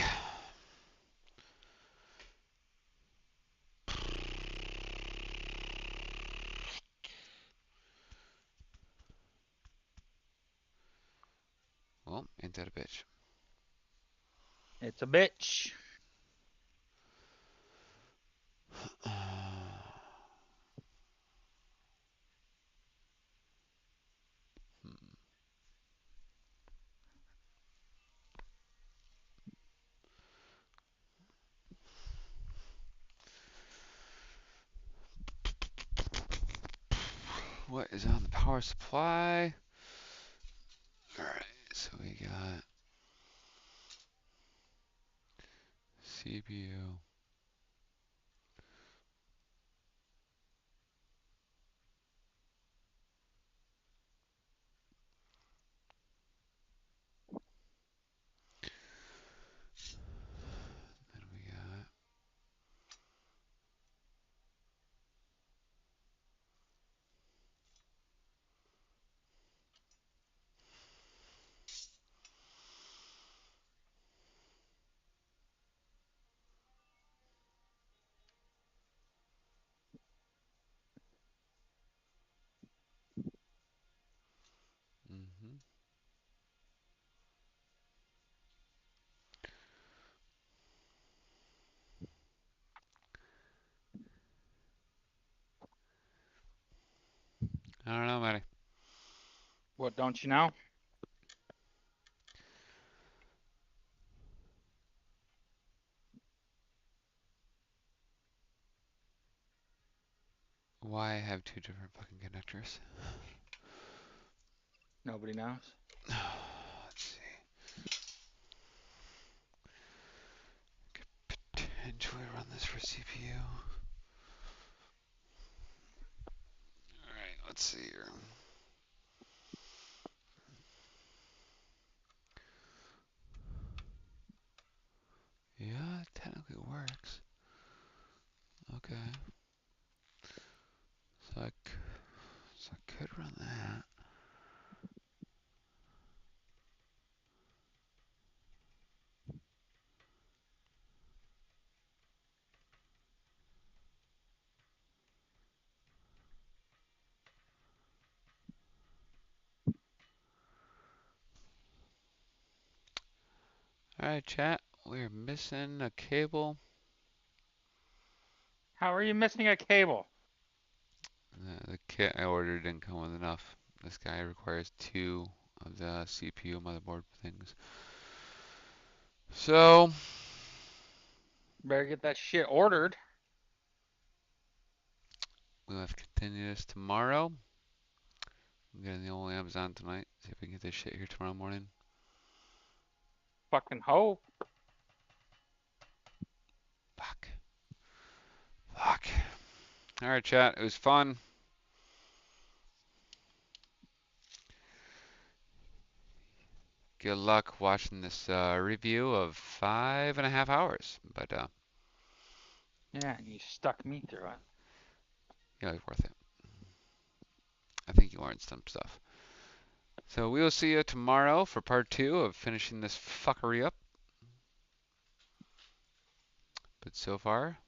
Well, ain't that a bitch? It's a bitch. What is on the power supply? Alright, so we got CPU. Then we got mm-hmm. I don't know, Matty. What, don't you know? Why I have two different fucking connectors? Nobody knows. Let's see. Could potentially run this for CPU. Alright, let's see here. Yeah, it technically works. Okay. So I could run that. Alright, chat. We're missing a cable. How are you missing a cable? The kit I ordered didn't come with enough. This guy requires 2 of the CPU motherboard things. So, Better get that shit ordered. we'll have to continue this tomorrow. I'm getting the old Amazon tonight. See if we can get this shit here tomorrow morning. Fucking hope. Fuck. Fuck. Alright, chat. It was fun. Good luck watching this review of 5.5 hours. But, Yeah, you stuck me through it. yeah, it's worth it. I think you learned some stuff. So we will see you tomorrow for part 2 of finishing this fuckery up. But so far,